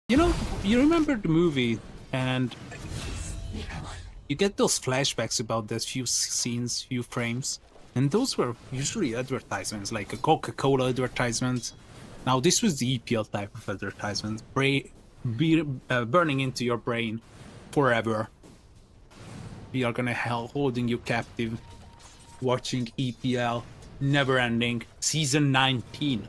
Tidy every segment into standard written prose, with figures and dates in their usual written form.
You know, you remember the movie and you get those flashbacks about those few scenes, few frames, and those were usually advertisements, like a Coca-Cola advertisement. Now this was the EPL type of advertisement, burning into your brain forever. We are gonna holding you captive, watching EPL, never ending, season 19.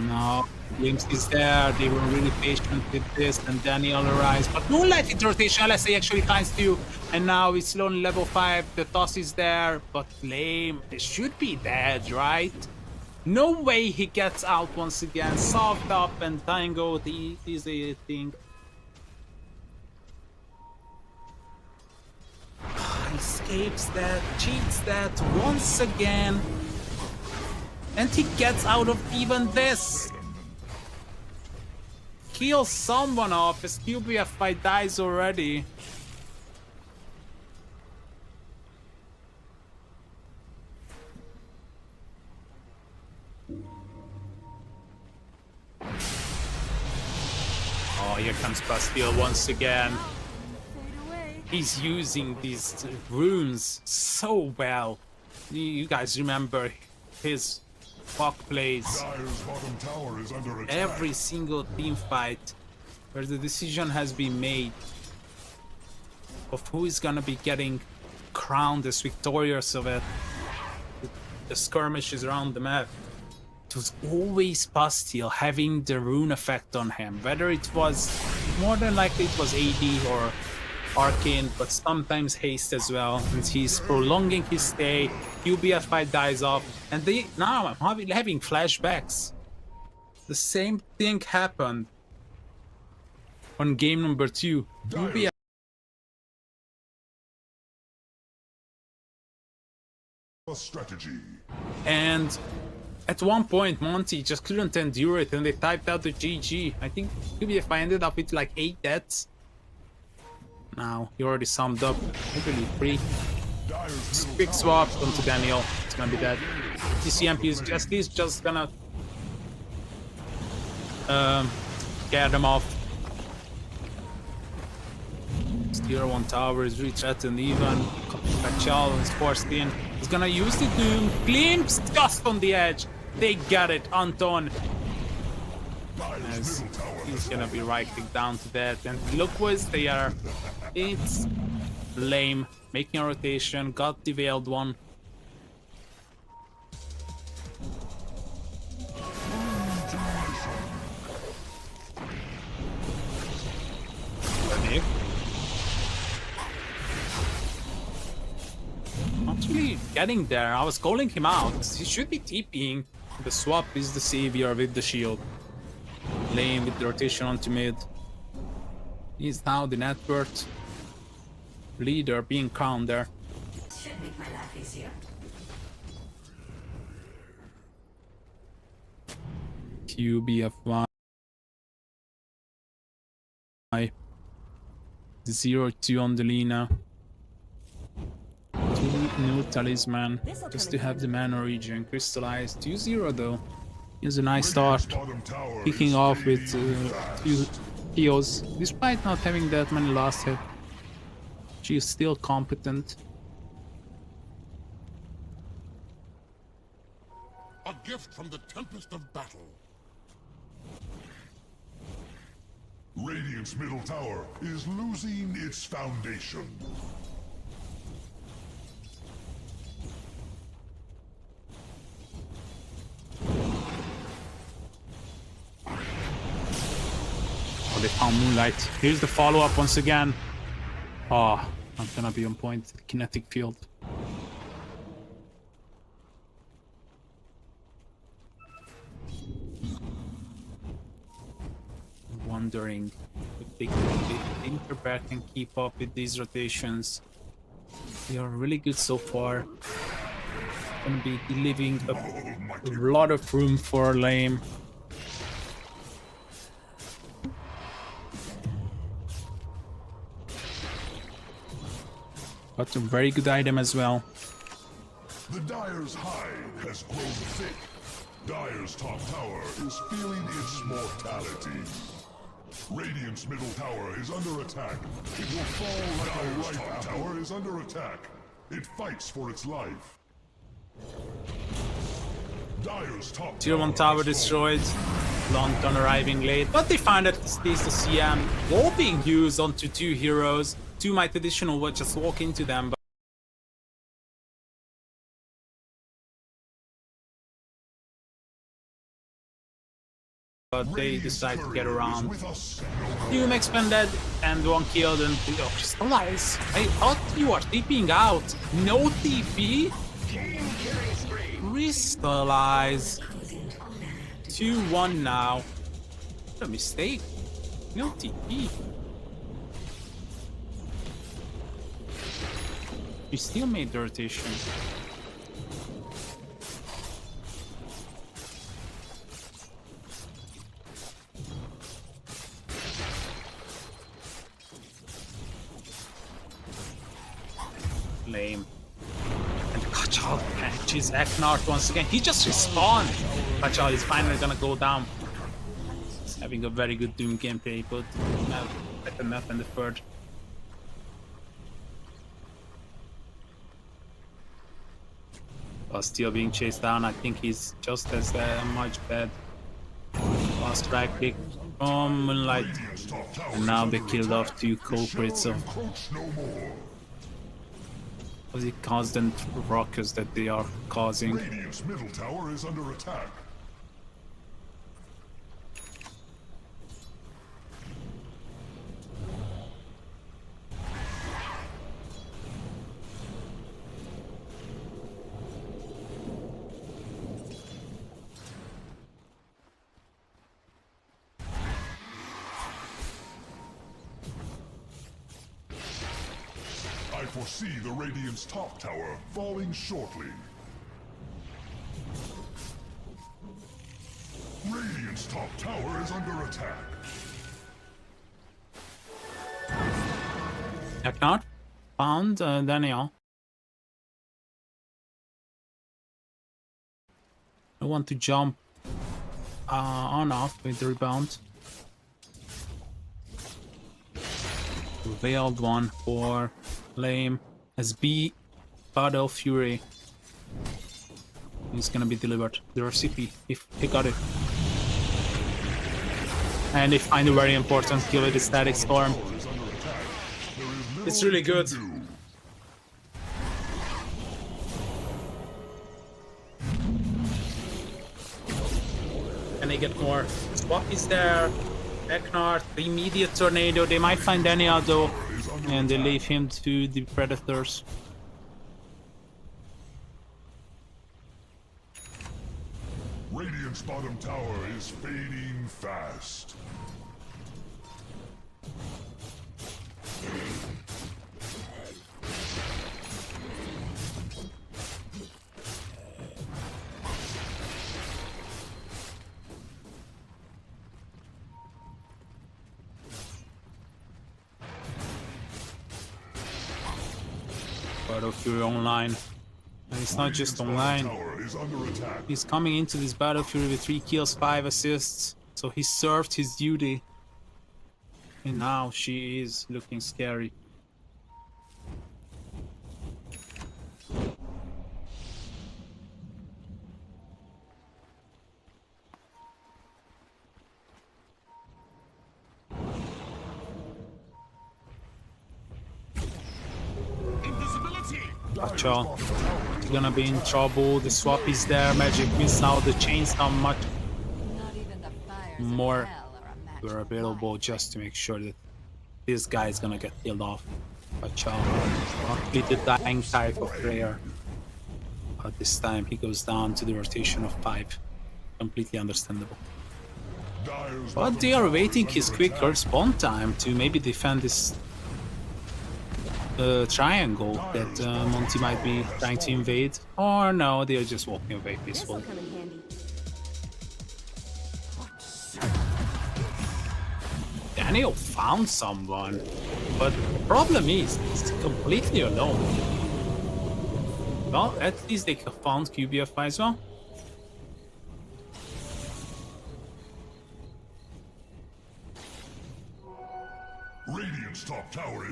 No, James is there. They were really patient with this, and Daniel arrives. But no light rotation, LSA actually finds two. And now it's only level 5. The toss is there, but Lame, it should be dead, right? No way he gets out once again. Soft up and Tango, the easy thing. Escapes that, cheats that once again. And he gets out of even this. Kills someone off as QBFI dies already. Oh, here comes Bastille once again. He's using these runes so well. You guys remember his fuck plays. Every single team fight where the decision has been made of who is gonna be getting crowned as victorious of it. The skirmishes around the map. It was always Bastille having the rune effect on him. Whether it was, more than likely it was AD or Arcane, but sometimes haste as well, and he's prolonging his stay. QBFI dies off, and now I'm having flashbacks. The same thing happened on game number 2. QBFI strategy. And at one point Monty just couldn't endure it, and they typed out the GG. I think QBFI ended up with like 8 deaths. Now, he already summed up, literally 3. Quick swap onto Daniel, it's gonna be dead. TCMP is just gonna get them off. Tier 1 tower is really threatened even. Pachal is forced in. He's gonna use the Doom. Glimpse just on the edge. They got it, Anton. As he's gonna be right click down to that, and look what they are. It's Lame making a rotation, got the veiled one. Actually getting there. I was calling him out. He should be TPing. The swap is the savior with the shield. Lame with the rotation onto mid. He's now the net worth leader being crowned there. Should make my life easier. QBFY 0-2 on the Lina. 2 new talisman just to have the mana region crystallized. 2-0 though. Here's a nice start. Kicking off with 2 heals. Despite not having that many last hit, she is still competent. A gift from the tempest of battle. Radiant's middle tower is losing its foundation. Oh, they found Moonlight. Here's the follow-up once again. Oh, not gonna be on point. Kinetic field. Wondering if Interbear can keep up with these rotations. They are really good so far. Gonna be leaving a lot of room for Lame. Got a very good item as well. The Dyer's hide has grown thick. Dire's top tower is feeling its mortality. Radiant's middle tower is under attack. It will fall like a ripe top tower is under attack. It fights for its life. Dire's top Tier 1 tower destroyed. London arriving late, but they find that at least the CM wall being used onto 2 heroes. 2 might additional will just walk into them, but they decide to get around. Doom expanded and 1 killed and crystallize. I thought you were TPing out. No TP? Crystallize. 2-1 now. What a mistake. No TP. You still made the rotation. Lame. And Kachal catches Eknart once again. He just respawned. Kachal is finally gonna go down. He's having a very good Doom gameplay, but better enough in the third. While still being chased down, I think he's just as much bad. Last right click from Moonlight. And now they killed off 2 culprits of the constant ruckus that they are causing. Radiant's middle tower is under attack. I foresee the Radiant's top tower falling shortly. Radiant's top tower is under attack. Eknart found Daniel. I want to jump on off with the rebound. Veiled one for Lame as B Battle Fury. He's gonna be delivered the recipe if he got it. And they find a very important kill with the Static Storm. It's really good. And they get more. Swap is there. Eknart, the immediate tornado. They might find Daniel though, and they leave him to the Predators. Radiant's bottom tower is fading fast. Battle Fury online. And it's not just online. He's coming into this Battle Fury with 3 kills, 5 assists. So he served his duty. And now she is looking scary. Gotcha. He's gonna be in trouble. The swap is there. Magic missed out. The chains not much more were available just to make sure that this guy is gonna get killed off. Gotcha. Not the dying type of prayer. But this time he goes down to the rotation of 5. Completely understandable. But they are waiting his quick respawn time to maybe defend this triangle that Monty might be trying to invade, or no, they are just walking away peacefully. Daniel found someone, but the problem is he's completely alone. Well, at least they found QBFI as well.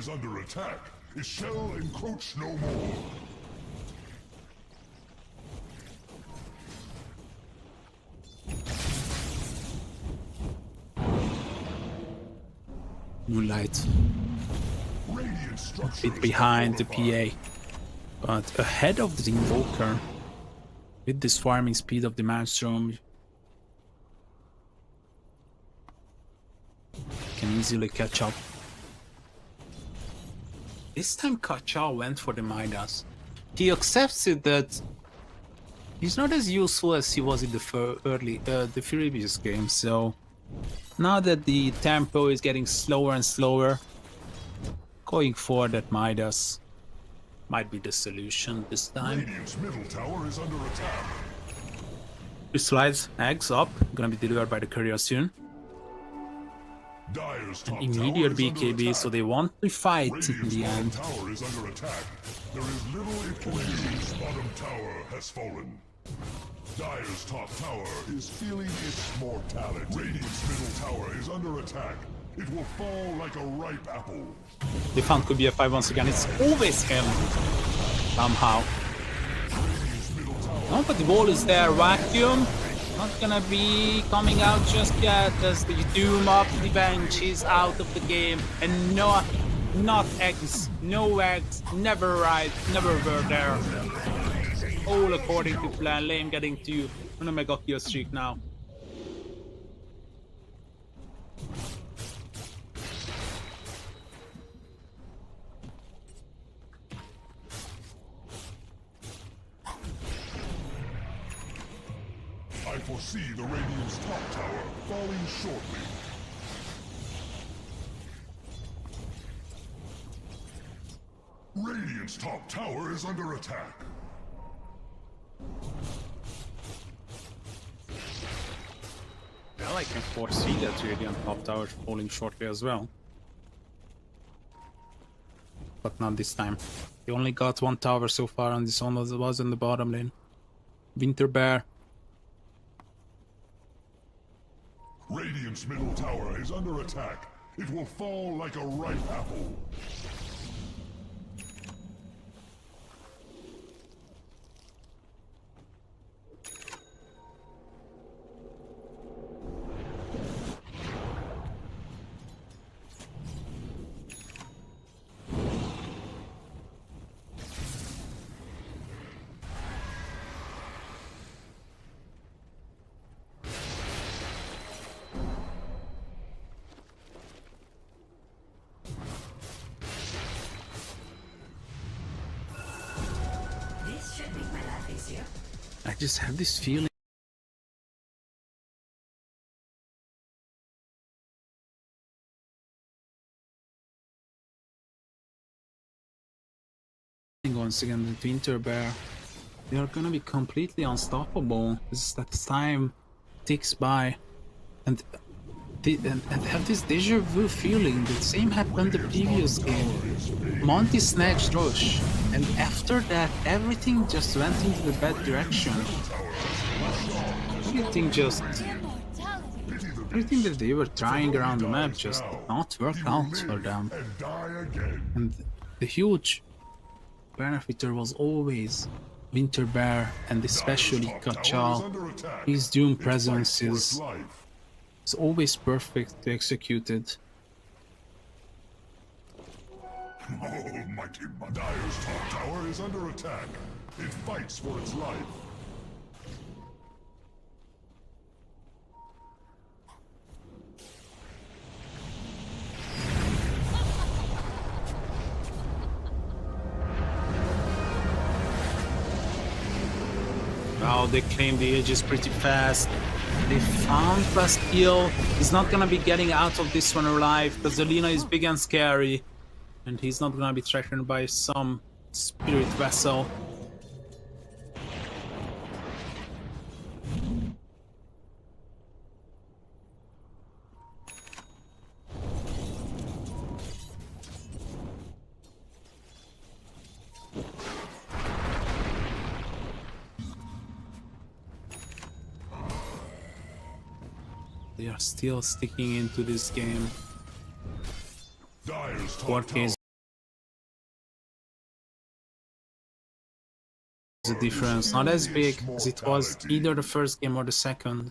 is under attack. It shall encroach no more. Moonlight. Radiant A structures bit behind the fortified. PA. But ahead of the Invoker. With this farming speed of the Maelstrom. Can easily catch up. This time Kachal went for the Midas. He accepts it that he's not as useful as he was in the previous game, so now that the tempo is getting slower and slower, going for that Midas might be the solution this time. Radiant's middle tower is under attack. Slides eggs up, gonna be delivered by the courier soon. Dire's top Immediate tower is under BKB, attack. so they want to fight in Radiant's the bottom end. tower is under attack. There is little it can do. Radiant's bottom tower has fallen. Dire's top tower is feeling its mortality. Radiant's middle tower is under attack. It will fall like a ripe apple. They found Kubiefy once again. It's always him. Somehow. Radiant's middle tower. Oh, but the wall is there. Vacuum. Not gonna be coming out just yet as the Doom of the bench is out of the game. And no, not eggs. No eggs. Never right. Never were there. All according to plan. Lame getting to an Omega kill streak now. I foresee the Radiant's top tower falling shortly. Radiant's top tower is under attack. Well, I can foresee that Radiant top tower falling shortly as well. But not this time. He only got one tower so far, and this one was in the bottom lane. Winter Bear. Radiant's middle tower is under attack. It will fall like a ripe apple. This should make my life easier. I just have this feeling. Once again, the Winter Bear. They are gonna be completely unstoppable as that time ticks by. And have this deja vu feeling. The same happened the previous game. Monty snatched Rush, and after that, everything just went into the bad direction. Everything that they were trying around the map just did not work out for them. And die again. And the huge benefiter was always Winter Bear, and especially Kachal. His Doom presence is always perfect to execute it. Almighty Dire's top tower is under attack. It fights for its life. Wow, they claim the edges pretty fast. They found Bastille. He's not gonna be getting out of this one alive because Zelina is big and scary. And he's not gonna be threatened by some spirit vessel. They are still sticking into this game. Dire's top Working tower The difference not as big as it was either the first game or the second.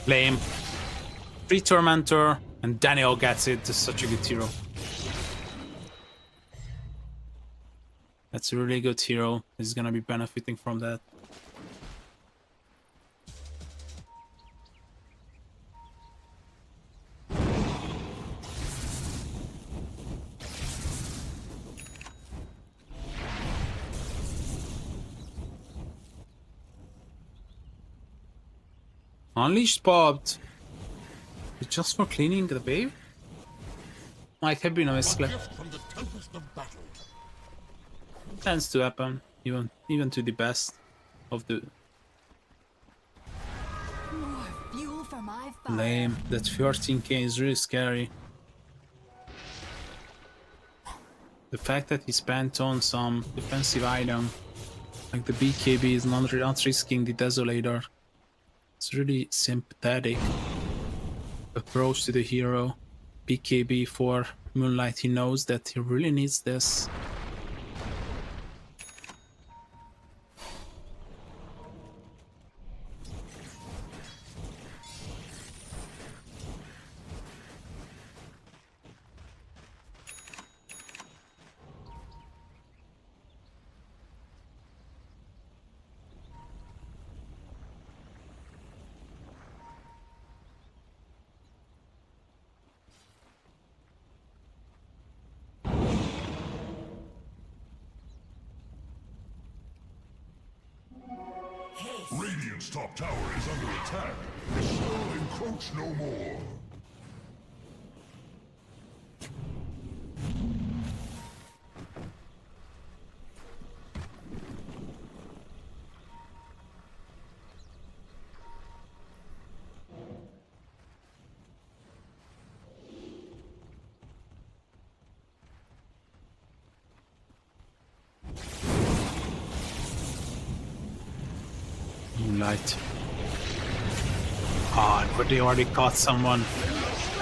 Flame, free Tormentor, and Daniel gets it. It's such a good hero. That's a really good hero. He's gonna be benefiting from that. Unleashed popped. Just for cleaning the wave? Might have been a misclick. Tends to happen, even to the best of the lame. That 13k is really scary. The fact that he spent on some defensive item like the BKB is not risking the Desolator. It's really sympathetic approach to the hero. BKB for Moonlight, he knows that he really needs this. Radiant's top tower is under attack. It shall encroach no more. Moonlight. But they already caught someone.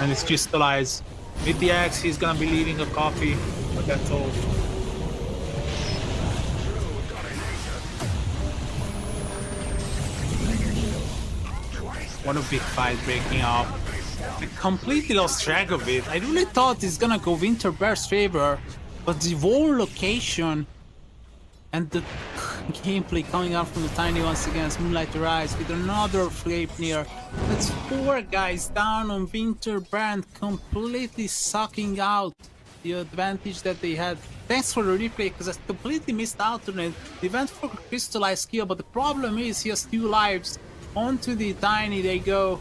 And it's crystallized. With the axe, he's gonna be leaving a copy. But that's all. What a big fight breaking out. I completely lost track of it. I really thought it's gonna go Winter Bear's favor. But the whole location and the gameplay coming out from the Tiny once against Moonlight Rise with another Flapeneer. That's 4 guys down on Winter Brand, completely sucking out the advantage that they had. Thanks for the replay, because I completely missed out on it. They went for Crystallized skill, but the problem is he has 2 lives. Onto the Tiny they go,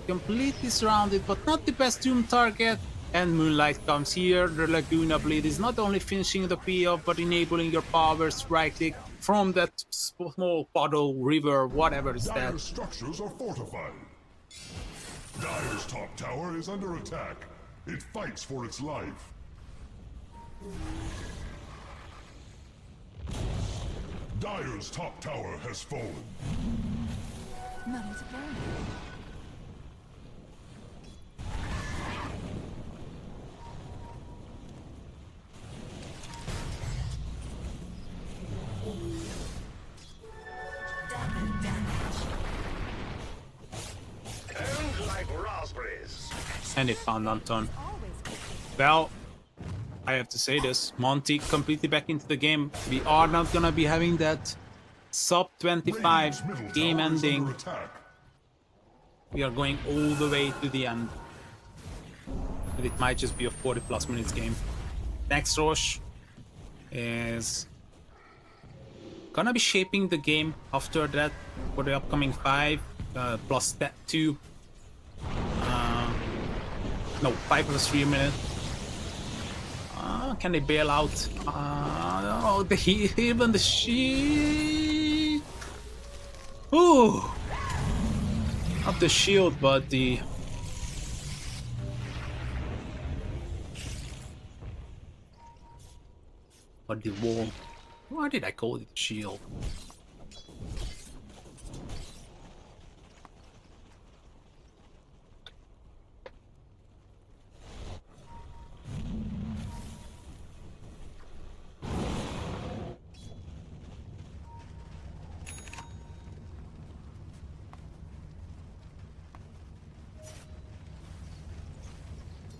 completely surrounded, but not the best Doom target. And Moonlight comes here. The Laguna Blade is not only finishing the PO, but enabling your powers right click from that small puddle, river, whatever is that. Dire's structures are fortified. Dire's top tower is under attack. It fights for its life. Dire's top tower has fallen. Money to burn. And it found Anton. Well, I have to say this. Monty completely back into the game. We are not gonna be having that sub 25 game ending. We are going all the way to the end. But it might just be a 40+ minutes game. Next Roche is gonna be shaping the game after that for the upcoming 5 plus that 2. No, 5 plus 3 a minute. Can they bail out? Oh, even the shield. Ooh, not the shield, but the. Or the wall. Why did I call it shield?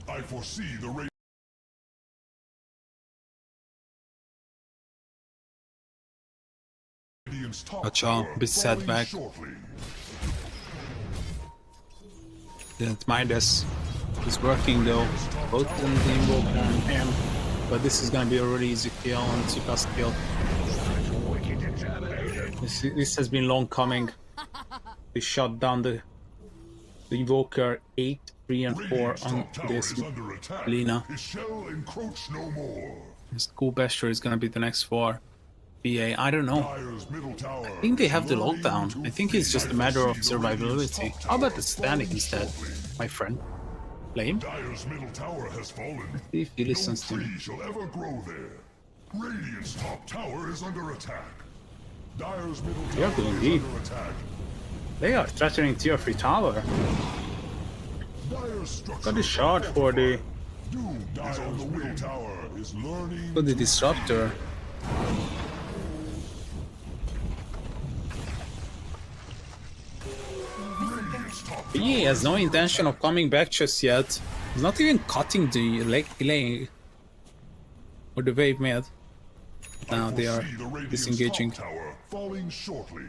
I foresee the Radiant's top Gotcha, tower bit falling setback. shortly. Didn't mind us. It's working though. Both in the invoker and him. But this is gonna be a really easy kill and Tsika's kill. This has been long coming. They shot down the invoker 8, 3 and 4 Radiant's on top tower this is under attack. Lina. It shall encroach no more. This cool Basher is gonna be the next for BA. I don't know. Dire's middle tower I think they have the is learning lockdown. to I think fear. it's just a matter of I foresee the Radiant's survivability. top How about tower the static falling instead, shortly. my friend? Lame? Dire's middle tower has fallen. See if he No listens to me. tree shall ever grow there. Radiant's top tower is under attack. Dire's middle They are tower going is deep. under attack. They are threatening tier 3 tower. Dire's structures Got a are shot for the fortified. Doom is on the middle tower is learning for the to disruptor. Radiant's top He has no intention of coming back just yet. He's not even cutting the leg or the wave mid. Now they are foresee the Radiant's disengaging. top tower falling shortly.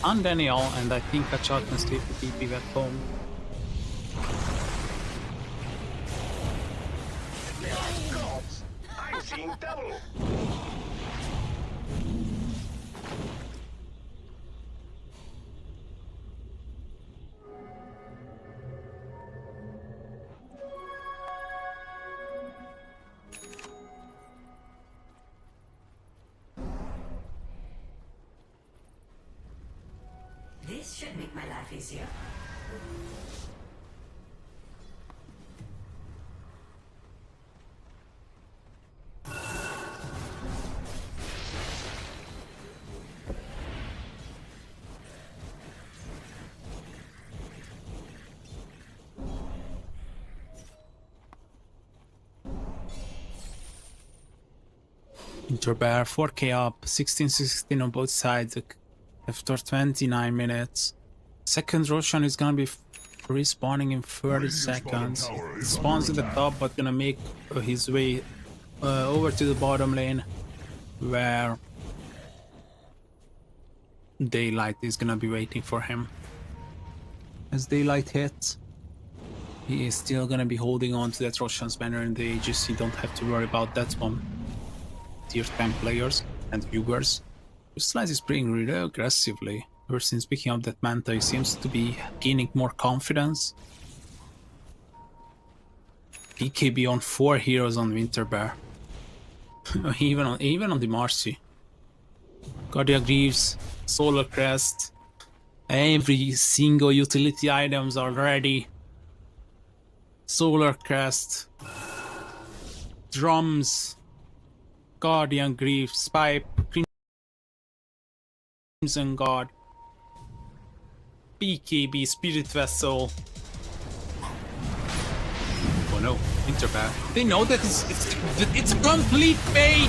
And Daniel, and I think a shot can stay for TP back home. I'm seeing double. This should make my life easier. Interbear 4k up, 16-16 on both sides after 29 minutes. Second Roshan is gonna be respawning in 30 Radiant's seconds. bottom tower is Spawns at under the attack. top but gonna make his way over to the bottom lane where Daylight is gonna be waiting for him. As Daylight hits, he is still gonna be holding on to that Roshan's banner in the Aegis. You don't have to worry about that one. Tier 10 players and viewers. Slice is playing really aggressively. Ever since picking up that Manta, he seems to be gaining more confidence. BKB on 4 heroes on Winterbear. even on the Marcy. Guardian Greaves, Solar Crest. Every single utility items are ready. Solar Crest. Drums. Guardian Greaves, Pipe, Crimson God, BKB, Spirit Vessel. Oh no, Interbear. They know that it's a complete bait!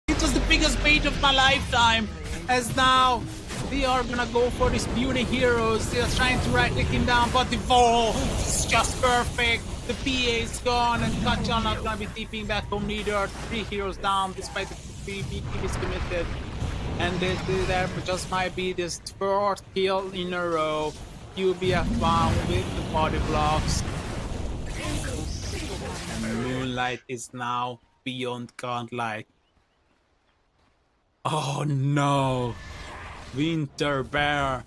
It was the biggest bait of my lifetime, as now They are gonna go for these beauty heroes. They are trying to right-click him down, but the wall is just perfect. The PA is gone, and Kachal not gonna be TPing back home neither. 3 heroes down, despite the 3 BKB is committed. And this there just might be this 4th kill in a row. UBF found with the body blocks. And Moonlight is now beyond godlike. Oh no! Winter Bear,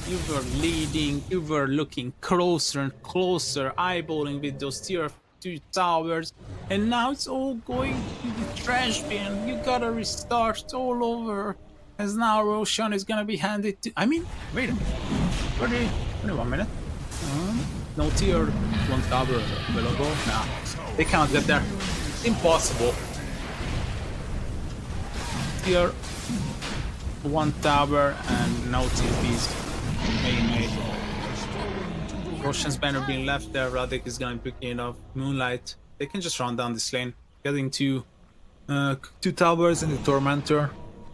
you were leading, you were looking closer and closer, eyeballing with those tier 2 towers, and now it's all going to the trash bin. You gotta restart all over, as now Roshan is gonna be handed to. I mean, wait a minute. Wait 1 minute. No tier 1 tower available? Nah, they can't get there. Impossible. Tier 1 tower and no TPs made. Roshan's banner being left there. Radek is gonna be picking up Moonlight. They can just run down this lane, getting 2 towers and the Tormentor,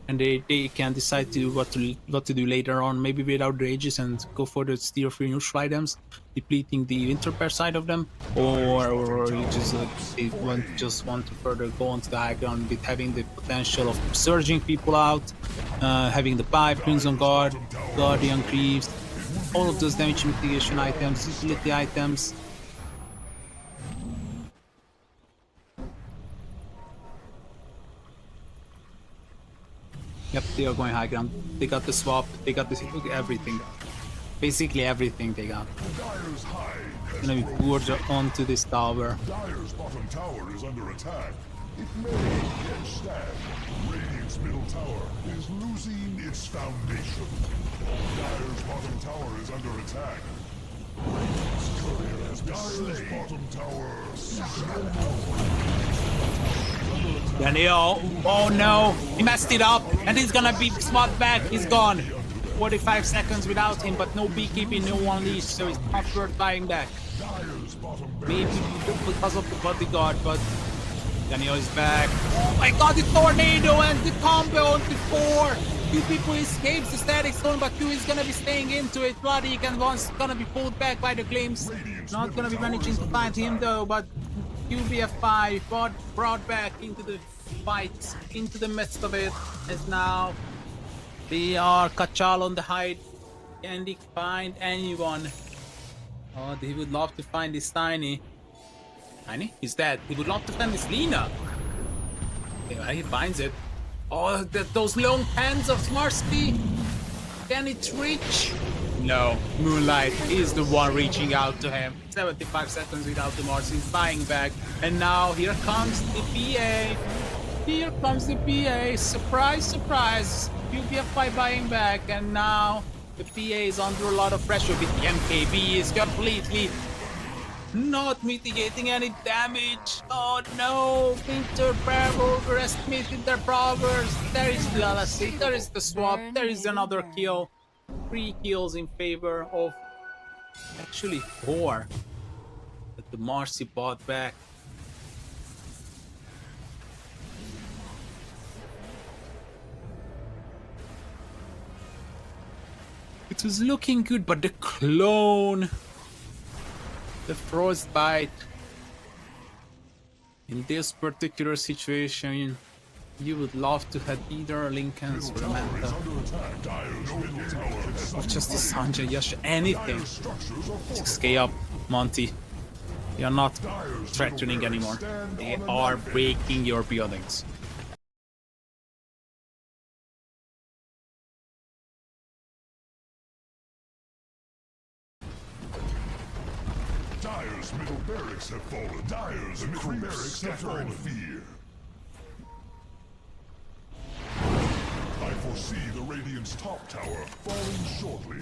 and they can decide to what to do later on. Maybe without rages and go for the tier 3 neutral items, depleting the Winter Bear side of them, or you just want to further go onto the high ground with having the potential of surging people out, having the pipe, Crimson Guard, Guardian Creeps, all of those damage mitigation items, utility items. Yep, they are going high ground. They got the swap, they got the everything. Basically everything they got. Gonna be poured onto this tower. Dire's bottom tower is under attack. It may get stabbed. Radiant's middle tower is losing its foundation. Dire's bottom tower is under attack. Radiant's courier has been slain. Bottom tower. Daniel, oh no, he messed it up, and he's gonna be swapped back. He's gone. 45 seconds without him, but no beekeeping, no unleash, so it's not worth buying back. Maybe because of the bodyguard, but Daniel is back. Oh my god, the tornado and the combo on the 4. 2 people escapes the static zone, but 2 is gonna be staying into it. Bloody and one's gonna be pulled back by the Gleams. Not gonna be managing to find him though, but UBF5 brought back into the fight, into the midst of it, as now they are Kachal on the hide. Can they find anyone? Oh, they would love to find this Tiny. Tiny? He's dead. He would love to find this Lina. Yeah, he finds it. Oh, those long hands of Smarsky. Can it reach? No, Moonlight is the one reaching out to him. 75 seconds without the Mars, he's buying back. And now here comes the PA. Here comes the PA. Surprise, surprise. UBF5 buying back, and now the PA is under a lot of pressure with the MKB is completely not mitigating any damage. Oh no, Winter Bear overestimated their powers. There is the LSC, there is the swap, there is another kill. 3 kills in favor of actually 4 that the Marcy bought back. It was looking good, but the clone, the frostbite, in this particular situation, you would love to have either Lincoln's or Manta, or just a Sanjay, Yash, anything. Just stay up, Monty. You're not threatening anymore. They are breaking your buildings. Dire's middle barracks have fallen. Dire's middle barracks have fallen. Fear. I foresee the Radiant's top tower falling shortly.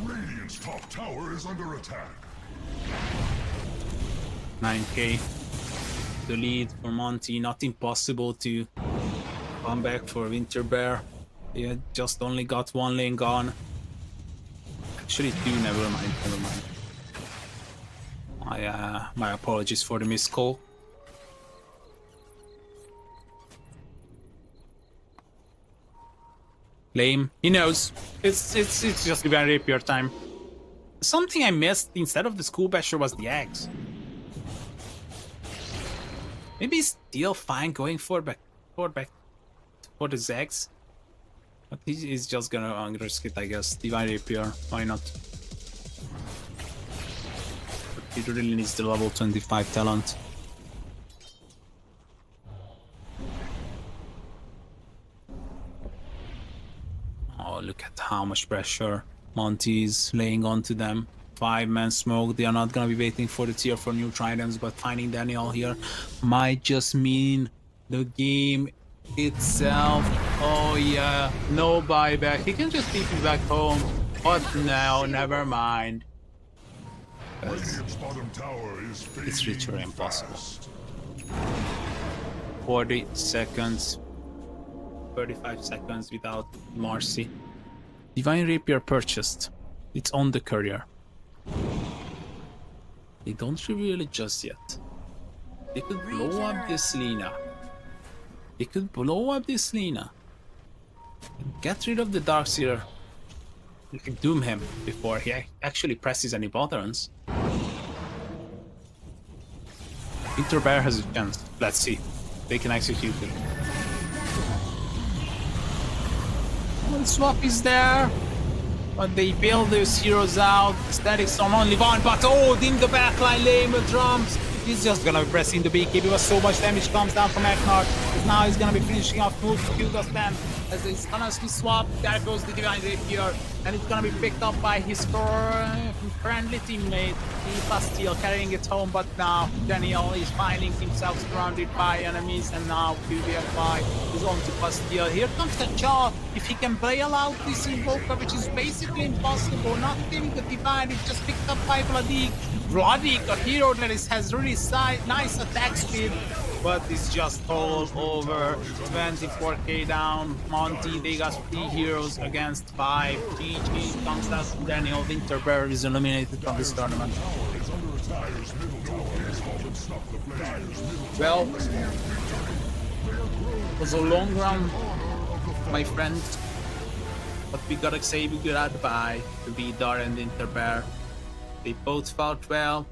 Radiant's top tower is under attack. 9k. The lead for Monty, not impossible to come back for Winter Bear. They had just only got 1 lane gone. Actually 2, never mind. My apologies for the missed call. Lame. He knows. It's just Divine Rapier time. Something I missed instead of the School Basher was the eggs. Maybe he's still fine going for the Zags. But he's just gonna risk it, I guess. Divine Rapier, why not? But he really needs the level 25 talent. Oh, look at how much pressure Monty's laying onto them. 5-man smoke. They are not gonna be waiting for the tier for new tridents, but finding Daniel here might just mean the game itself. Oh yeah, no buyback. He can just take me back home. But no, never mind. Radiant's bottom tower is It's fading literally impossible. fast. 40 seconds. 35 seconds without Marcy. Divine Rapier purchased. It's on the courier. They don't reveal it just yet. They could blow up this Lina. They could blow up this Lina. Get rid of the Darkseer. You can doom him before he actually presses any buttons. Interbear has a chance. Let's see. They can execute it. One swap is there. But they build those heroes out. Statics on only one, but oh, in the backline, lame drums. He's just gonna be pressing the BKB, but so much damage comes down from Eknar. Now he's gonna be finishing off most of Kilda's them. As he's gonna be swapped, there goes the Divine Rapier, and it's gonna be picked up by his friendly teammate, Bastille, carrying it home. But now Daniel is finding himself surrounded by enemies, and now QBFI is on to Bastille. Here comes the Jaw. If he can play out this Invoker, which is basically impossible, not getting the Divine, it's just picked up by Vladik. Vladik, a hero that has really nice attack speed, but it's just all over. 24k down. Monty, they got 3 heroes against 5. GG comes down to Daniel. Winterbear is eliminated from this tournament. Well, it was a long run, my friend, but we gotta say goodbye to Vidar and Winterbear. They both fought well,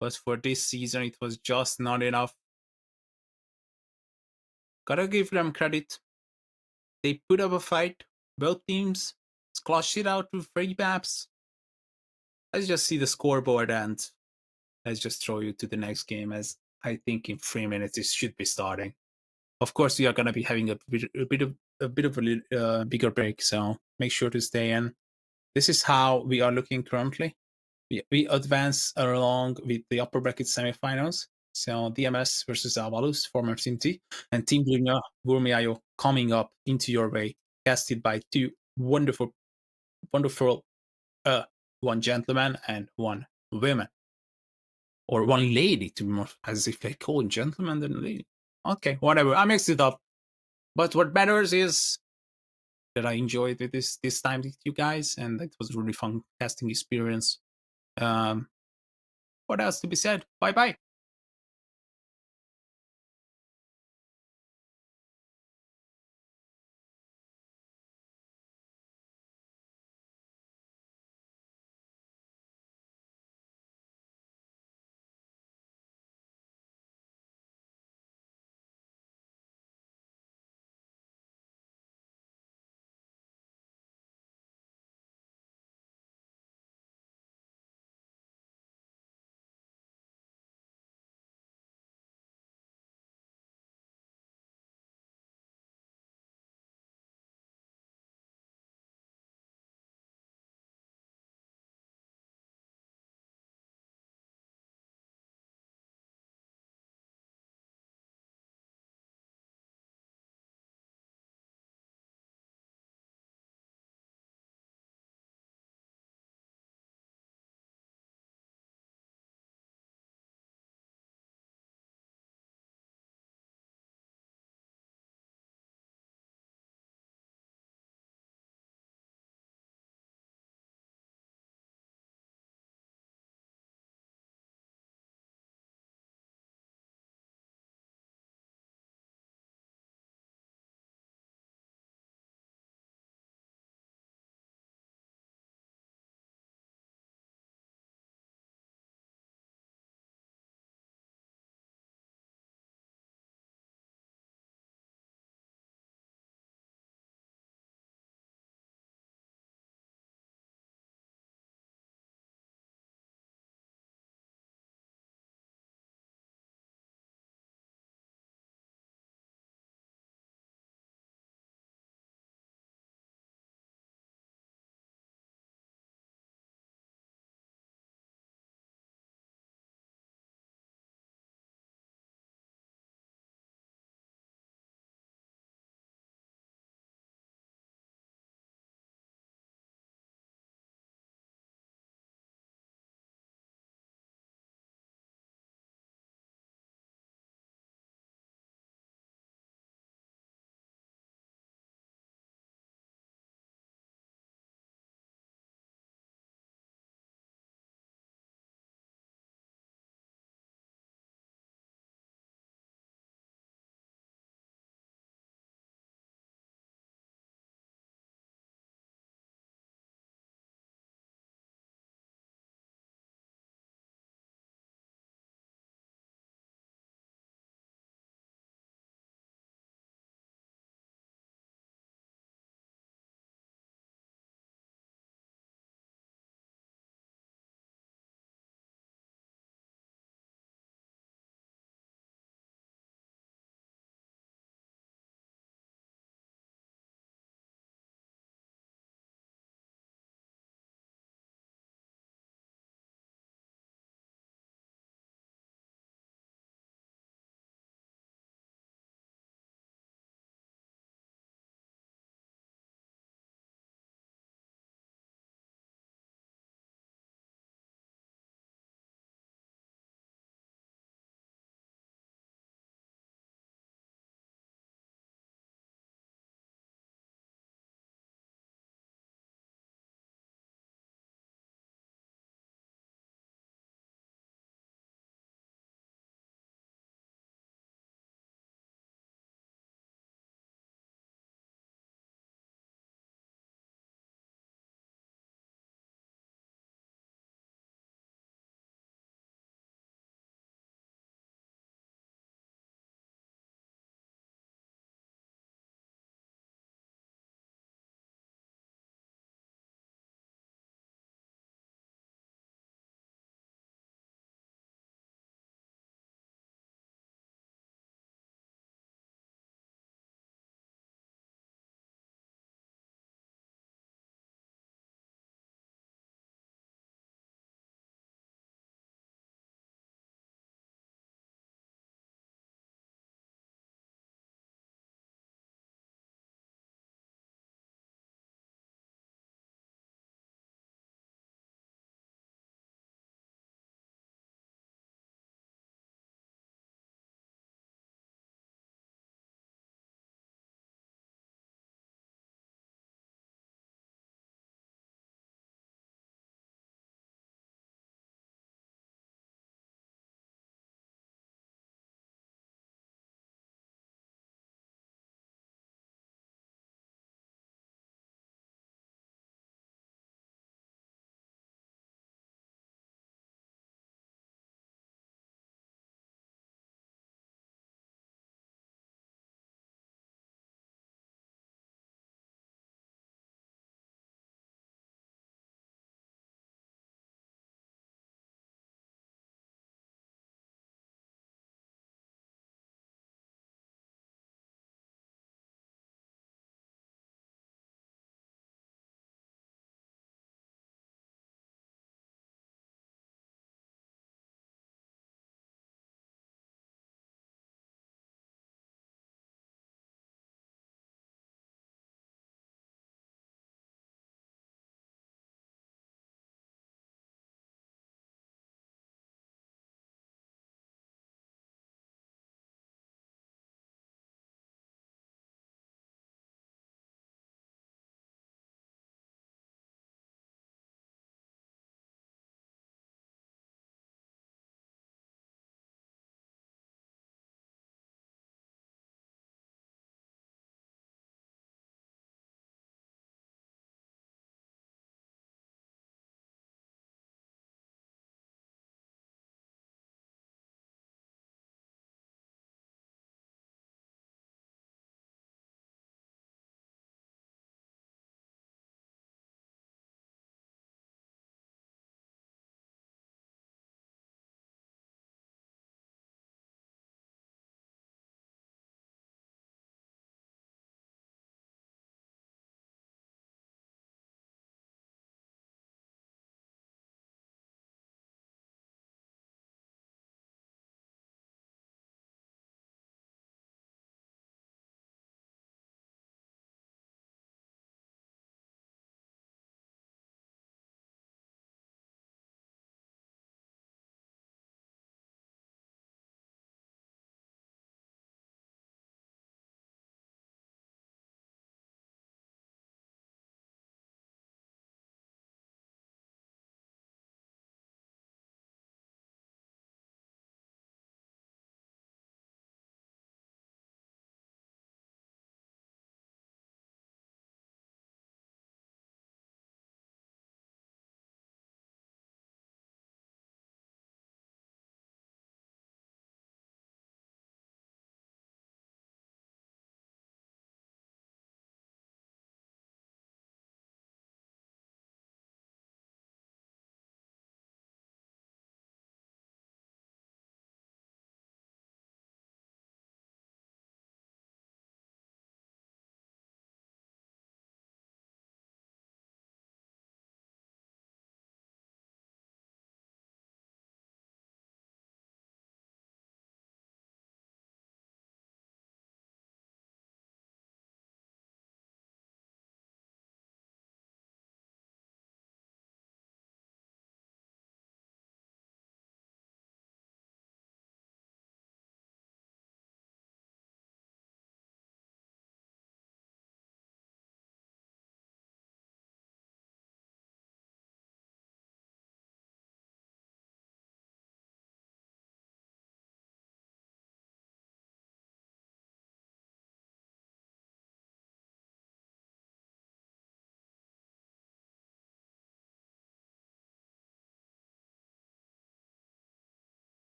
but for this season it was just not enough. Gotta give them credit. They put up a fight. Both teams squashed it out with 3 maps. Let's just see the scoreboard and let's just throw you to the next game, as I think in 3 minutes it should be starting. Of course, we are gonna be having a bit of a bigger break, so make sure to stay in. This is how we are looking currently. We advance along with the upper bracket semifinals. So DMS versus AVulus, former Team T, and Team Gurmiayo coming up into your way, casted by 2 wonderful, one gentleman and 1 woman. Or 1 lady, to be more, as if they call gentleman than lady. Okay, whatever, I mixed it up. But what matters is that I enjoyed this time with you guys, and it was a really fun casting experience. What else to be said? Bye bye.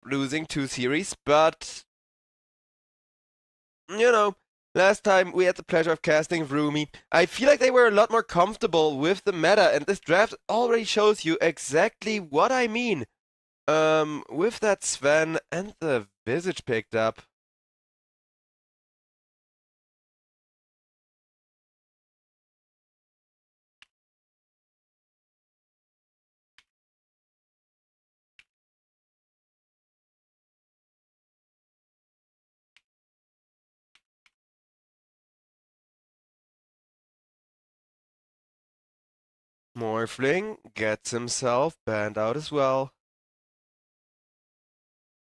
losing 2 series, but you know, last time we had the pleasure of casting Vroomy, I feel like they were a lot more comfortable with the meta, and this draft already shows you exactly what I mean. With that Sven and the Visage picked up. Morphling gets himself banned out as well.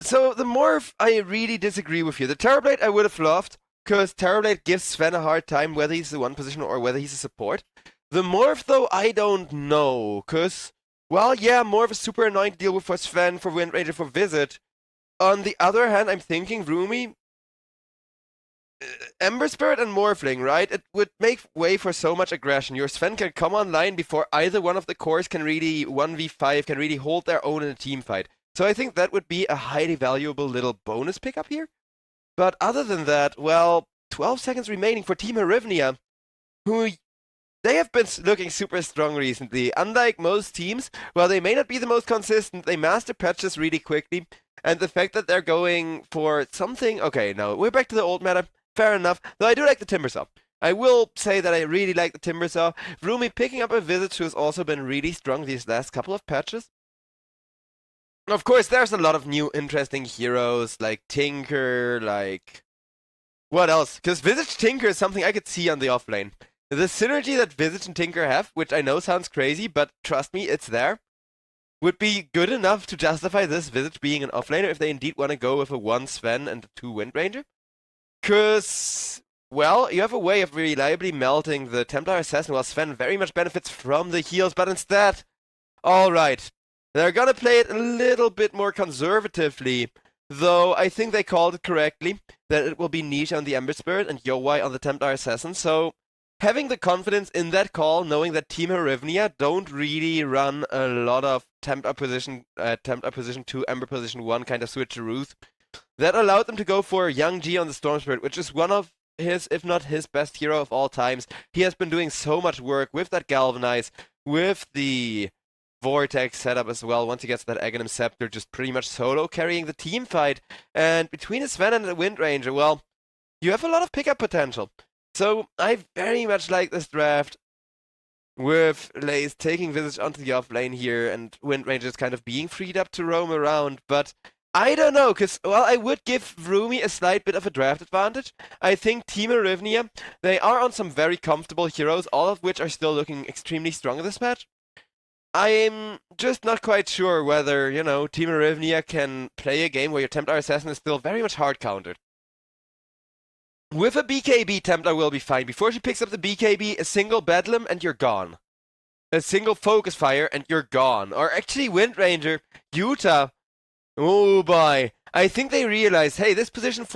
So the Morph, I really disagree with you. The Terrorblade I would have loved, because Terrorblade gives Sven a hard time whether he's the one position or whether he's a support. The Morph though, I don't know, because, well, yeah, Morph is super annoying to deal with for Sven, for Windranger, for Visit. On the other hand, I'm thinking Vroomy, Ember Spirit and Morphling, right? It would make way for so much aggression. Your Sven can come online before either one of the cores can really 1v5, can really hold their own in a team fight. So I think that would be a highly valuable little bonus pickup here. But other than that, well, 12 seconds remaining for Team Herivnia, who they have been looking super strong recently. Unlike most teams, while they may not be the most consistent, they master patches really quickly. And the fact that they're going for something... Okay, now we're back to the old meta. Fair enough. Though I do like the Timbersaw. I will say that I really like the Timbersaw. Vroomy picking up a Visage who has also been really strong these last couple of patches. Of course, there's a lot of new interesting heroes, like Tinker, like... What else? Because Visage Tinker is something I could see on the offlane. The synergy that Visage and Tinker have, which I know sounds crazy, but trust me, it's there, would be good enough to justify this Visage being an offlaner if they indeed want to go with a 1 Sven and a 2 Windranger. Because, well, you have a way of reliably melting the Templar Assassin while Sven very much benefits from the heals, but instead, alright, they're gonna play it a little bit more conservatively, though I think they called it correctly, that it will be Nisha on the Ember Spirit and Yowai on the Templar Assassin, so having the confidence in that call, knowing that Team Herivnia don't really run a lot of Templar position 2, Ember position 1 kind of switcheroos, that allowed them to go for Young G on the Storm Spirit, which is one of his, if not his best hero of all times. He has been doing so much work with that Galvanize, with the Vortex setup as well, once he gets that Aghanim Scepter, just pretty much solo carrying the team fight. And between a Sven and a Windranger, well, you have a lot of pickup potential. So I very much like this draft, with Lace taking Visage onto the offlane here, and Windrangers kind of being freed up to roam around, but I don't know, because, well, I would give Vroomy a slight bit of a draft advantage. I think Team Herivnia, they are on some very comfortable heroes, all of which are still looking extremely strong in this match. I'm just not quite sure whether, you know, Team Herivnia can play a game where your Templar Assassin is still very much hard countered. With a BKB, Templar will be fine. Before she picks up the BKB, a single Bedlam and you're gone. A single Focus Fire and you're gone. Or actually, Windranger, Utah... Oh boy, I think they realize, hey, this position for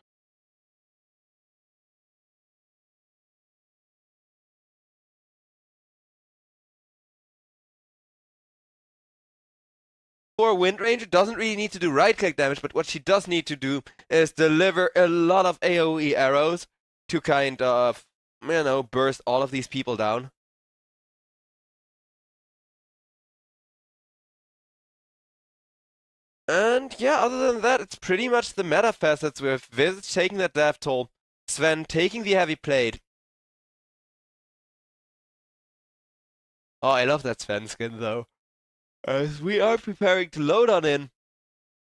Windranger doesn't really need to do right-click damage, but what she does need to do is deliver a lot of AoE arrows to kind of, you know, burst all of these people down. And yeah, other than that, it's pretty much the meta facets with Visage taking that death toll, Sven taking the heavy plate. Oh, I love that Sven skin though. As we are preparing to load on in.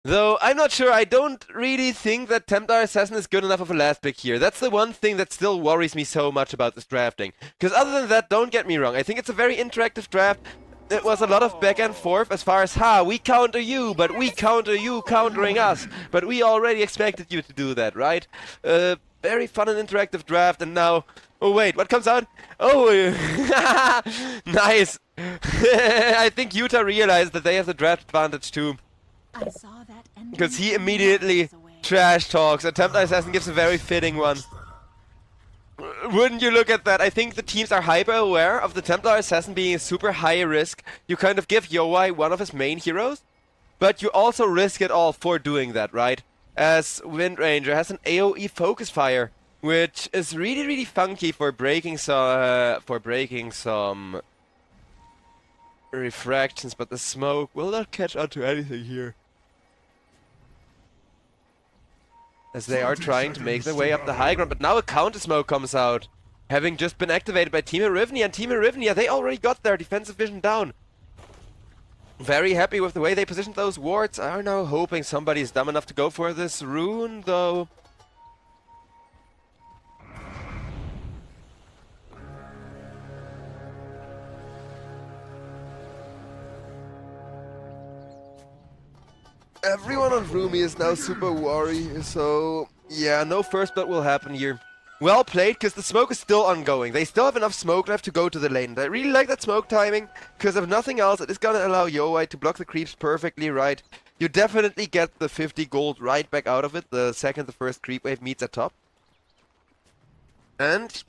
Though, I'm not sure, I don't really think that Templar Assassin is good enough of a last pick here. That's the one thing that still worries me so much about this drafting. Because other than that, don't get me wrong, I think it's a very interactive draft. It was a lot of back and forth as far as, we counter you, but we counter you countering us. But we already expected you to do that, right? Very fun and interactive draft, and now... Oh wait, what comes out? Oh, nice! I think Utah realized that they have the draft advantage too. I saw that Because he immediately trash talks, and Templar Assassin gives a very fitting one. Wouldn't you look at that? I think the teams are hyper aware of the Templar Assassin being a super high risk. You kind of give Yowai one of his main heroes, but you also risk it all for doing that, right? As Wind Ranger has an AoE focus fire, which is really, really funky for breaking some refractions, but the smoke will not catch on to anything here. As they are trying to make their way up the high ground, but now a counter smoke comes out, having just been activated by Team Arivnia, and Team Arivnia, they already got their defensive vision down. Very happy with the way they positioned those wards. Are now hoping somebody's dumb enough to go for this rune, though. Everyone on Rumi is now super worried, so yeah, no first blood will happen here. Well played, because the smoke is still ongoing. They still have enough smoke left to go to the lane. And I really like that smoke timing, because if nothing else, it is going to allow Yoai to block the creeps perfectly right. You definitely get the 50 gold right back out of it the second the first creep wave meets at top. And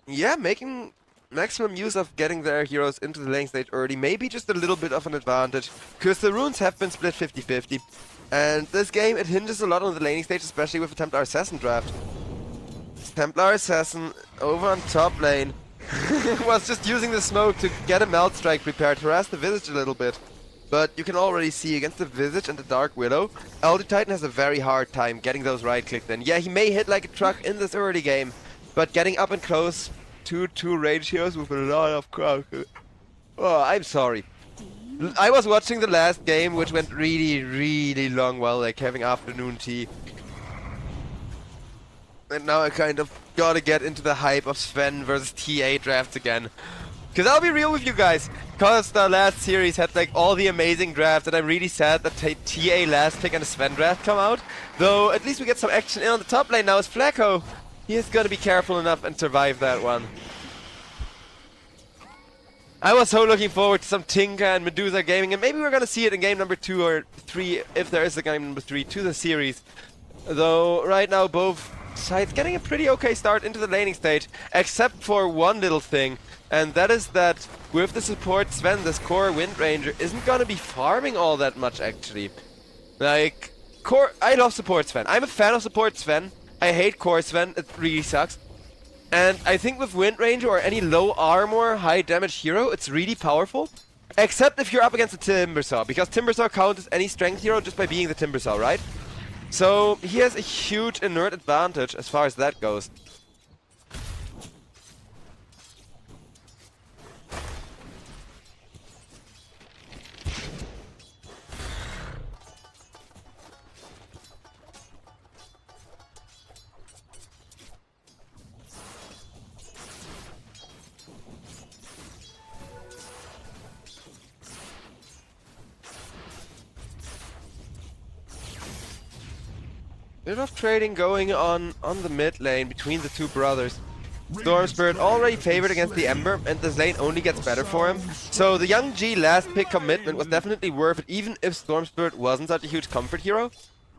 yeah, making maximum use of getting their heroes into the lane stage early, maybe just a little bit of an advantage, because the runes have been split 50-50. And this game, it hinges a lot on the laning stage, especially with the Templar Assassin draft. Templar Assassin over on top lane was just using the smoke to get a Melt Strike prepared, harass the Visage a little bit. But you can already see against the Visage and the Dark Widow, Elder Titan has a very hard time getting those right clicks in. Yeah, he may hit like a truck in this early game, but getting up and close to 2 range heroes with a lot of crowd. Oh, I'm sorry. I was watching the last game, which went really, really long while like having afternoon tea. And now I kind of gotta get into the hype of Sven versus TA drafts again. Because I'll be real with you guys, because the last series had like all the amazing drafts, and I'm really sad that TA last pick and the Sven draft come out. Though at least we get some action in on the top lane now as Flacco. He is gonna be careful enough and survive that one. I was so looking forward to some Tinka and Medusa gaming, and maybe we're gonna see it in game number 2 or 3, if there is a game number 3 to the series. Though right now both sides getting a pretty okay start into the laning stage, except for one little thing, and that is that with the support Sven, this core Wind Ranger isn't gonna be farming all that much actually. Like, I love support Sven. I'm a fan of support Sven. I hate core Sven, it really sucks. And I think with Wind Ranger or any low armor, high damage hero, it's really powerful. Except if you're up against a Timbersaw, because Timbersaw counts as any strength hero just by being the Timbersaw, right? So he has a huge inert advantage as far as that goes. Bit of trading going on the mid lane between the two brothers. Storm Spirit already favored against the Ember, and this lane only gets better for him. So the Young G last pick commitment was definitely worth it, even if Storm Spirit wasn't such a huge comfort hero.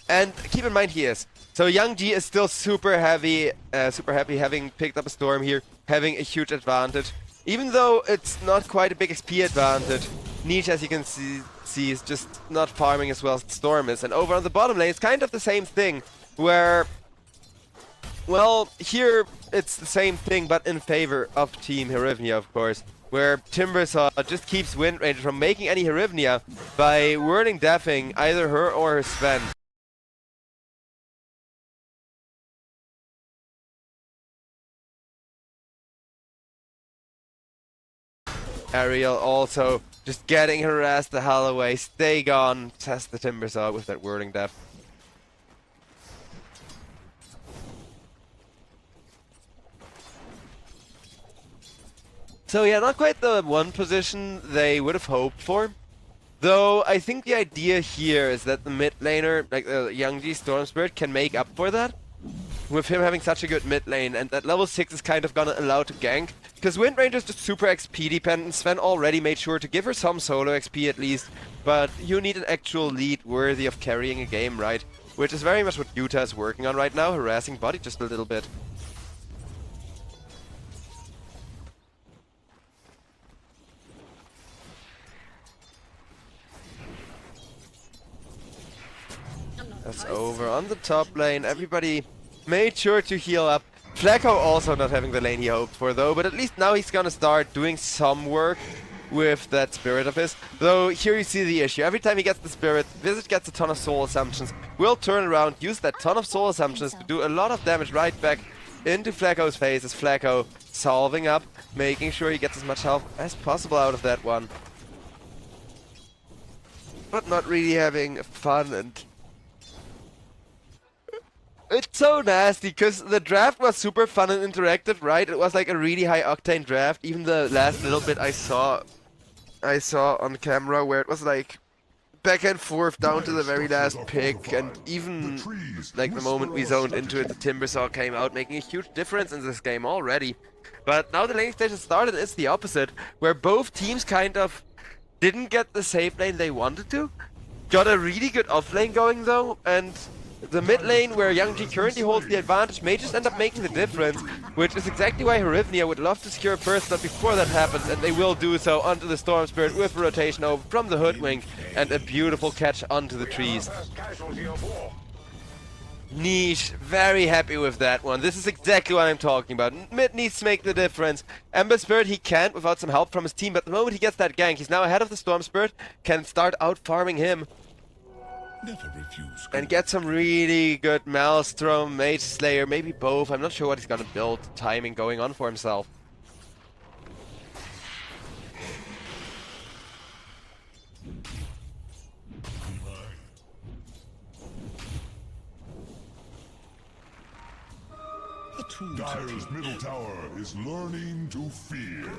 And keep in mind he is. So Young G is still super happy having picked up a Storm here, having a huge advantage. Even though it's not quite a big XP advantage, Niche, as you can see is just not farming as well as Storm is. And over on the bottom lane, it's kind of the same thing, where, well, here it's the same thing, but in favor of Team Herivnia, of course, where Timbersaw just keeps Wind Ranger from making any Herivnia by wording deathing either her or her Sven. Ariel also just getting harassed the hell away. Stay gone, says the Timbersaw with that wording death. So yeah, not quite the one position they would have hoped for. Though I think the idea here is that the mid laner, like the Young G Storm Spirit, can make up for that. With him having such a good mid lane, and that level 6 is kind of gonna allow to gank. Because Wind Ranger is just super XP dependent. Sven already made sure to give her some solo XP at least. But you need an actual lead worthy of carrying a game, right? Which is very much what Utah is working on right now, harassing Body just a little bit. That's over on the top lane. Everybody made sure to heal up. Flacco also not having the lane he hoped for though, but at least now he's gonna start doing some work with that spirit of his. Though here you see the issue. Every time he gets the spirit, Visage gets a ton of soul assumptions. Will turn around, use that ton of soul assumptions to do a lot of damage right back into Flacco's face as Flacco solving up, making sure he gets as much health as possible out of that one. But not really having fun, and it's so nasty because the draft was super fun and interactive, right? It was like a really high octane draft. Even the last little bit I saw on camera where it was like back and forth down to the very last pick, and even like the moment we zoned into it, the Timbersaw came out, making a huge difference in this game already. But now the laning stage has started, it's the opposite, where both teams kind of didn't get the safe lane they wanted to. Got a really good off lane going though, and the mid lane where Young G currently holds the advantage may just end up making the difference, which is exactly why Herivnia would love to secure first blood before that happens, and they will do so onto the Storm Spirit with a rotation over from the Hoodwink and a beautiful catch onto the trees. Niche, very happy with that one. This is exactly what I'm talking about. Mid needs to make the difference. Ember Spirit he can't without some help from his team, but the moment he gets that gank, he's now ahead of the Storm Spirit, can start out farming him. Never refuse. And get some really good Maelstrom, Mage Slayer, maybe both. I'm not sure what he's gonna build. Timing going on for himself. Dire's middle tower is learning to fear.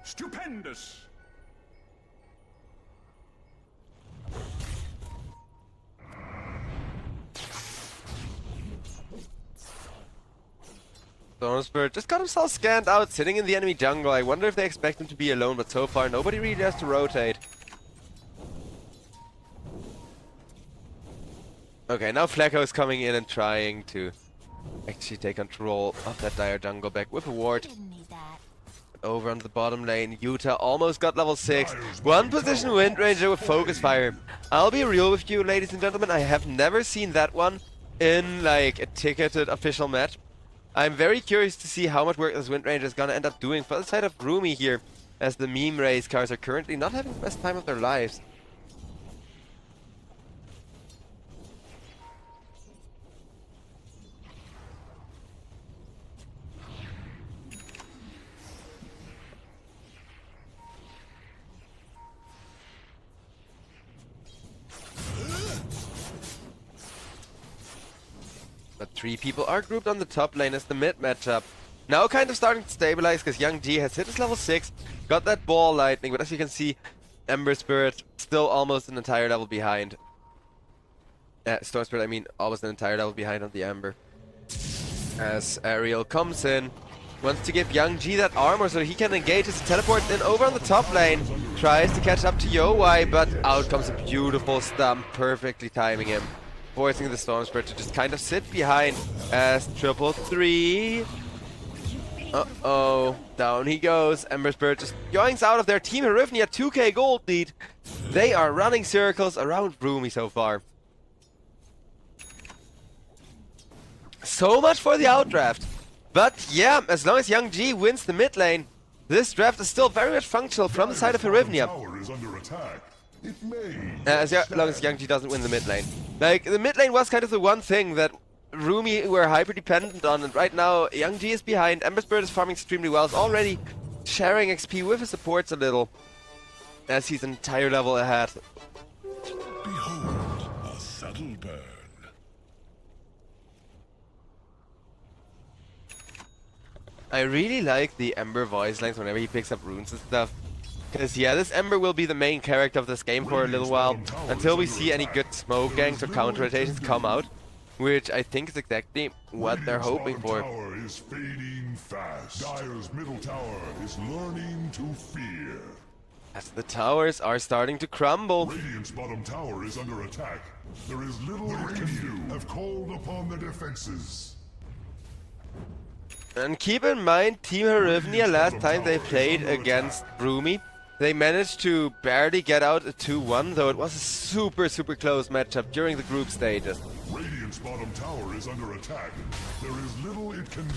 Stupendous! Storm Spirit just got himself scanned out, sitting in the enemy jungle. I wonder if they expect him to be alone, but so far nobody really has to rotate. Okay, now Flacco is coming in and trying to actually take control of that dire jungle back with a ward. Didn't need that. Over on the bottom lane, Utah almost got level 6. One position Wind Ranger with Focus Fire. I'll be real with you, ladies and gentlemen, I have never seen that one in like a ticketed official match. I'm very curious to see how much work this Wind Ranger is gonna end up doing for the side of Roomy here, as the meme race cars are currently not having the best time of their lives. But 3 people are grouped on the top lane as the mid matchup. Now kind of starting to stabilize because Young G has hit his level 6, got that ball lightning, but as you can see, Ember Spirit still almost an entire level behind. Storm Spirit, I mean, almost an entire level behind on the Ember. As Ariel comes in, wants to give Young G that armor so he can engage his teleport in over on the top lane. Tries to catch up to Yowai, but out comes a beautiful stump, perfectly timing him. Forcing the Storm Spirit to just kind of sit behind as 333. Uh-oh, down he goes. Ember Spirit just yoinks out of their Team Herivnia 2k gold lead. They are running circles around Roomy so far. So much for the outdraft. But yeah, as long as Young G wins the mid lane, this draft is still very much functional from the side of Herivnia. Tower is under attack. It may. As long as Young G doesn't win the mid lane. Like, the mid lane was kind of the one thing that Roomy were hyper dependent on, and right now Young G is behind. Ember Spirit is farming extremely well, is already sharing XP with his supports a little, as he's an entire level ahead. Behold, a subtle burn. I really like the Ember voice lines whenever he picks up runes and stuff. Because yeah, this Ember will be the main character of this game for a little while, until we see any good smoke ganks or counter rotations come out, which I think is exactly what they're hoping for. Tower is fading fast. Dire's middle tower is learning to fear. As the towers are starting to crumble. Radiant's bottom tower is under attack. There is little it can do. Have called upon the defenses. And keep in mind, Team Herivnia last time they played against Roomy They managed to barely get out a 2-1, though it was a super, super close matchup during the group stages. Radiant's bottom tower is under attack. There is little it can do.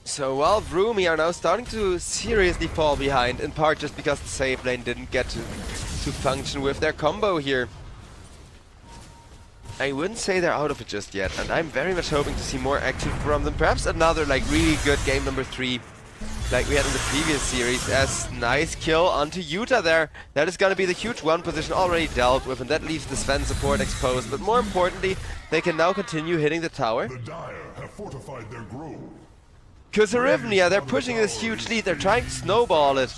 So while Rumi are now starting to seriously fall behind, in part just because the save lane didn't get to function with their combo here. I wouldn't say they're out of it just yet, and I'm very much hoping to see more action from them. Perhaps another like really good game number 3, like we had in the previous series. As nice kill onto Yuta there. That is going to be the huge 1 position already dealt with, and that leaves the Sven support exposed. But more importantly, they can now continue hitting the tower. The Dire have fortified their grove. Because Arivnia, they're pushing this huge lead, they're trying to snowball it.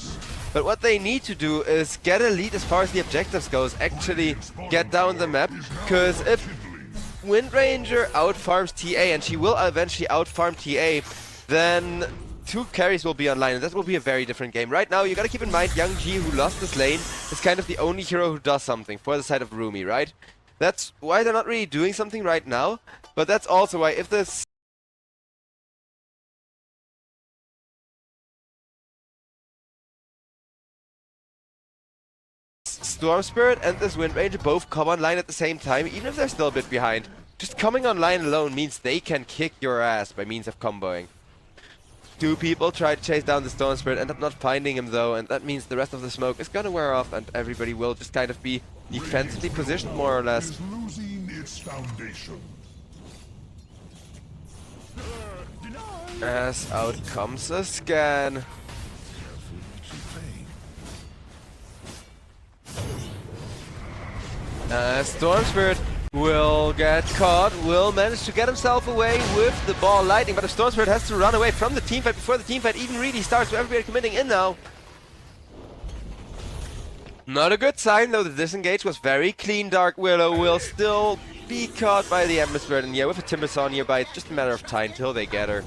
But what they need to do is get a lead as far as the objectives goes, actually get down the map. Because if Windranger outfarms TA, and she will eventually outfarm TA, then 2 carries will be online, and that will be a very different game. Right now, you gotta keep in mind, Young Ji, who lost this lane, is kind of the only hero who does something for the side of Rumi, right? That's why they're not really doing something right now, but that's also why if this Storm Spirit and this Wind Ranger both come online at the same time, even if they're still a bit behind. Just coming online alone means they can kick your ass by means of comboing. 2 people try to chase down the Storm Spirit, end up not finding him though, and that means the rest of the smoke is gonna wear off and everybody will just kind of be defensively positioned more or less. Is losing its foundation. As out comes a scan. Storm Spirit will get caught, will manage to get himself away with the ball lightning, but if Storm Spirit has to run away from the teamfight before the teamfight even really starts, with everybody committing in now. Not a good sign, though the disengage was very clean. Dark Willow will still be caught by the Ember Spirit, and yeah, with a Timber Saw nearby, it's just a matter of time till they get her.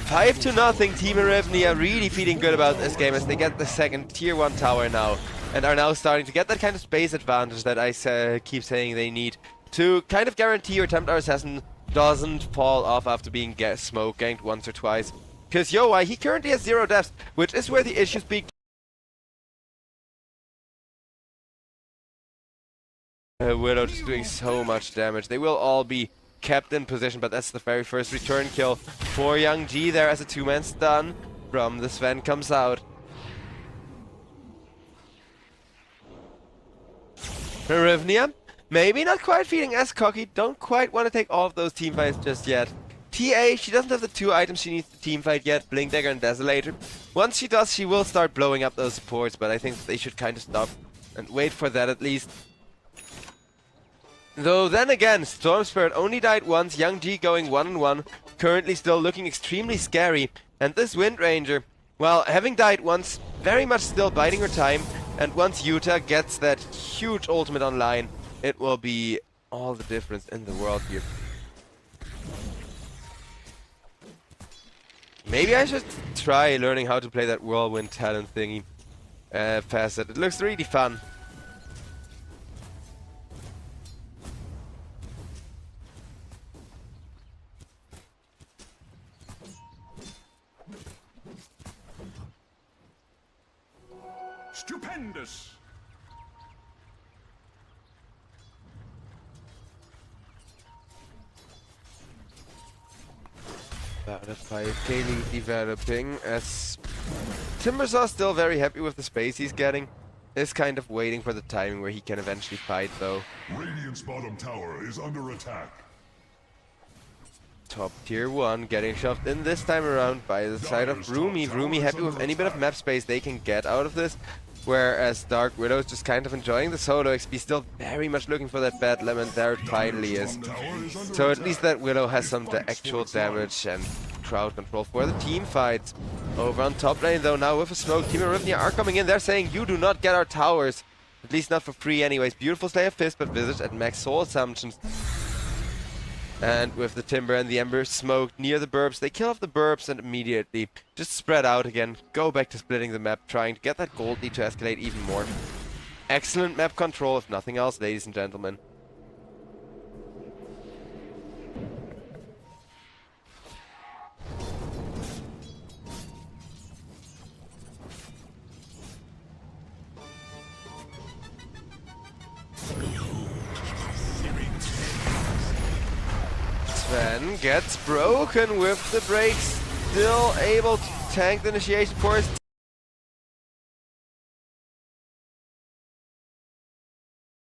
5-0, Team Arivnia really feeling good about this game as they get the second tier 1 tower now. And are now starting to get that kind of space advantage that I keep saying they need to kind of guarantee your Templar Assassin doesn't fall off after being smoke ganked once or twice. Because Yowai, he currently has 0 deaths, which is where the issues begin. Widow just doing so much damage. They will all be kept in position, but that's the very first return kill for Young G there as a 2-man stun from the Sven comes out. Arivnia, maybe not quite feeling as cocky, don't quite want to take all of those teamfights just yet. TA, she doesn't have the 2 items she needs to teamfight yet, Blink Dagger and Desolator. Once she does, she will start blowing up those supports, but I think they should kind of stop and wait for that at least. Though then again, Storm Spirit only died once, Young G going 1-1, currently still looking extremely scary. And this Wind Ranger, well, having died once, very much still biding her time. And once Yuta gets that huge ultimate online, it will be all the difference in the world here. Maybe I should try learning how to play that whirlwind talent thingy facet. It looks really fun. Stupendous! About a 5k lead developing as Timbersaw still very happy with the space he's getting. Is kind of waiting for the timing where he can eventually fight though. Radiant's bottom tower is under attack. Top tier 1 getting shoved in this time around by the side of Rumi. Rumi happy with any bit of map space they can get out of this. Whereas Dark Widow is just kind of enjoying the solo XP, still very much looking for that bad lemon. There it finally is. So at least that Widow has some actual damage and crowd control for the team fights. Over on top lane though, now with a smoke, Team Arivnia are coming in. They're saying you do not get our towers. At least not for free anyways. Beautiful Slayer Fist, but Visage at max soul assumptions. And with the Timber and the Ember smoked near the burps, they kill off the burps and immediately just spread out again. Go back to splitting the map, trying to get that gold lead to escalate even more. Excellent map control, if nothing else, ladies and gentlemen. Sven gets broken with the brakes. Still able to tank the initiation for his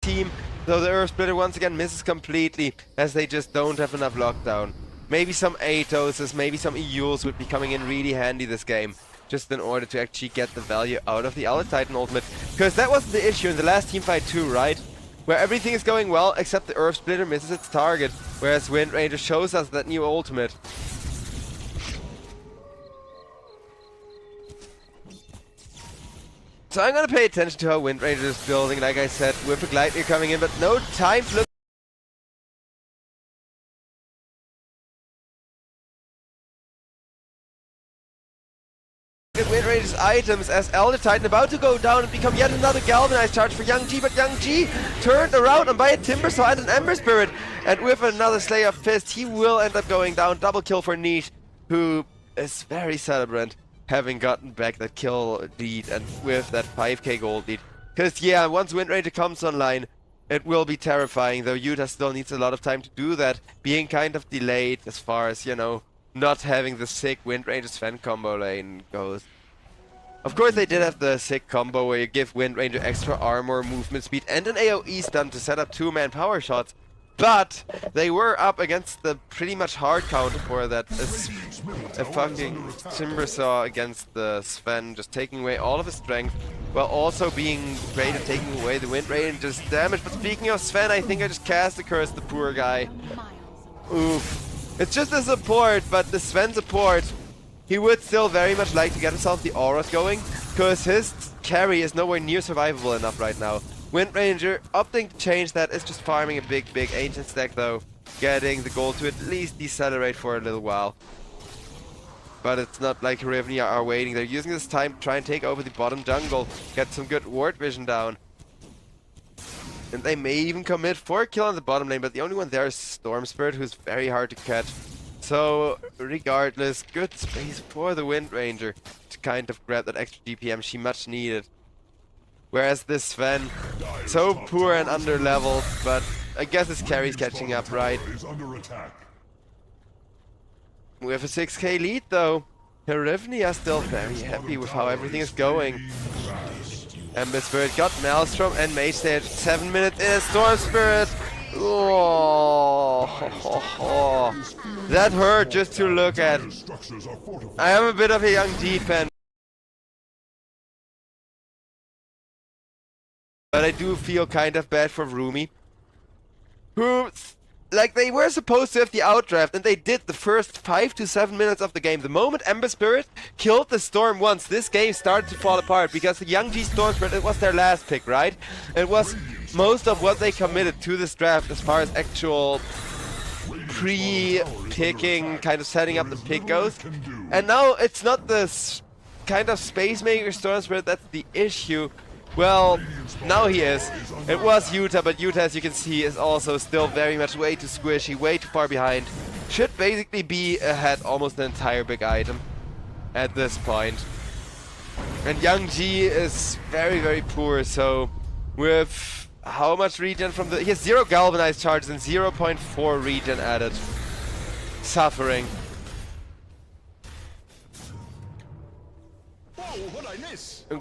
team, though the Earth Splitter once again misses completely as they just don't have enough lockdown. Maybe some AVulus, maybe some EUs would be coming in really handy this game, just in order to actually get the value out of the Allied Titan ultimate. Because that was the issue in the last teamfight too, right? Where everything is going well except the Earth Splitter misses its target, whereas Wind Ranger shows us that new ultimate. So I'm gonna pay attention to how Wind Ranger is building, like I said, with a Gleipnir coming in, but no time to look at Wind Ranger's items as Elder Titan about to go down and become yet another galvanized charge for Young G, but Young G turned around and by a Timber Saw and an Ember Spirit, and with another Slayer of Fist, he will end up going down. Double kill for Niche, who is very celebrant, having gotten back that kill lead and with that 5k gold lead. Because yeah, once Wind Ranger comes online, it will be terrifying, though Utah still needs a lot of time to do that, being kind of delayed as far as, you know, not having the sick Wind Ranger Sven combo lane goes. Of course they did have the sick combo where you give Wind Ranger extra armor, movement speed and an AoE stun to set up 2-man power shots. But they were up against the pretty much hard counter for that. A fucking Timber Saw against the Sven, just taking away all of his strength, while also being great at taking away the Wind Ranger's damage. But speaking of Sven, I think I just cast the curse, the poor guy. Oof. It's just a support, but the Sven support, he would still very much like to get himself the auras going, because his carry is nowhere near survivable enough right now. Wind Ranger opting to change that is just farming a big ancient stack though, getting the gold to at least decelerate for a little while. But it's not like Rivnia are waiting, they're using this time to try and take over the bottom jungle, get some good ward vision down. And they may even commit for a kill on the bottom lane, but the only one there is Storm Spirit, who's very hard to catch. So regardless, good space for the Wind Ranger to kind of grab that extra GPM she much needed. Whereas this Sven, so poor and under-leveled, but I guess his carry's catching up, right? We have a 6k lead though. Herivnia are still very happy with how everything is going. Ember Spirit got Maelstrom and Mage Stage 7 minutes in. Storm Spirit! Oh, that hurt just to look at. I am a bit of a Young G fan, but I do feel kind of bad for Rumi, who, like, they were supposed to have the outdraft, and they did the first 5 to 7 minutes of the game. The moment Ember Spirit killed the Storm once, this game started to fall apart, because the Young G Storm Spirit, it was their last pick, right? It was most of what they committed to this draft as far as actual pre-picking, kind of setting up the pick goes. And now it's not this kind of Space Maker Storm Spirit that's the issue. Well, now he is. It was Utah, but Utah, as you can see, is also still very much way too squishy, way too far behind. Should basically be ahead almost an entire big item at this point. And Young G is very poor, so with how much regen from the... He has 0 galvanized charges and 0.4 regen added. Suffering.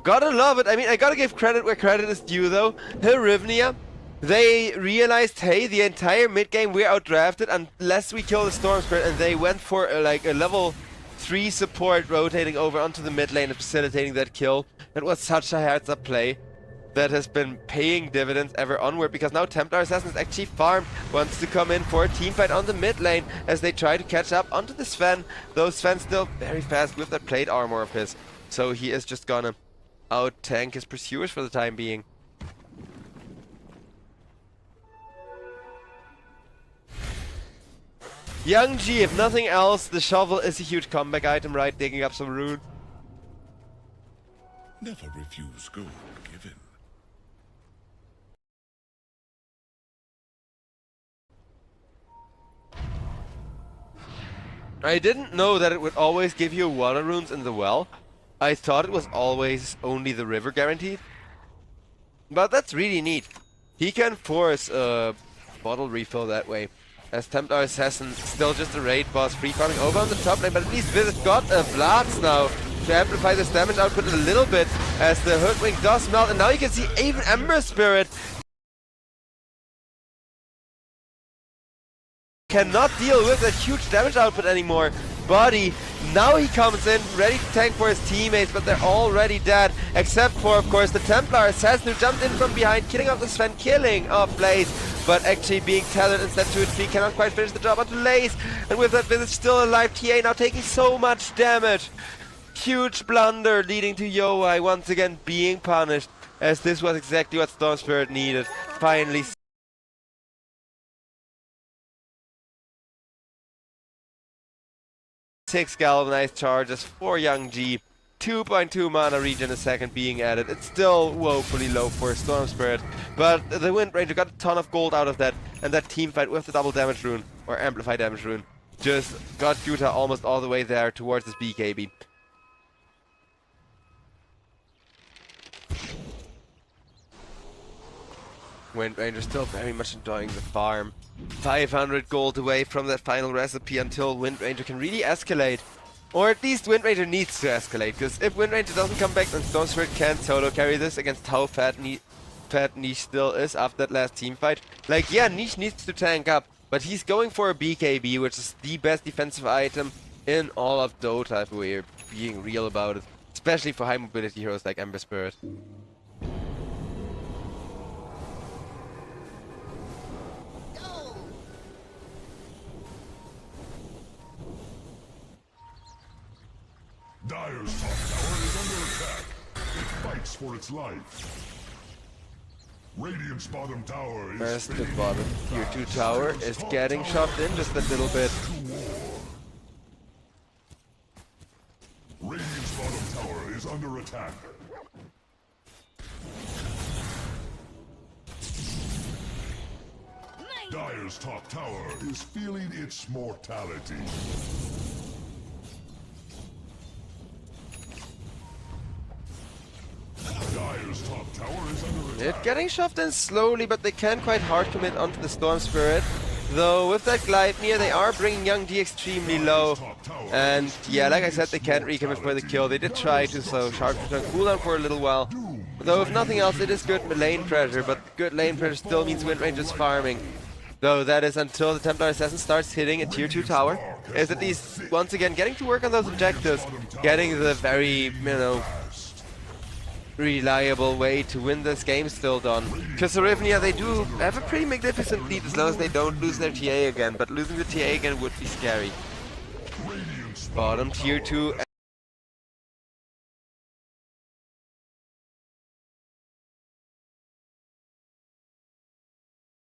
Gotta love it. I mean, I gotta give credit where credit is due though. Herivnia, they realized, hey, the entire mid game we're outdrafted unless we kill the Storm Spirit, and they went for like a level 3 support rotating over onto the mid lane and facilitating that kill. It was such a heads up play that has been paying dividends ever onward, because now Templar Assassin's actually farmed, wants to come in for a team fight on the mid lane as they try to catch up onto the Sven. Though Sven's still very fast with that plate armor of his, so he is just gonna out-tank his pursuers for the time being. Young G, if nothing else, the shovel is a huge comeback item, right? Digging up some rune. Never refuse gold given. I didn't know that it would always give you water runes in the well. I thought it was always only the river guaranteed. But that's really neat. He can force a bottle refill that way. as Templar Assassin still just a raid boss, free farming over on the top lane, but at least Visit got a Blast now to amplify this damage output a little bit as the Hoodwink does melt, and now you can see even Ember Spirit cannot deal with that huge damage output anymore. Buddy, now he comes in ready to tank for his teammates, but they're already dead, except for, of course, the Templar Assassin who jumped in from behind, killing off the Sven, killing off Blaze, but actually being tethered instead to a tree, cannot quite finish the job onto Lace, and with that Visage still alive, TA now taking so much damage. Huge blunder leading to Yowai once again being punished, as this was exactly what Storm Spirit needed. Finally 6 galvanized charges for Young G, 2.2 mana regen a second being added. It's still woefully low for Storm Spirit, but the Wind Ranger got a ton of gold out of that, and that team fight with the double damage rune, or amplify damage rune, just got DOTA almost all the way there towards this BKB. Wind Ranger still very much enjoying the farm. 500 gold away from that final recipe until Wind Ranger can really escalate. Or at least Wind Ranger needs to escalate, because if Wind Ranger doesn't come back, then Storm Spirit can't solo carry this against how fat Niche still is after that last team fight. Like, yeah, Niche needs to tank up, but he's going for a BKB, which is the best defensive item in all of Dota, if we're being real about it. Especially for high mobility heroes like Ember Spirit. Dire's top tower is under attack. It fights for its life. Radiant's bottom tower is Where's the bottom tier 2 tower is getting shoved in just a little bit. Radiant's bottom tower is under attack. Dire's top tower is feeling its mortality. Dire's top tower is under attack. It's getting shoved in slowly, but they can quite hard commit onto the Storm Spirit. Though with that Gleipnir, they are bringing Young G extremely low. And yeah, like I said, they can't recommit for the kill. They did try to, so Sharpshooter on cooldown for a little while. Though if nothing else, it is good lane pressure, but good lane pressure still means Wind Ranger's farming. Though that is until the Templar Assassin starts hitting a tier 2 tower. Is at least once again getting to work on those objectives, getting the very, reliable way to win this game still done. Because Rivnia, they do have a pretty magnificent lead as long as they don't lose their TA again, but losing the TA again would be scary. Bottom tier 2.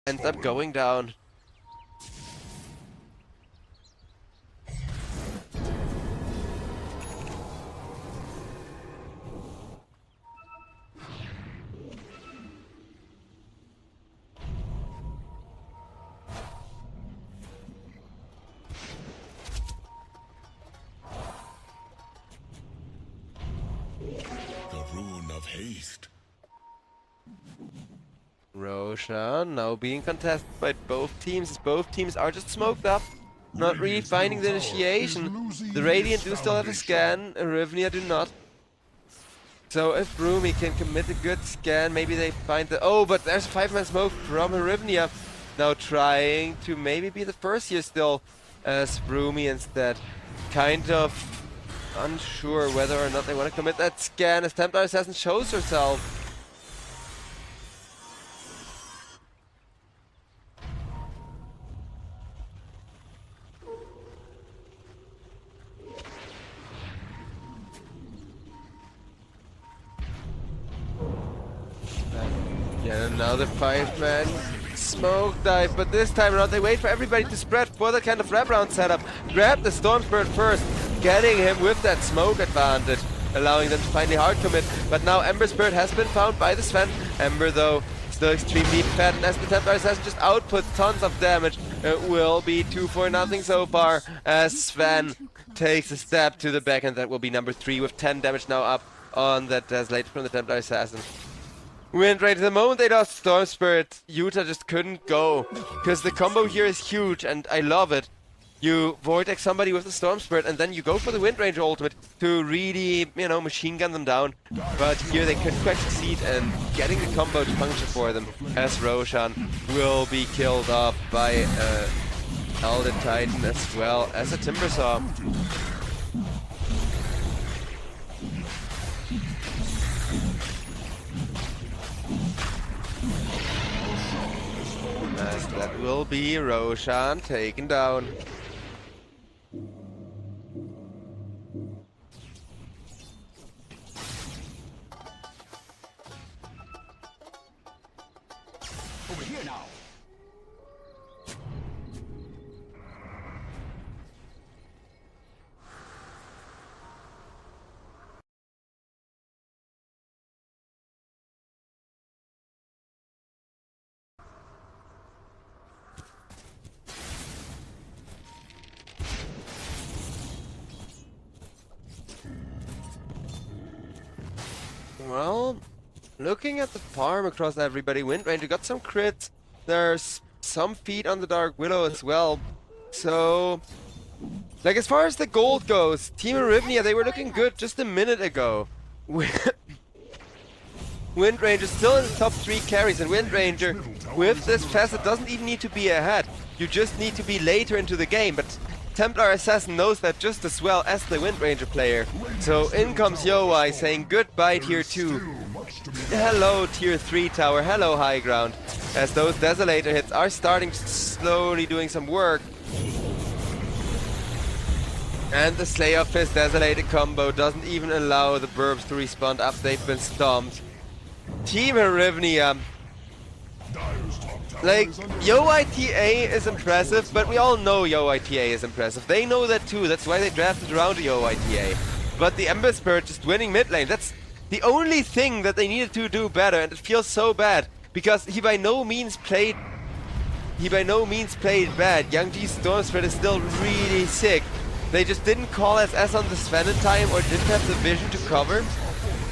Ends up going down. Haste. Roshan now being contested by both teams. Both teams are just smoked up, not really finding the initiation. The Radiant do still have a scan, Rivnia do not. So if Broomy can commit a good scan, maybe they find the... Oh, but there's a 5-man smoke from Rivnia. Now trying to maybe be the first here still as Broomy instead. Kind of unsure whether or not they want to commit that scan as Templar Assassin shows herself. Yeah, another 5-man smoke dive, but this time around they wait for everybody to spread for the kind of wraparound setup. Grab the Storm Spirit first, getting him with that smoke advantage, allowing them to finally hard commit. But now Ember Spirit has been found by the Sven. Ember though still extremely fat, and as the Templar Assassin just outputs tons of damage, it will be 2-0 so far as Sven takes a step to the back, and that will be number 3 with 10 damage now up on that Desolate from the Templar Assassin. Wind Ranger. The moment they lost Storm Spirit, Utah just couldn't go. Because the combo here is huge and I love it. You Vortex somebody with the Storm Spirit and then you go for the Wind Ranger ultimate to really, you know, machine gun them down. But here they couldn't quite succeed and getting the combo to function for them as Roshan will be killed off by Elder Titan as well as a Timbersaw. As that will be Roshan taken down. Over here now. Well, looking at the farm across everybody, Wind Ranger got some crits. There's some feet on the Dark Willow as well. So, like as far as the gold goes, Team Arivnia, they were looking good just a minute ago. Wind Ranger still in the top 3 carries, and Wind Ranger with this facet doesn't even need to be ahead. You just need to be later into the game, but Templar Assassin knows that just as well as the Wind Ranger player. So in comes Yowai saying goodbye tier 2. Hello tier 3 tower, hello high ground. As those Desolator hits are starting slowly doing some work. And the Slayer of Fist Desolator combo doesn't even allow the Burbs to respawn up, they've been stomped. Team Arivnia. Like, YoITA is impressive, but we all know YoITA is impressive. They know that too, that's why they drafted around YoITA. But the Ember Spirit just winning mid lane, that's the only thing that they needed to do better, and it feels so bad. Because he by no means played bad. Young G's Storm Spirit is still really sick. They just didn't call SS on the Sven in time, or didn't have the vision to cover.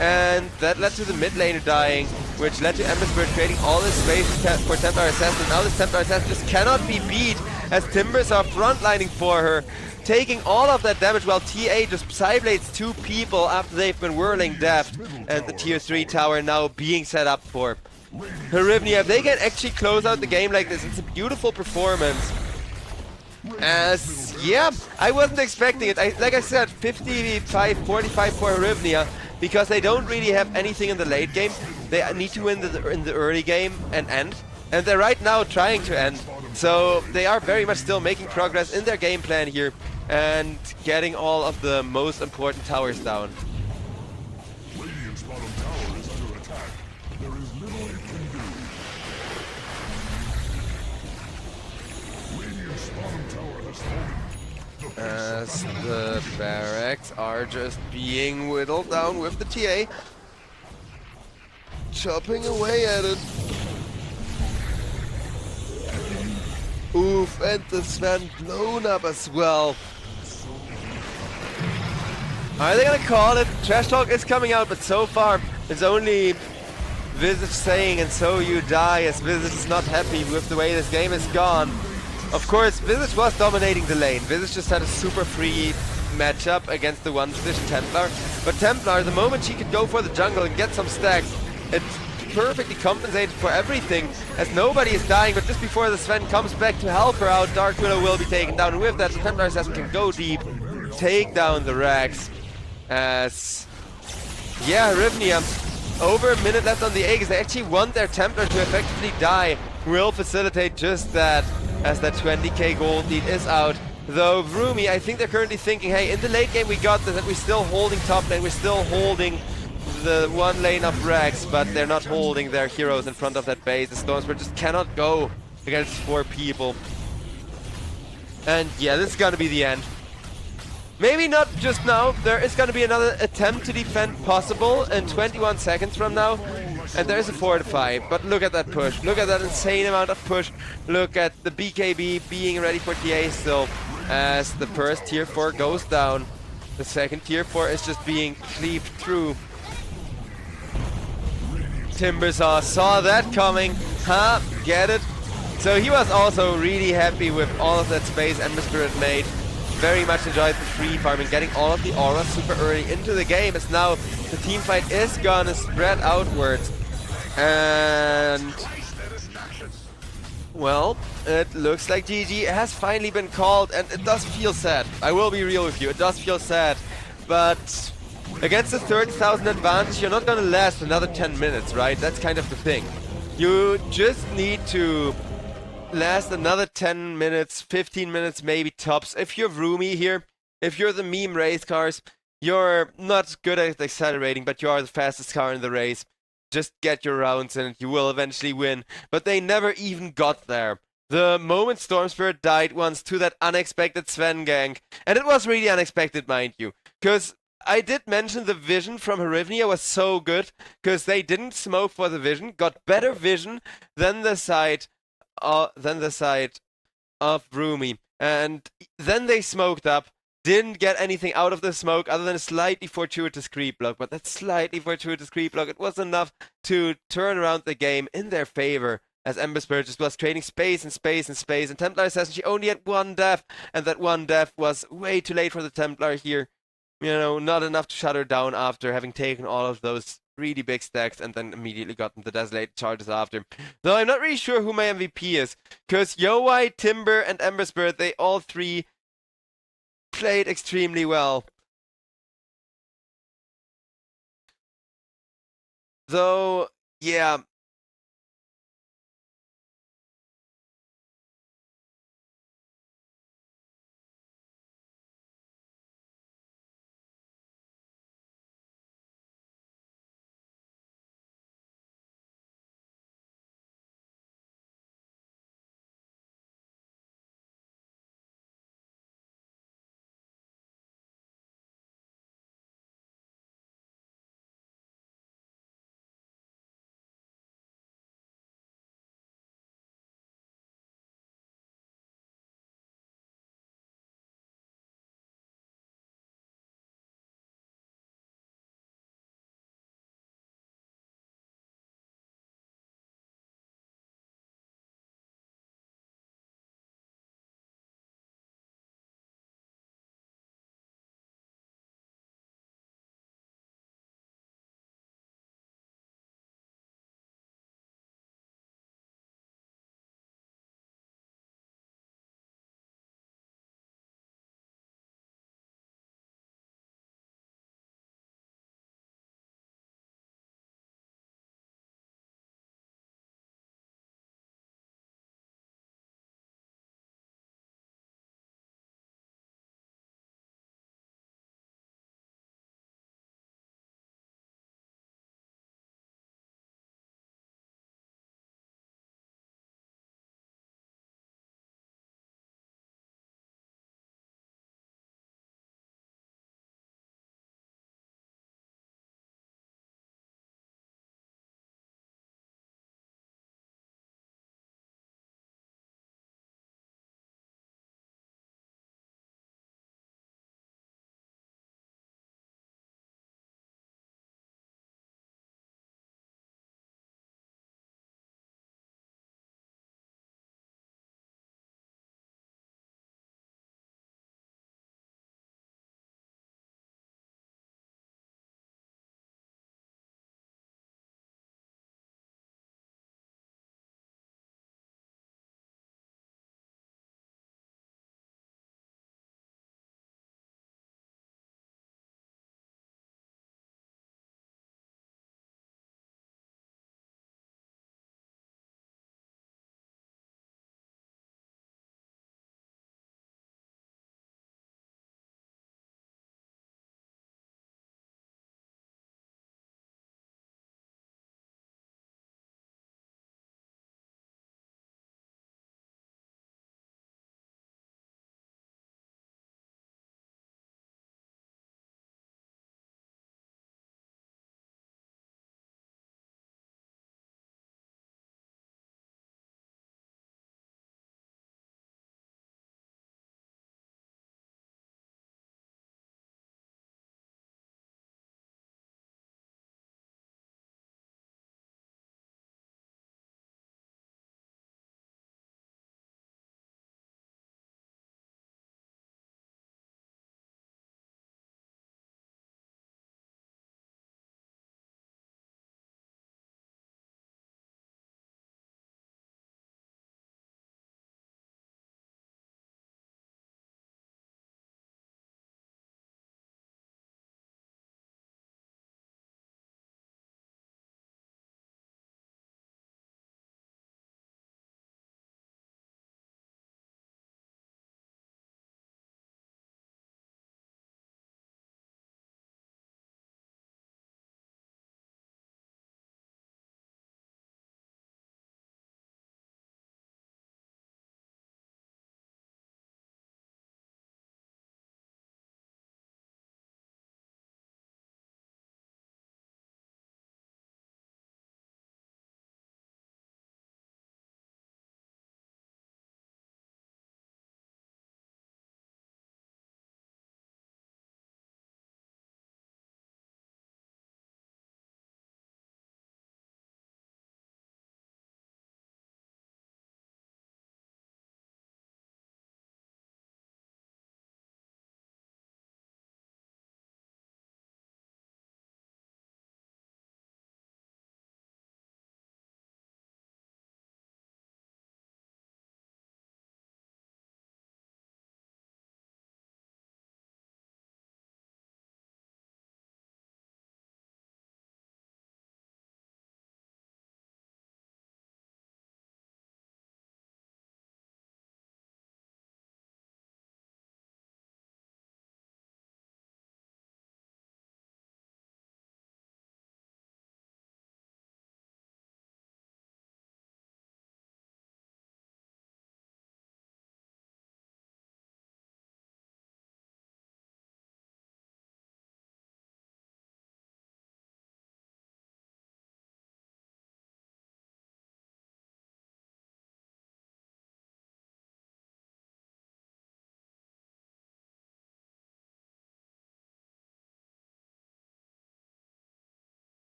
And that led to the mid laner dying, which led to Ember Spirit creating all this space for Templar Assassin. Now this Templar Assassin just cannot be beat, as Timbers are frontlining for her, taking all of that damage while TA just Psyblades 2 people after they've been whirling deft, and the tier 3 tower now being set up for Arivnia. If they can actually close out the game like this, it's a beautiful performance. As, yeah, I wasn't expecting it. Like I said, 55-45 for Arivnia, because they don't really have anything in the late game. They need to win in the early game and end. And they're right now trying to end. So they are very much still making progress in their game plan here and getting all of the most important towers down. Radiant's bottom tower is under attack. There is little it can do. Radiant's bottom tower has fallen. As the barracks are just being whittled down with the TA. Chopping away at it. Oof, and the Sven blown up as well. Are they gonna call it? Trash Talk is coming out, but so far it's only Visage saying "and so you die," as Visage is not happy with the way this game is gone. Of course, Visage was dominating the lane. Visage just had a super free matchup against the one-position Templar. But Templar, the moment she could go for the jungle and get some stacks, it perfectly compensated for everything, as nobody is dying. But just before the Sven comes back to help her out, Dark Willow will be taken down. And with that, the Templar Assassin can go deep, take down the Rax. As, yeah, Arivnia, over a minute left on the Aegis. They actually want their Templar to effectively die. Will facilitate just that, as that 20k gold lead is out. Though Vroomy, I think they're currently thinking, hey, in the late game we got this, and we're still holding top lane, we're still holding the one lane of Rax, but they're not holding their heroes in front of that base. The Storm Spirit just cannot go against 4 people. And yeah, this is gonna be the end. Maybe not just now, there is gonna be another attempt to defend possible in 21 seconds from now. And there is a fortify, but look at that push. Look at that insane amount of push. Look at the BKB being ready for TA still, as the first tier 4 goes down. The second tier 4 is just being cleaved through. Timbersaw saw that coming. Huh? Get it? So he was also really happy with all of that space Ember Spirit made. Very much enjoyed the free farming, getting all of the auras super early into the game, as now the team fight is gonna spread outwards. And well, it looks like GG has finally been called, and it does feel sad. I will be real with you, it does feel sad. But against a 30,000 advantage, you're not gonna last another 10 minutes, right? That's kind of the thing. You just need to last another 10 minutes, 15 minutes maybe tops. If you're roomy here, if you're the meme race cars, you're not good at accelerating, but you are the fastest car in the race. Just get your rounds in and you will eventually win. But they never even got there. The moment Storm Spirit died once to that unexpected Sven gank. And it was really unexpected, mind you. Because I did mention the vision from Herivnia was so good. Because they didn't smoke for the vision. Got better vision than the side of Roomy. And then they smoked up. Didn't get anything out of the smoke other than a slightly fortuitous creep block. But that slightly fortuitous creep block, it was enough to turn around the game in their favor. As Ember Spirit just was trading space and space and space. And Templar Assassin, she only had one death. And that one death was way too late for the Templar here. You know, not enough to shut her down after having taken all of those really big stacks and then immediately gotten the Desolated charges after. Though I'm not really sure who my MVP is. Because Yowai, Timber, and Ember Spirit, they all three played extremely well. Though, yeah,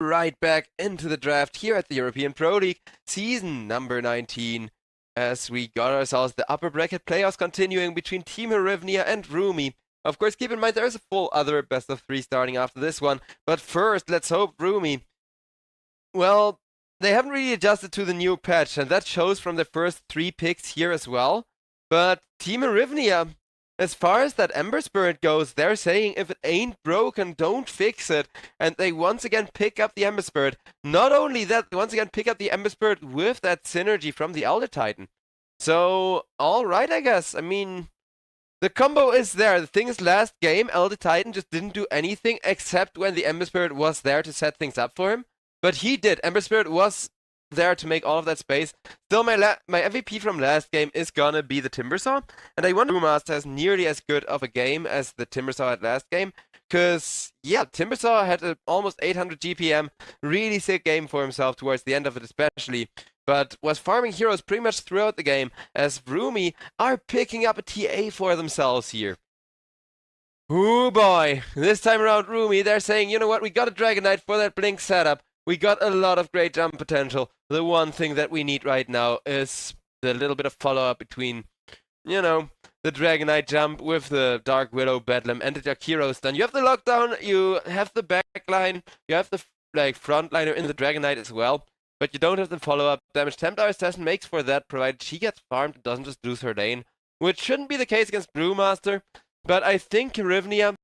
right back into the draft here at the European Pro League, season number 19, as we got ourselves the upper bracket playoffs continuing between Team Herivnia and Rumi. Of course, keep in mind there's a full other best of 3 starting after this one, but first, let's hope Rumi, well, they haven't really adjusted to the new patch, and that shows from the first 3 picks here as well, but Team Herivnia, as far as that Ember Spirit goes, they're saying if it ain't broken, don't fix it. And they once again pick up the Ember Spirit. Not only that, they once again pick up the Ember Spirit with that synergy from the Elder Titan. So, alright, I guess. I mean, the combo is there. The thing is, last game, Elder Titan just didn't do anything except when the Ember Spirit was there to set things up for him. But he did. Ember Spirit was there to make all of that space. Still, my MVP from last game is gonna be the Timbersaw, and I wonder if Brewmaster has nearly as good of a game as the Timbersaw had last game, because, yeah, Timbersaw had a almost 800 GPM, really sick game for himself towards the end of it especially, but was farming heroes pretty much throughout the game, as Rumi are picking up a TA for themselves here. Ooh boy, this time around Rumi, they're saying, you know what, we got a Dragon Knight for that Blink setup. We got a lot of great jump potential. The one thing that we need right now is the little bit of follow-up between, you know, the Dragon Knight jump with the Dark Widow, Bedlam, and the Jakiro stun. You have the lockdown, you have the backline, you have the frontliner in the Dragon Knight as well, but you don't have the follow-up damage. Templar Assassin makes for that, provided she gets farmed and doesn't just lose her lane, which shouldn't be the case against Brewmaster, but I think Rivnia,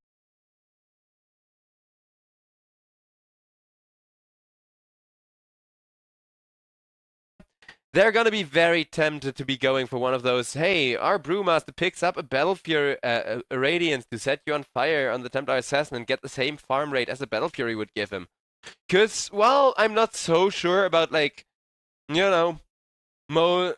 they're gonna be very tempted to be going for one of those, hey, our Brewmaster picks up a Battle Fury, a Radiance to set you on fire on the Templar Assassin and get the same farm rate as a Battle Fury would give him. Cause, well, I'm not so sure about, like, you know, most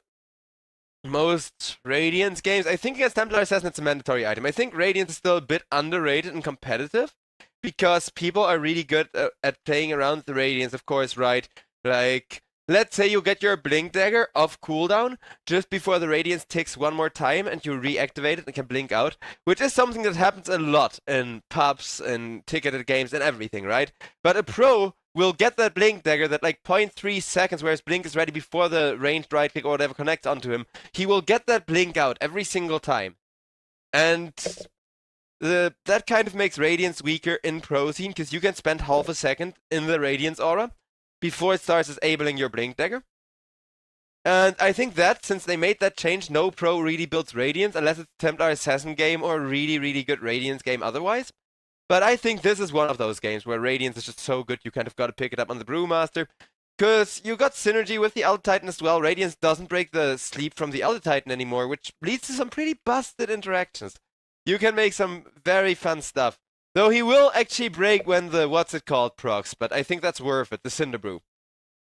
Radiance games. I think against Templar Assassin it's a mandatory item. I think Radiance is still a bit underrated and competitive, because people are really good at playing around the Radiance, of course, right? Like, let's say you get your Blink Dagger off cooldown just before the Radiance ticks one more time and you reactivate it and can blink out, which is something that happens a lot in pubs and ticketed games and everything, right? But a pro will get that Blink Dagger that like 0.3 seconds where his blink is ready before the ranged right click or whatever connects onto him. He will get that blink out every single time. And that kind of makes Radiance weaker in pro scene, because you can spend half a second in the Radiance aura before it starts disabling your Blink Dagger. And I think that, since they made that change, no pro really builds Radiance, unless it's a Templar Assassin game or a really, really good Radiance game otherwise. But I think this is one of those games where Radiance is just so good you kind of gotta pick it up on the Brewmaster. Because you got synergy with the Elder Titan as well. Radiance doesn't break the sleep from the Elder Titan anymore, which leads to some pretty busted interactions. You can make some very fun stuff. Though he will actually break when the procs, but I think that's worth it, the Cinder Brew.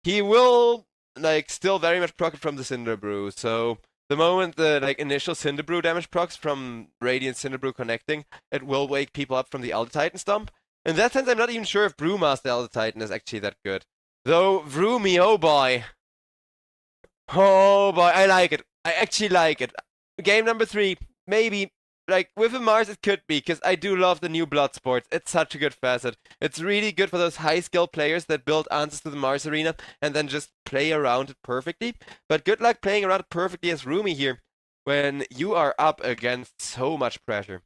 He will, like, still very much proc it from the Cinder Brew, so the moment the, like, initial Cinder Brew damage procs from Radiant Cinder Brew connecting, it will wake people up from the Elder Titan stomp. In that sense, I'm not even sure if Brewmaster Elder Titan is actually that good. Though, Vroomy, oh boy. Oh boy, I like it. I actually like it. Game number 3, maybe. Like, with a Mars it could be, because I do love the new Blood Sports. It's such a good facet. It's really good for those high-skill players that build answers to the Mars arena and then just play around it perfectly. But good luck playing around it perfectly as Rumi here, when you are up against so much pressure.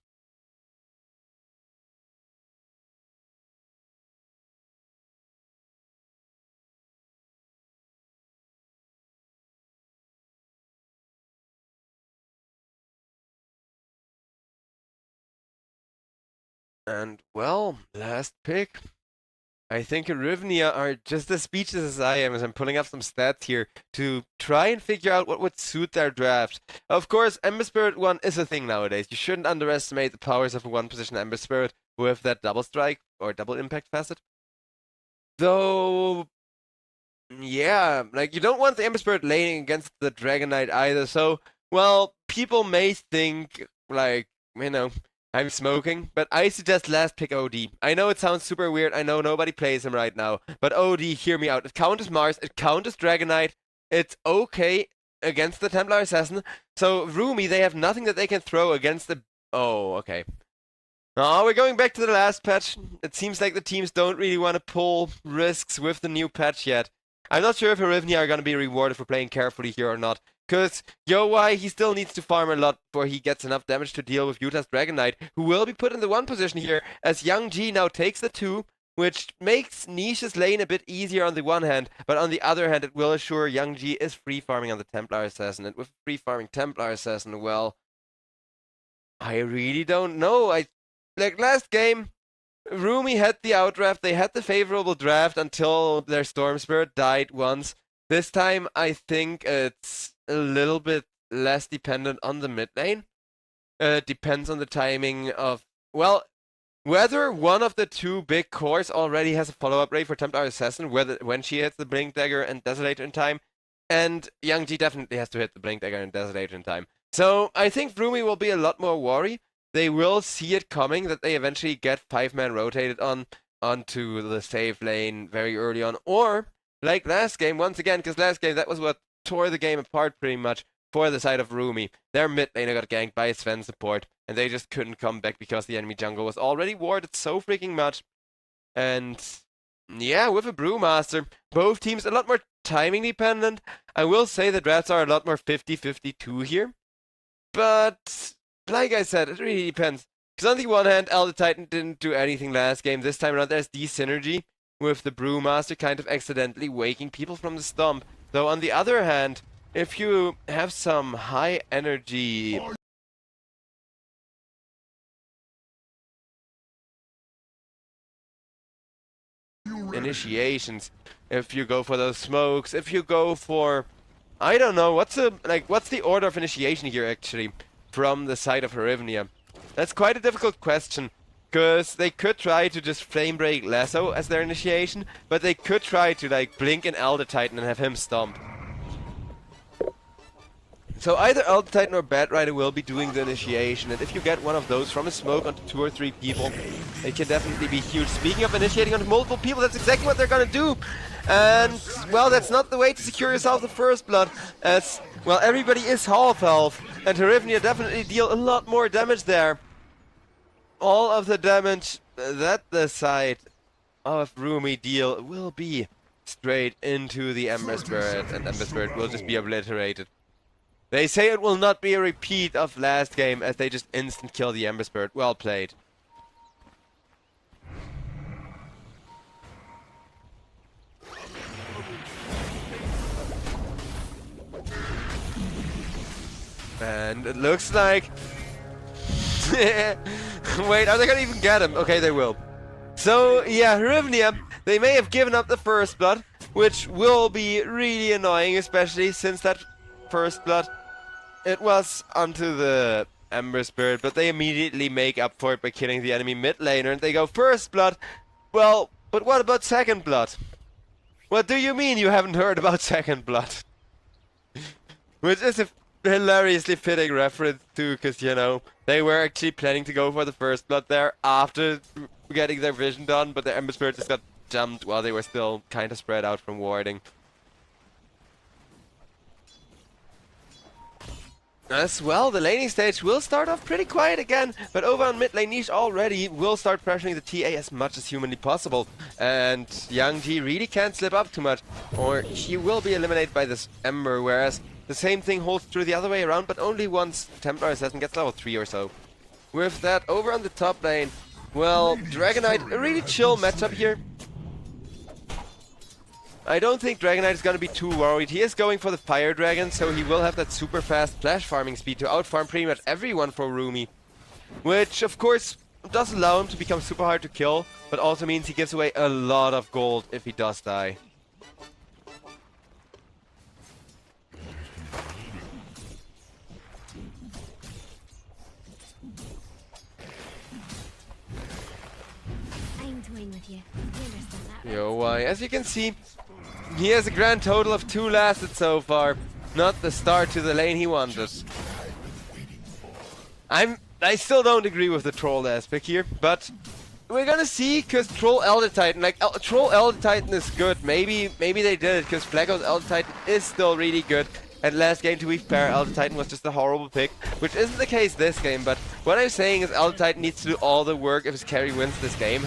And, well, last pick. I think Rivnia are just as speechless as I am as I'm pulling up some stats here to try and figure out what would suit their draft. Of course, Ember Spirit 1 is a thing nowadays. You shouldn't underestimate the powers of a 1-position Ember Spirit with that double strike or double impact facet. Though, yeah, like, you don't want the Ember Spirit laning against the Dragon Knight either, so, well, people may think, like, you know, I'm smoking, but I suggest last pick OD. I know it sounds super weird, I know nobody plays him right now, but OD, hear me out. It counters Mars, it counters Dragon Knight, it's okay against the Templar Assassin, so Rumi, they have nothing that they can throw against the... Oh, okay. Oh, we're going back to the last patch. It seems like the teams don't really want to pull risks with the new patch yet. I'm not sure if Arivnia are going to be rewarded for playing carefully here or not. Because Yowai, he still needs to farm a lot before he gets enough damage to deal with Utah's Dragon Knight, who will be put in the 1 position here, as Young G now takes the 2, which makes Nisha's lane a bit easier on the one hand, but on the other hand, it will assure Young G is free farming on the Templar Assassin, and with free farming Templar Assassin, well, I really don't know. Like last game, Rumi had the outdraft, they had the favorable draft until their Storm Spirit died once. This time, I think it's a little bit less dependent on the mid lane. Depends on the timing of, well, whether one of the 2 big cores already has a follow-up rate for Templar Assassin, when she hits the Blink Dagger and Desolator in time, and Young G definitely has to hit the Blink Dagger and Desolator in time. So I think Rumi will be a lot more worried. They will see it coming that they eventually get 5-man rotated onto the safe lane very early on, or like last game, once again, because last game that was what tore the game apart pretty much for the side of Rumi. Their mid laner got ganked by Sven support, and they just couldn't come back because the enemy jungle was already warded so freaking much. And yeah, with a Brewmaster, both teams a lot more timing dependent. I will say the drafts are a lot more 50-52 here. But like I said, it really depends. Because on the one hand, Elder Titan didn't do anything last game. This time around, there's D-Synergy with the Brewmaster kind of accidentally waking people from the stomp. Though on the other hand, if you have some high energy initiations, if you go for those smokes, if you go for, I don't know, what's the order of initiation here actually from the side of Arivnia? That's quite a difficult question. Because they could try to just Flame Break Lasso as their initiation, but they could try to like blink an Elder Titan and have him stomp. So either Elder Titan or Bat Rider will be doing the initiation, and if you get one of those from a smoke onto 2 or 3 people, it can definitely be huge. Speaking of initiating onto multiple people, that's exactly what they're gonna do! And, well, that's not the way to secure yourself the first blood, as, well, everybody is half health, and Arivnia definitely deal a lot more damage there. All of the damage that the side of Rumi deal will be straight into the Ember Spirit, and Ember Spirit will just be obliterated. They say it will not be a repeat of last game, as they just instant kill the Ember Spirit. Well played. And it looks like... Wait, are they gonna even get him? Okay, they will. So, yeah, Rivnia, they may have given up the first blood, which will be really annoying, especially since that first blood, it was onto the Ember Spirit, but they immediately make up for it by killing the enemy mid laner, and they go first blood. Well, but what about second blood? What do you mean you haven't heard about second blood? Which is a hilariously fitting reference too, because, you know, they were actually planning to go for the first blood there after getting their vision done, but the Ember Spirit just got jumped while they were still kind of spread out from warding. As well, the laning stage will start off pretty quiet again, but over on mid lane Niche already will start pressuring the TA as much as humanly possible. And Yang Ji really can't slip up too much, or he will be eliminated by this Ember, whereas the same thing holds true the other way around, but only once Templar Assassin gets level 3 or so. With that, over on the top lane, well, Dragon Knight, a really chill matchup here. I don't think Dragon Knight is going to be too worried. He is going for the Fire Dragon, so he will have that super fast flash farming speed to outfarm pretty much everyone for Rumi. Which, of course, does allow him to become super hard to kill, but also means he gives away a lot of gold if he does die. Aim to win with you. You understand that? Yo, why? As you can see, he has a grand total of 2 lasted so far. Not the start to the lane he wanted. I still don't agree with the troll aspect here, but we're gonna see, because Troll Elder Titan, like, Troll Elder Titan is good. Maybe they did it, because Flacco's Elder Titan is still really good. And last game, to be fair, Elder Titan was just a horrible pick, which isn't the case this game, but what I'm saying is Elder Titan needs to do all the work if his carry wins this game.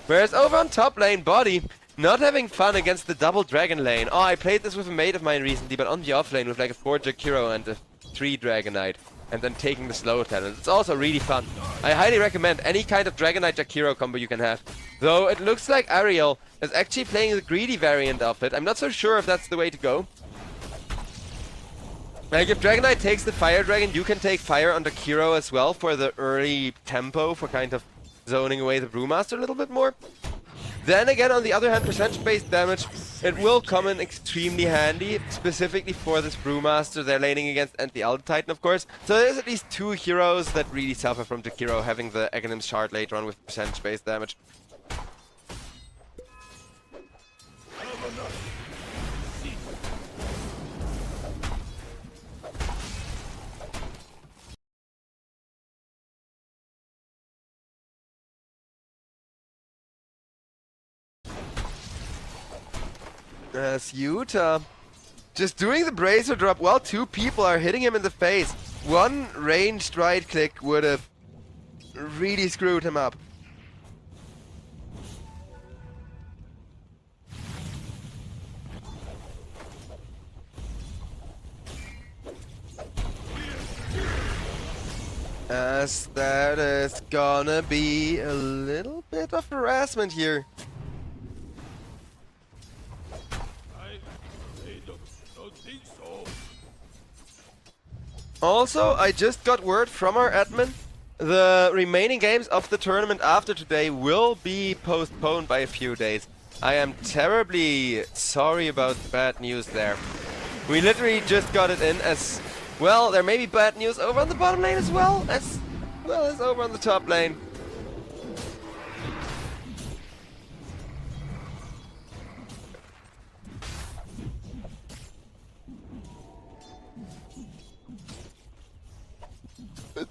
Whereas over on top lane, Body, not having fun against the double dragon lane. Oh, I played this with a mate of mine recently, but on the off lane with like a 4 Jakiro and a 3 Dragonite, and then taking the slow talent. It's also really fun. I highly recommend any kind of Dragonite Jakiro combo you can have. Though it looks like Ariel is actually playing the greedy variant of it. I'm not so sure if that's the way to go. Like if Dragonite takes the Fire Dragon, you can take Fire on Jakiro as well for the early tempo, for kind of zoning away the Brewmaster a little bit more. Then again, on the other hand, percentage-based damage, it will come in extremely handy, specifically for this Brewmaster they're laning against and the Elder Titan, of course. So there's at least 2 heroes that really suffer from Jakiro having the Aghanim Shard later on with percentage-based damage. As Utah just doing the bracer drop while 2 people are hitting him in the face. One ranged right click would have really screwed him up. As that is gonna be a little bit of harassment here. Also, I just got word from our admin. The remaining games of the tournament after today will be postponed by a few days. I am terribly sorry about the bad news there. We literally just got it in as... Well, there may be bad news over on the bottom lane as well as over on the top lane.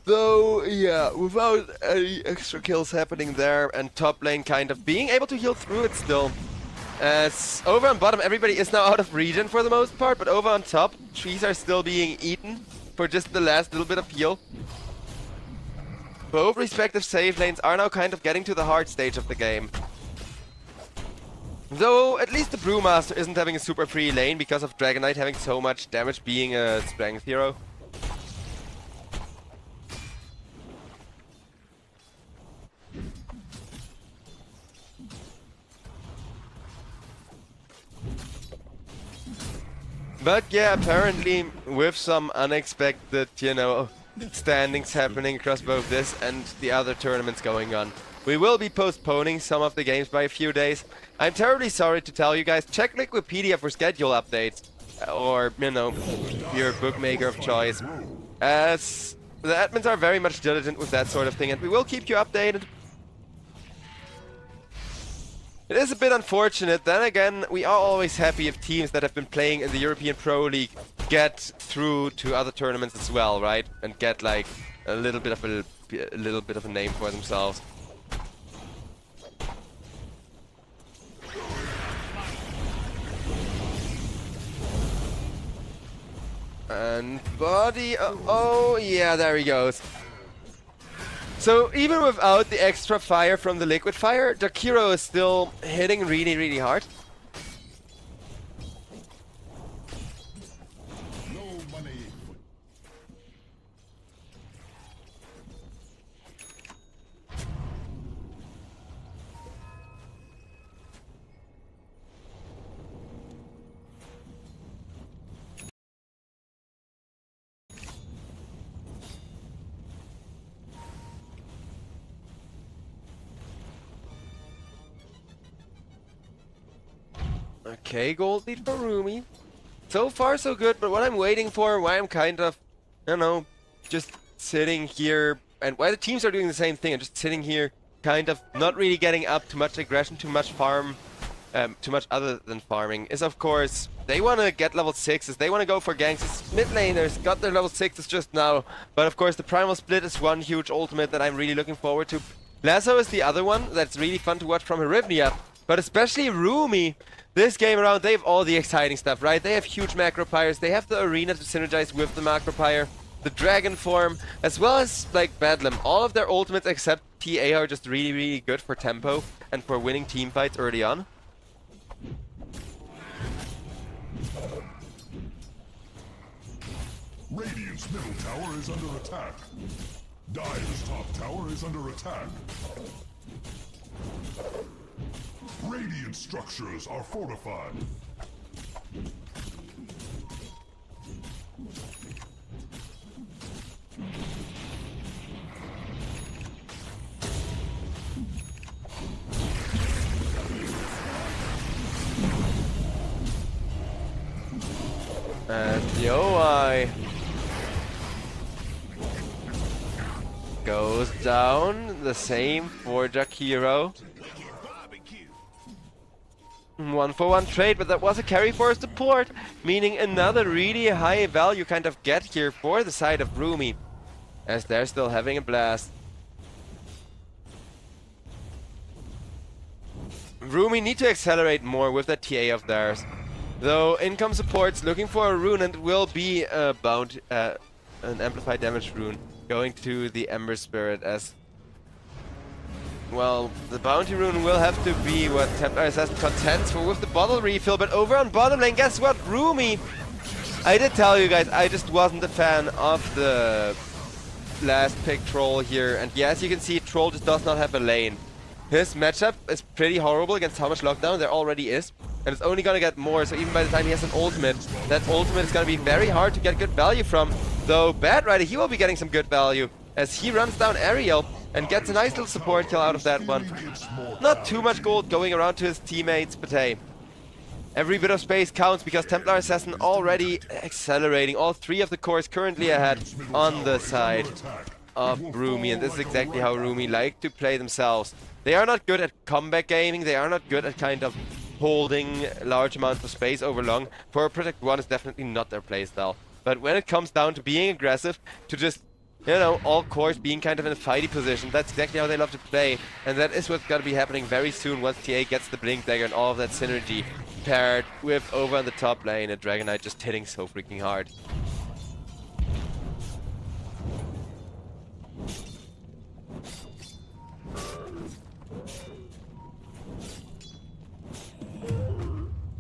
Though, yeah, without any extra kills happening there and top lane kind of being able to heal through it still. As over on bottom, everybody is now out of regen for the most part, but over on top, trees are still being eaten for just the last little bit of heal. Both respective save lanes are now kind of getting to the hard stage of the game. Though, at least the Brewmaster isn't having a super free lane because of Dragonite having so much damage being a strength hero. But yeah, apparently with some unexpected, you know, standings happening across both this and the other tournaments going on, we will be postponing some of the games by a few days. I'm terribly sorry to tell you guys, check Wikipedia for schedule updates, or, you know, your bookmaker of choice, as the admins are very much diligent with that sort of thing, and we will keep you updated. It is a bit unfortunate. Then again, we are always happy if teams that have been playing in the European Pro League get through to other tournaments as well, right? And get like a little bit of a name for themselves. And Body, oh yeah, there he goes. So even without the extra fire from the liquid fire, Jakiro is still hitting really, really hard. No money. Okay, gold lead for Rumi. So far so good, but what I'm waiting for, why I'm kind of, you know, just sitting here, and why the teams are doing the same thing, and just sitting here, kind of not really getting up too much aggression, too much farm, too much other than farming, is of course, they want to get level 6s, they want to go for ganks. Mid laners got their level 6s just now, but of course the Primal Split is one huge ultimate that I'm really looking forward to. Lasso is the other one that's really fun to watch from Herivnia. But especially Rumi, this game around, they have all the exciting stuff, right? They have huge macro pyres, they have the arena to synergize with the macro pyre, the dragon form, as well as like Bedlam. All of their ultimates except TA are just really, really good for tempo and for winning team fights early on. Radiant's middle tower is under attack. Dive's top tower is under attack. Radiant structures are fortified. And the OI goes down. The same for Jakiro. 1-for-1 trade, but that was a carry for support, meaning another really high value kind of get here for the side of Rumi, as they're still having a blast. Rumi need to accelerate more with that TA of theirs. Though income supports looking for a rune, and it will be a an amplified damage rune going to the Ember Spirit, as well, the bounty rune will have to be what Templar Assassin contends for with the bottle refill. But over on bottom lane, guess what? Rumi! I did tell you guys, I just wasn't a fan of the last pick Troll here. And yes, you can see Troll just does not have a lane. His matchup is pretty horrible against how much lockdown there already is. And it's only gonna get more, so even by the time he has an ultimate, that ultimate is gonna be very hard to get good value from. Though Bad Rider, he will be getting some good value, as he runs down Ariel and gets a nice little support kill out of that one. Not too much gold going around to his teammates, but hey, every bit of space counts, because Templar Assassin already accelerating. All three of the cores currently ahead on the side of Rumi, and this is exactly how Rumi like to play themselves. They are not good at comeback gaming, they are not good at kind of holding large amounts of space over long. For Protect 1 is definitely not their playstyle. But when it comes down to being aggressive, to just, you know, all cores being kind of in a fighty position, that's exactly how they love to play. And that is what's going to be happening very soon once TA gets the Blink Dagger and all of that synergy paired with over on the top lane and Dragon Knight just hitting so freaking hard.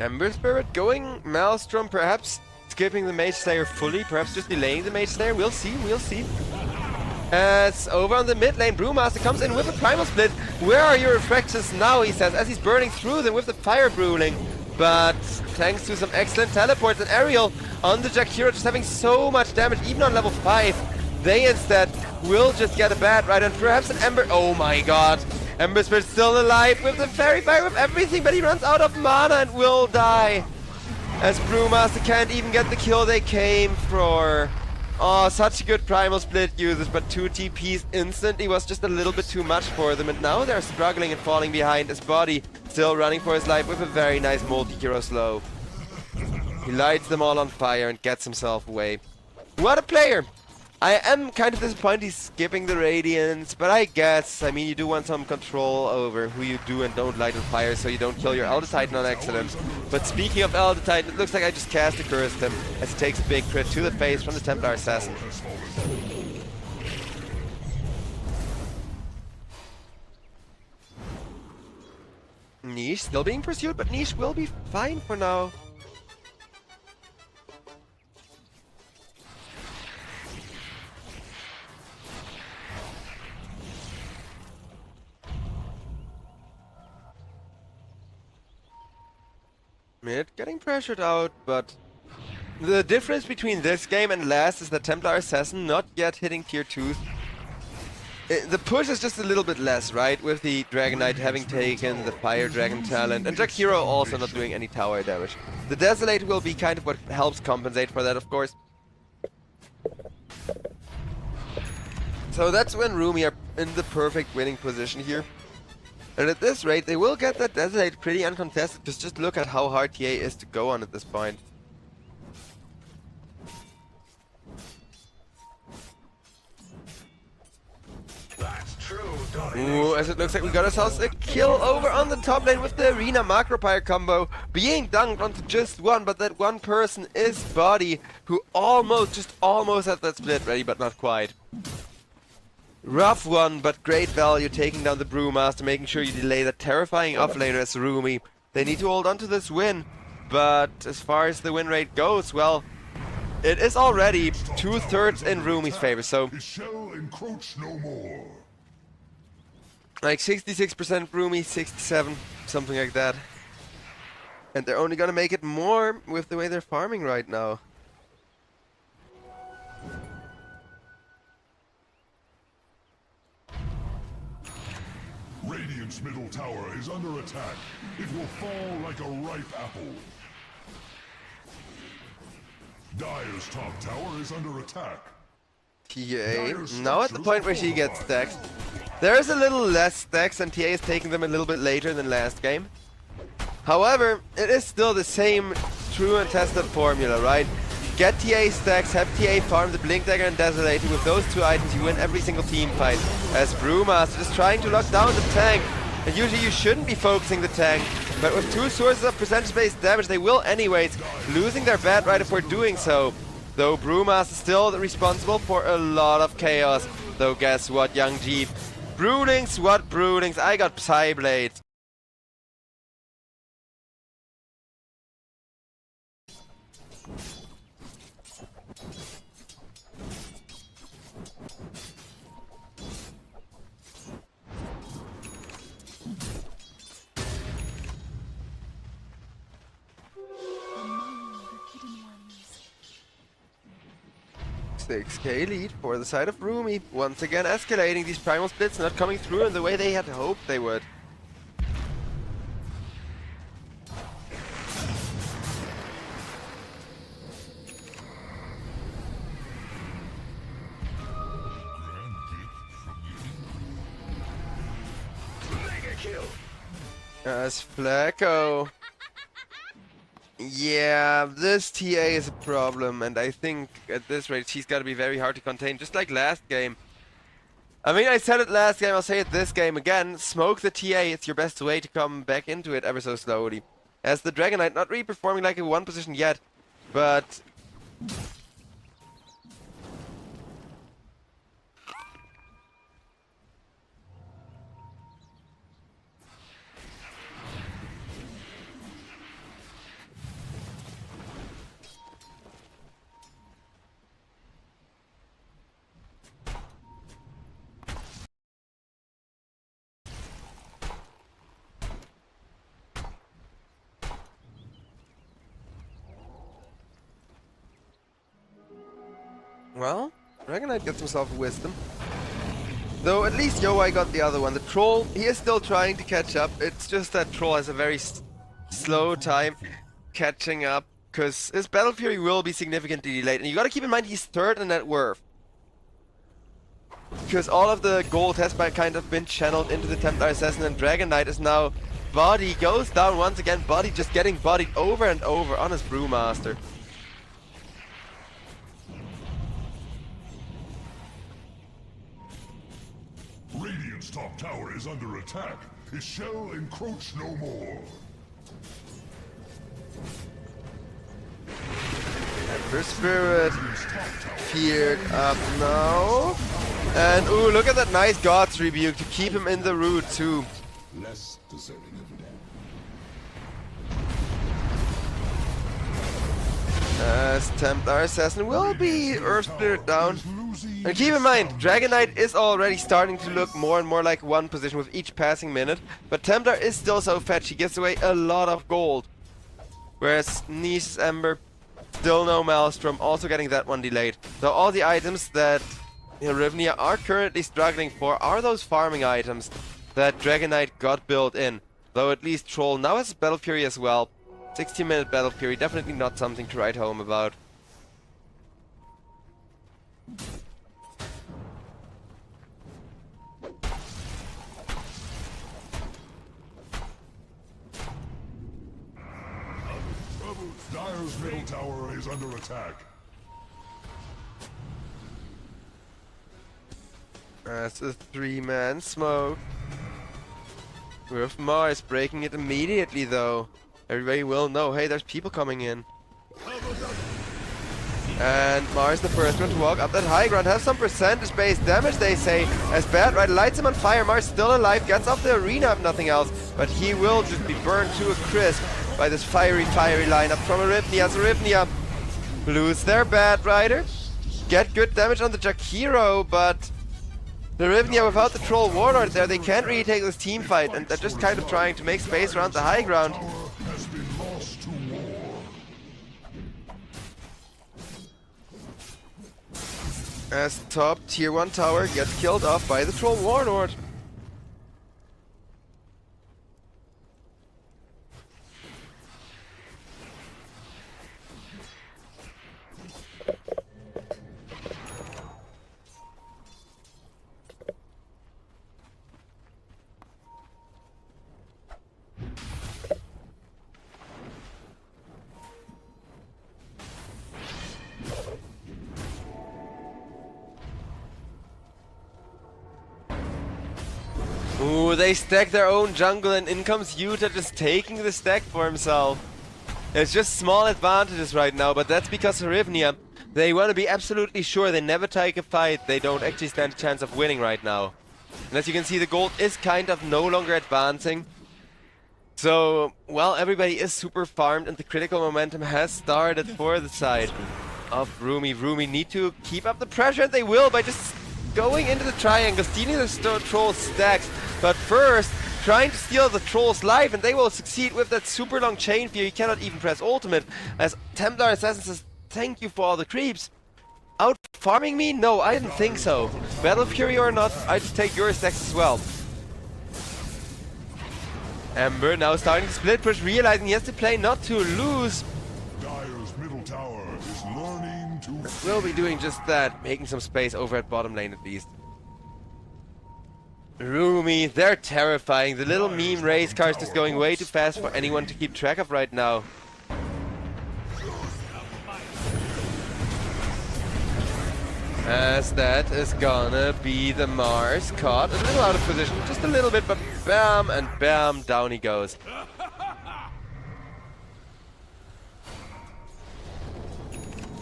Ember Spirit going Maelstrom, perhaps skipping the Mage Slayer fully, perhaps just delaying the Mage Slayer. We'll see, we'll see. As over on the mid lane, Brewmaster comes in with a Primal Split. Where are your refractions now, he says, as he's burning through them with the Fire Bruling. But thanks to some excellent teleports and Ariel on the Jakiro just having so much damage, even on level 5, they instead will just get a Bad Rider and perhaps an Ember. Oh my god. Ember Spirit still alive with the Fairy Fire, with everything, but he runs out of mana and will die. As Brewmaster can't even get the kill they came for. Oh, such a good Primal Split usage, but 2 TPs instantly was just a little bit too much for them. And now they're struggling and falling behind. His body still running for his life with a very nice multi-hero slow. He lights them all on fire and gets himself away. What a player! I am kind of disappointed he's skipping the Radiance, but I guess, I mean, you do want some control over who you do and don't light on fire so you don't kill your Elder Titan on accident. But speaking of Elder Titan, it looks like I just cast a Cursed him as he takes a big crit to the face from the Templar Assassin. Niche still being pursued, but Niche will be fine for now. Mid getting pressured out, but the difference between this game and last is that Templar Assassin not yet hitting tier 2s. The push is just a little bit less, right? With the Dragon Knight having taken the Fire Dragon talent, and Jakiro also not doing any tower damage. The Desolate will be kind of what helps compensate for that, of course. So that's when Rumi are in the perfect winning position here. And at this rate, they will get that Desolate pretty uncontested, because just look at how hard TA is to go on at this point. That's true. Ooh, as it looks like we got ourselves a kill over on the top lane with the Arena Macropire combo being dunked onto just one, but that one person is Body, who just almost had that split ready, but not quite. Rough one, but great value, taking down the Brewmaster, making sure you delay that terrifying offlaner as Rumi. They need to hold on to this win, but as far as the win rate goes, well, it is already 2/3 in Rumi's favor, so It shall encroach no more. like 66% Rumi, 67, something like that. And they're only gonna make it more with the way they're farming right now. Radiant's middle tower is under attack. It will fall like a ripe apple. Dire's top tower is under attack. TA, now at the point where she gets stacked. There's a little less stacks and TA is taking them a little bit later than last game. However, it is still the same true and tested formula, right? Get TA stacks, have TA farm the Blink Dagger and Desolator. With those two items you win every single team fight. As Brewmaster is trying to lock down the tank. And usually you shouldn't be focusing the tank, but with two sources of percentage-based damage they will anyways, losing their bat right for doing so. Though Brewmaster is still responsible for a lot of chaos. Though guess what, young Jeep? Broodings, what broodings? I got Psyblade. Among the hidden ones. 6k lead for the side of Rumi. Once again escalating, these primal splits not coming through in the way they had hoped they would. As Flacco. Yeah, this TA is a problem, and I think at this rate she's got to be very hard to contain, just like last game. I mean, I said it last game, I'll say it this game again. Smoke the TA, it's your best way to come back into it ever so slowly. As the Dragon Knight not really performing like a one position yet, but... Well, Dragon Knight gets himself a wisdom. Though at least Yoai got the other one. The Troll, he is still trying to catch up. It's just that Troll has a very slow time catching up, because his Battle Fury will be significantly delayed. And you gotta keep in mind he's third in net worth. Because all of the gold has kind of been channeled into the Templar Assassin, and Dragon Knight is now... Body goes down once again. Body just getting bodied over and over on his Brewmaster. Radiant's top tower is under attack. It shall encroach no more. Ember Spirit feared up now. And ooh, look at that nice God's Rebuke to keep him in the root too. Less deserving of death. As Templar Assassin will be Earth Spirit down. And keep in mind, Dragon Knight is already starting to look more and more like one position with each passing minute. But Templar is still so fetch, he gives away a lot of gold. Whereas Niche's Ember, still no Maelstrom, also getting that one delayed. So all the items that Rivnia are currently struggling for are those farming items that Dragon Knight got built in. Though at least Troll now has Battle Fury as well. 16-minute Battle Fury, definitely not something to write home about. Dire's middle tower is under attack. That's a 3-man smoke. With Mars breaking it immediately though. Everybody will know, hey, there's people coming in. And Mars, the first one to walk up that high ground, has some percentage-based damage, they say. As Batrider lights him on fire, Mars still alive, gets off the arena if nothing else. But he will just be burned to a crisp by this fiery lineup from Arithnia. As Arithnia lose their Batrider, get good damage on the Jakiro, but the Arithnia without the Troll Warlord there, they can't really take this team fight, and they're just kind of trying to make space around the high ground. Has been lost to war. As top tier 1 tower gets killed off by the Troll Warlord. Ooh, they stack their own jungle and in comes Yuta just taking the stack for himself. It's just small advantages right now, but that's because Arithnia, they want to be absolutely sure they never take a fight. They don't actually stand a chance of winning right now. And as you can see, the gold is kind of no longer advancing. So, well, everybody is super farmed and the critical momentum has started for the side of Rumi. Rumi need to keep up the pressure, and they will by just going into the triangle, stealing the troll's stacks. But first, trying to steal the troll's life, and they will succeed with that super long chain fear. You cannot even press ultimate, as Templar Assassin says, thank you for all the creeps. Out farming me? No, I didn't think so. Battle Fury or not, I just take your stacks as well. Ember now starting to split push, realizing he has to play not to lose. Dire's middle tower is learning to... We'll be doing just that, making some space over at bottom lane at least. Rumi, they're terrifying. The little meme race car is just going way too fast for anyone to keep track of right now. As that is gonna be the Mars, caught a little out of position, just a little bit, but bam and bam, down he goes.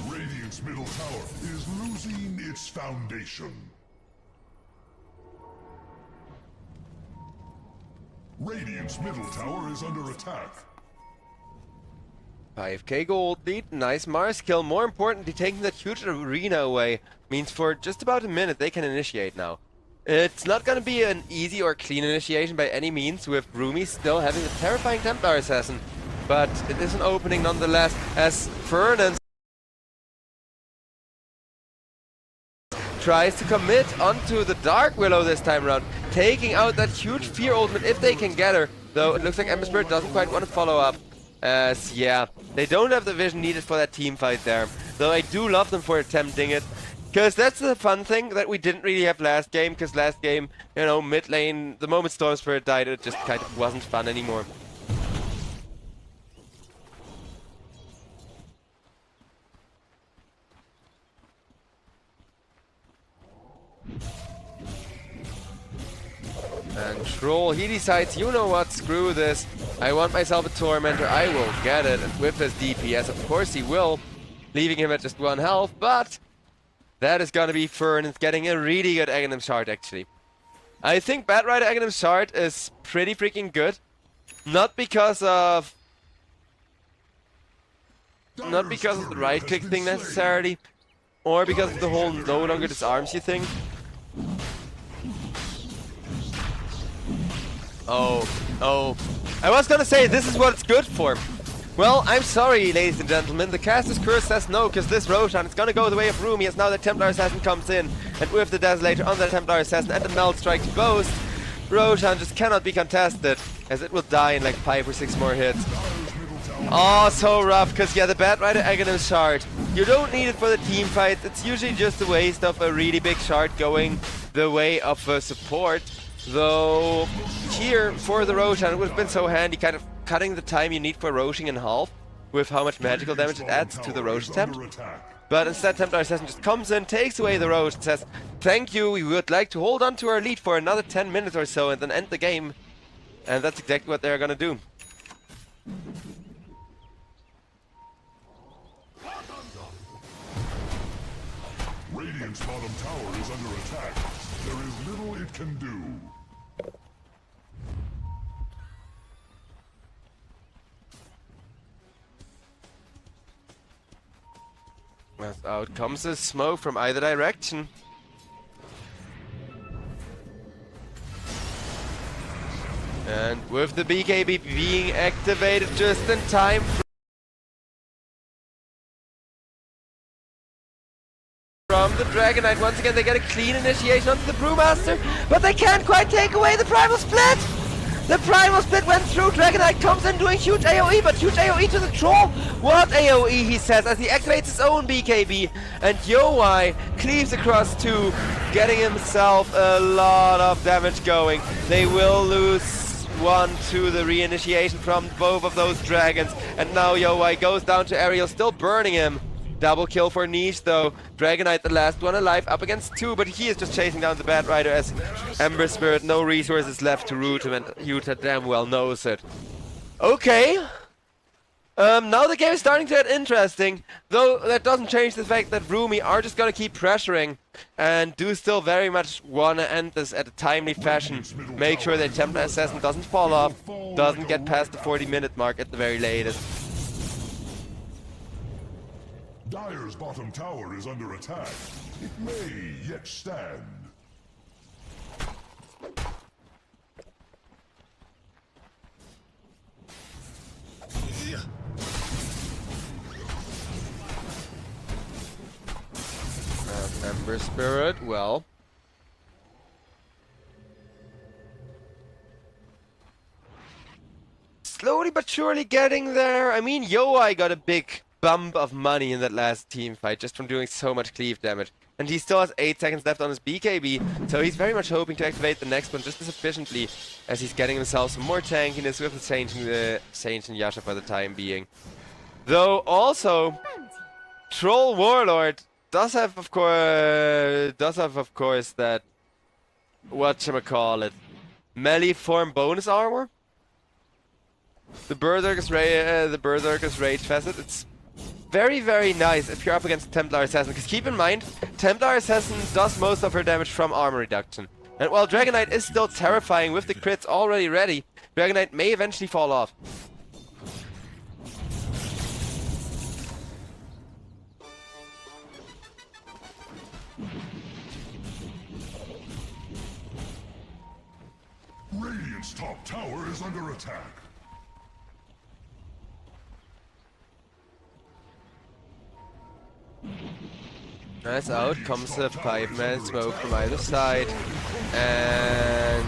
Radiant's middle tower is losing its foundation. Radiant's middle tower is under attack. 5k gold lead, nice Mars kill. More importantly, taking that huge arena away means for just about a minute they can initiate now. It's not gonna be an easy or clean initiation by any means, with Rumi still having a terrifying Templar Assassin. But it is an opening nonetheless, as Fernan tries to commit onto the Dark Willow this time around, taking out that huge fear ultimate if they can get her. Though it looks like Ember Spirit doesn't quite want to follow up. As, yeah, they don't have the vision needed for that team fight there. Though I do love them for attempting it. Because that's the fun thing that we didn't really have last game. Because last game, you know, mid lane, the moment Storm Spirit died, it just kind of wasn't fun anymore. And Troll, he decides, you know what, screw this. I want myself a Tormentor, I will get it. And with his DPS, of course he will. Leaving him at just 1 health, but that is gonna be Fern getting a really good Aghanim Shard, actually. I think Batrider Aghanim Shard is pretty freaking good. Not because of the right click thing necessarily, or because of the whole no longer disarms you thing. Oh. I was gonna say, this is what it's good for. Well, I'm sorry, ladies and gentlemen. The caster's curse says no, because this Roshan is gonna go the way of Rumi, as now the Templar Assassin comes in. And with the Desolator on the Templar Assassin and the Melt Strike Ghost, Roshan just cannot be contested, as it will die in like 5 or 6 more hits. Oh, so rough, because yeah, the Batrider Aghanim Shard, you don't need it for the team fight. It's usually just a waste of a really big shard going the way of a support. Though, here, for the Roshan, it would have been so handy, kind of cutting the time you need for Roshing in half, with how much magical damage it adds to the Rosh attempt. But instead, Templar Assassin just comes in, takes away the roach, and says, "Thank you, we would like to hold on to our lead for another 10 minutes or so and then end the game." And that's exactly what they're gonna do. Radiant's bottom tower is under attack. There is little it can do. Well, out comes the smoke from either direction. And with the BKB being activated just in time from the Dragon Knight, once again they get a clean initiation onto the Brewmaster, but they can't quite take away the Primal Split! The Primal Split went through, Dragon Knight comes in doing huge AoE, but huge AoE to the Troll! What AoE, he says, as he activates his own BKB, and Yowai cleaves across two, getting himself a lot of damage going. They will lose one to the reinitiation from both of those dragons, and now Yowai goes down to Ariel, still burning him. Double kill for Niche though. Dragon Knight, the last one alive, up against two, but he is just chasing down the Bat Rider as Ember Spirit, no resources left to root him, and Yuta damn well knows it. Okay. Now the game is starting to get interesting, though that doesn't change the fact that Rumi are just gonna keep pressuring and do still very much wanna end this at a timely fashion. Make sure that Templar Assassin doesn't fall off, doesn't get past the 40-minute mark at the very latest. Dire's bottom tower is under attack. It may yet stand. Ember Spirit, well. Slowly but surely getting there. I mean, Yowai got a big bump of money in that last team fight just from doing so much cleave damage. And he still has 8 seconds left on his BKB, so he's very much hoping to activate the next one just as efficiently as he's getting himself some more tankiness with the Saint and Yasha for the time being. Though also, Troll Warlord does have of course that whatchamacallit, melee form bonus armor. The Berserker's Rage Facet. It's very, very nice if you're up against Templar Assassin, because keep in mind, Templar Assassin does most of her damage from armor reduction. And while Dragon Knight is still terrifying with the crits already ready, Dragon Knight may eventually fall off. Radiant's top tower is under attack. Nice, out comes the 5-man smoke from either side. And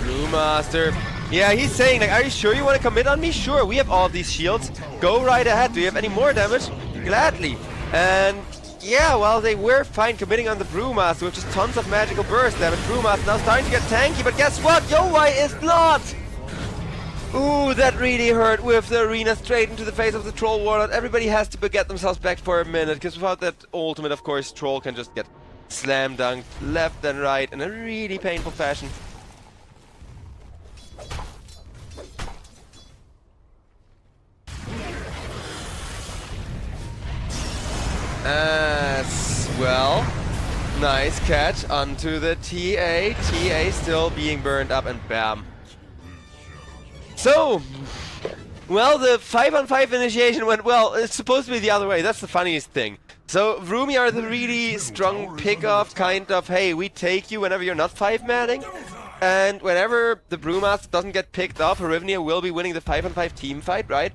Brewmaster. Yeah, he's saying, like, are you sure you want to commit on me? Sure, we have all these shields. Go right ahead. Do you have any more damage? Gladly. And yeah, well, they were fine committing on the Brewmaster with just tons of magical burst damage. Brewmaster now starting to get tanky, but guess what? Yowai is not! Ooh, that really hurt with the arena straight into the face of the Troll Warlord. Everybody has to get themselves back for a minute, because without that ultimate, of course, Troll can just get slam dunked left and right in a really painful fashion. As well. Nice catch onto the TA. TA still being burned up, and bam. So, well, the 5-on-5 initiation went well. It's supposed to be the other way. That's the funniest thing. So, Rumi are the really strong pick-off kind of, hey, we take you whenever you're not 5-manning. And whenever the Brewmaster doesn't get picked off, Herivnia will be winning the 5-on-5 team fight, right?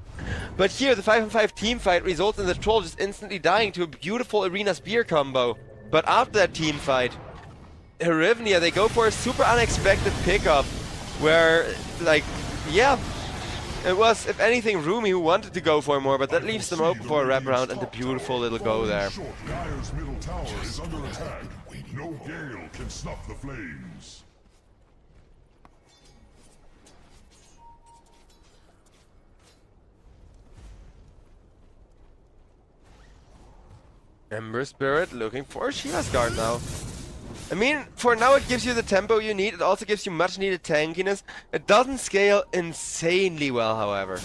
But here, the 5-on-5 team fight results in the Troll just instantly dying to a beautiful arena spear combo. But after that team fight, Herivnia, they go for a super unexpected pickup, where, like, yeah, it was, if anything, Rumi who wanted to go for more, but that leaves them open for a wraparound and a beautiful little go there. Dire's middle tower is under attack. No gale can snuff the flames. Ember Spirit looking for Shiva's Guard now. I mean, for now it gives you the tempo you need, it also gives you much needed tankiness. It doesn't scale insanely well, however.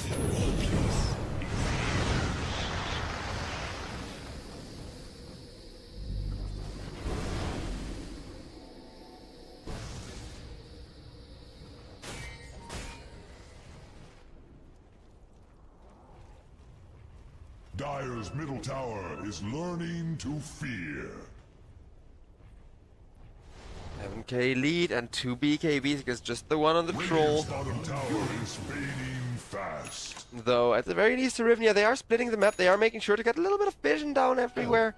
Dire's middle tower is learning to fear. 7k lead and 2 BKBs because just the one on the troll. Radiant's bottom tower is fading fast. Though at the very least, Rivnia, they are splitting the map. They are making sure to get a little bit of vision down everywhere,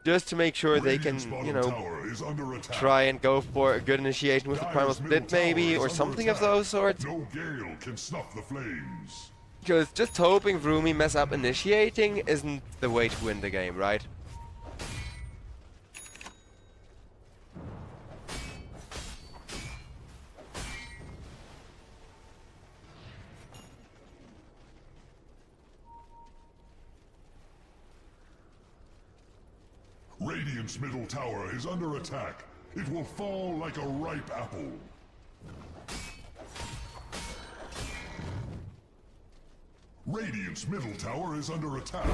just to make sure they can, you know, try and go for a good initiation with the primal split maybe, or something of those sorts. No gale can snuff the flames. Because just hoping Vroomy mess up initiating isn't the way to win the game, right? Radiant's middle tower is under attack. It will fall like a ripe apple. Radiant's middle tower is under attack.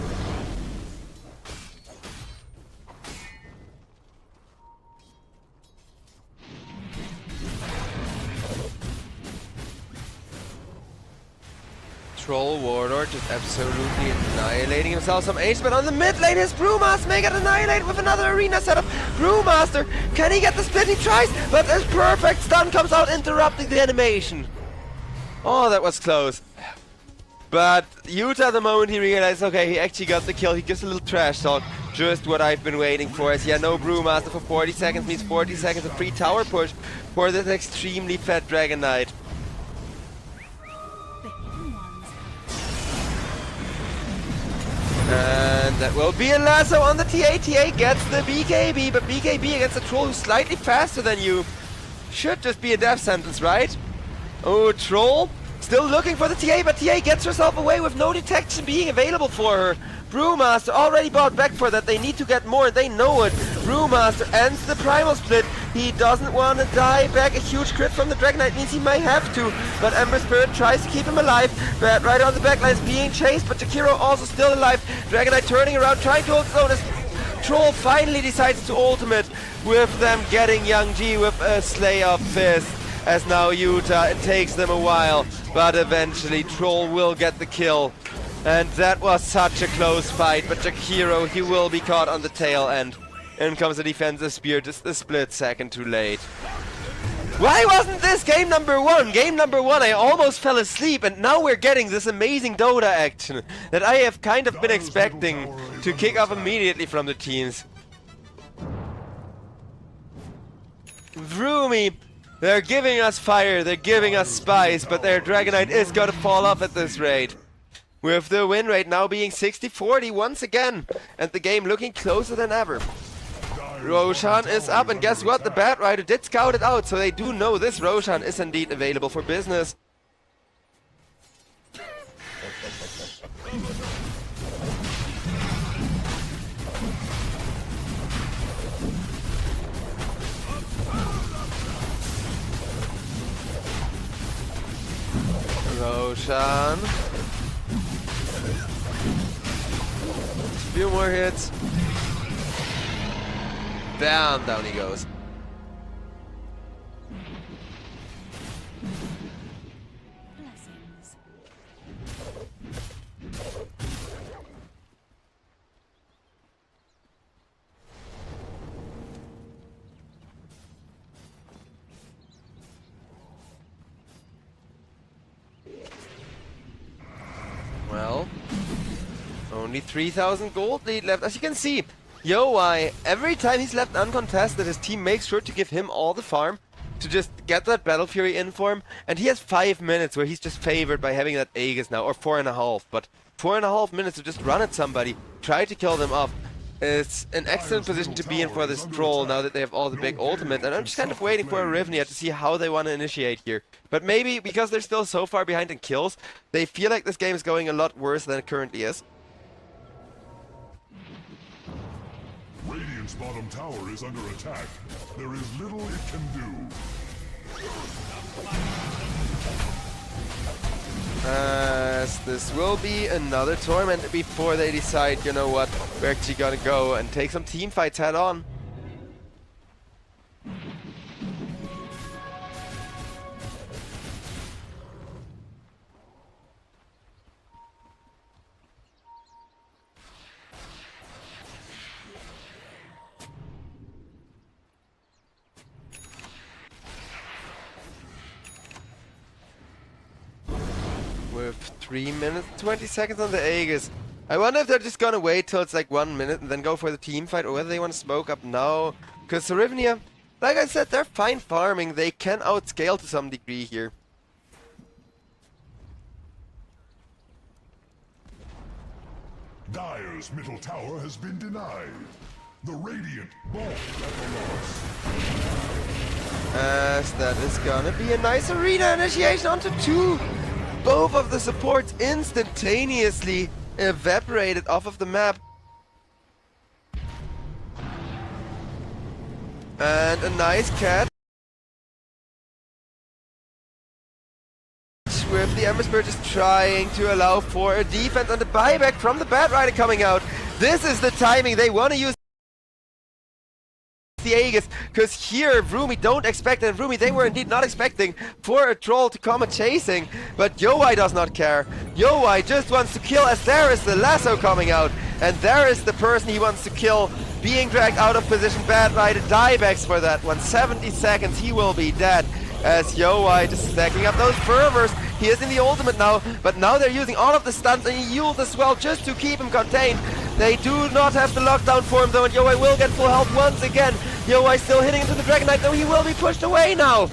Troll Warlord just absolutely annihilating himself. Some ace, but on the mid lane his Brewmaster may get annihilated with another arena setup. Brewmaster, can he get the split? He tries, but a perfect stun comes out, interrupting the animation. Oh, that was close. But Utah, the moment he realized, okay, he actually got the kill, he gives a little trash talk. Just what I've been waiting for. As yeah, no Brewmaster for 40 seconds means 40 seconds of free tower push for this extremely fat Dragon Knight. And that will be a lasso on the TA. TA gets the BKB, but BKB against a troll who's slightly faster than you should just be a death sentence, right? Oh, troll still looking for the TA, but TA gets herself away with no detection being available for her. Brewmaster already bought back for that. They need to get more. They know it. Brewmaster ends the primal split. He doesn't want to die back. A huge crit from the Dragon Knight means he might have to. But Ember Spirit tries to keep him alive. But right on the backline is being chased. But Jakiro also still alive. Dragon Knight turning around, trying to hold his own. As Troll finally decides to ultimate, with them getting Young G with a Slay of Fist. As now Utah, it takes them a while, but eventually Troll will get the kill. And that was such a close fight, but Jakiro, he will be caught on the tail end. In comes the defensive spear, just a split second too late. Why wasn't this game number one? Game number one, I almost fell asleep, and now we're getting this amazing Dota action that I have kind of been expecting to kick off immediately from the teams. Vroomy, they're giving us fire, they're giving us spice, but their Dragon Knight is gonna fall off at this rate. With the win rate now being 60-40 once again, and the game looking closer than ever. Roshan is up, and guess what? The Bat Rider did scout it out, so they do know this Roshan is indeed available for business. Roshan. Few more hits. Bam, down he goes. Blessings. Well, only 3,000 gold lead left. As you can see, Yowai, every time he's left uncontested, his team makes sure to give him all the farm to just get that Battle Fury in for him. And he has 5 minutes where he's just favored by having that Aegis now, or 4.5. But 4.5 minutes to just run at somebody, try to kill them off. It's an excellent position to be in for this troll now that they have all the big ultimates. And I'm just kind of waiting for a Rivnia to see how they want to initiate here. But maybe because they're still so far behind in kills, they feel like this game is going a lot worse than it currently is. Radiant's bottom tower is under attack. There is little it can do. As this will be another tournament before they decide, you know what, we're actually gonna go and take some team fights head on. With 3 minutes 20 seconds on the Aegis. I wonder if they're just gonna wait till it's like 1 minute and then go for the team fight, or whether they want to smoke up now. Because Serivnia, like I said, they're fine farming. They can outscale to some degree here. Dire's middle tower has been denied. The Radiant balk at the loss. As that is gonna be a nice arena initiation onto 2. Both of the supports instantaneously evaporated off of the map. And a nice catch with the Ember Spirit just trying to allow for a defense and a buyback from the Bat Rider coming out. This is the timing they want to use the Aegis, because here Rumi don't expect, and Rumi they were indeed not expecting for a troll to come a chasing, but Yowai does not care. Yowai just wants to kill, as there is the lasso coming out, and there is the person he wants to kill being dragged out of position. Bad Rider diebacks for that one. 70 seconds, he will be dead, as Yowai just stacking up those fervors. He is in the ultimate now, but now they're using all of the stuns and he yields as well just to keep him contained. They do not have the lockdown for him though, and Yowai will get full health once again. Yowai still hitting into the Dragon Knight, though he will be pushed away now.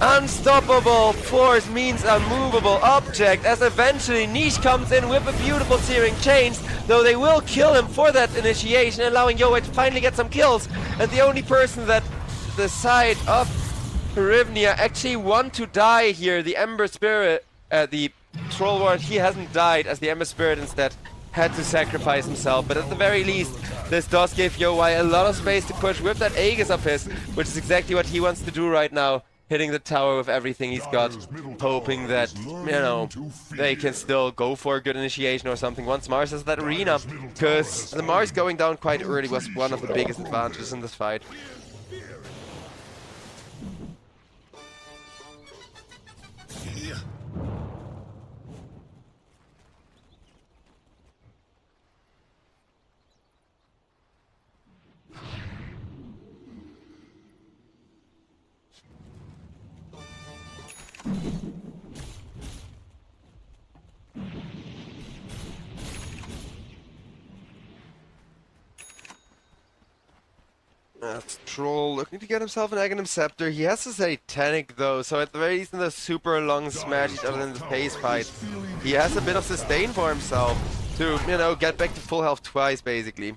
Unstoppable force means a movable object, as eventually Niche comes in with a beautiful searing chains, though they will kill him for that initiation, allowing Yowai to finally get some kills. And the only person that the side of Rivnia actually want to die here, the Ember Spirit, the Troll Ward, he hasn't died, as the Ember Spirit instead had to sacrifice himself. But at the very least, this does give Yowai a lot of space to push with that Aegis of his, which is exactly what he wants to do right now, hitting the tower with everything he's got, hoping that, you know, they can still go for a good initiation or something once Mars has that arena, because the Mars going down quite early was one of the biggest advantages in this fight. That's Troll looking to get himself an Aghanim Scepter. He has a Satanic though, so at the very least in the super long smash each other in the pace fight, he has a bit of sustain for himself to, you know, get back to full health twice basically.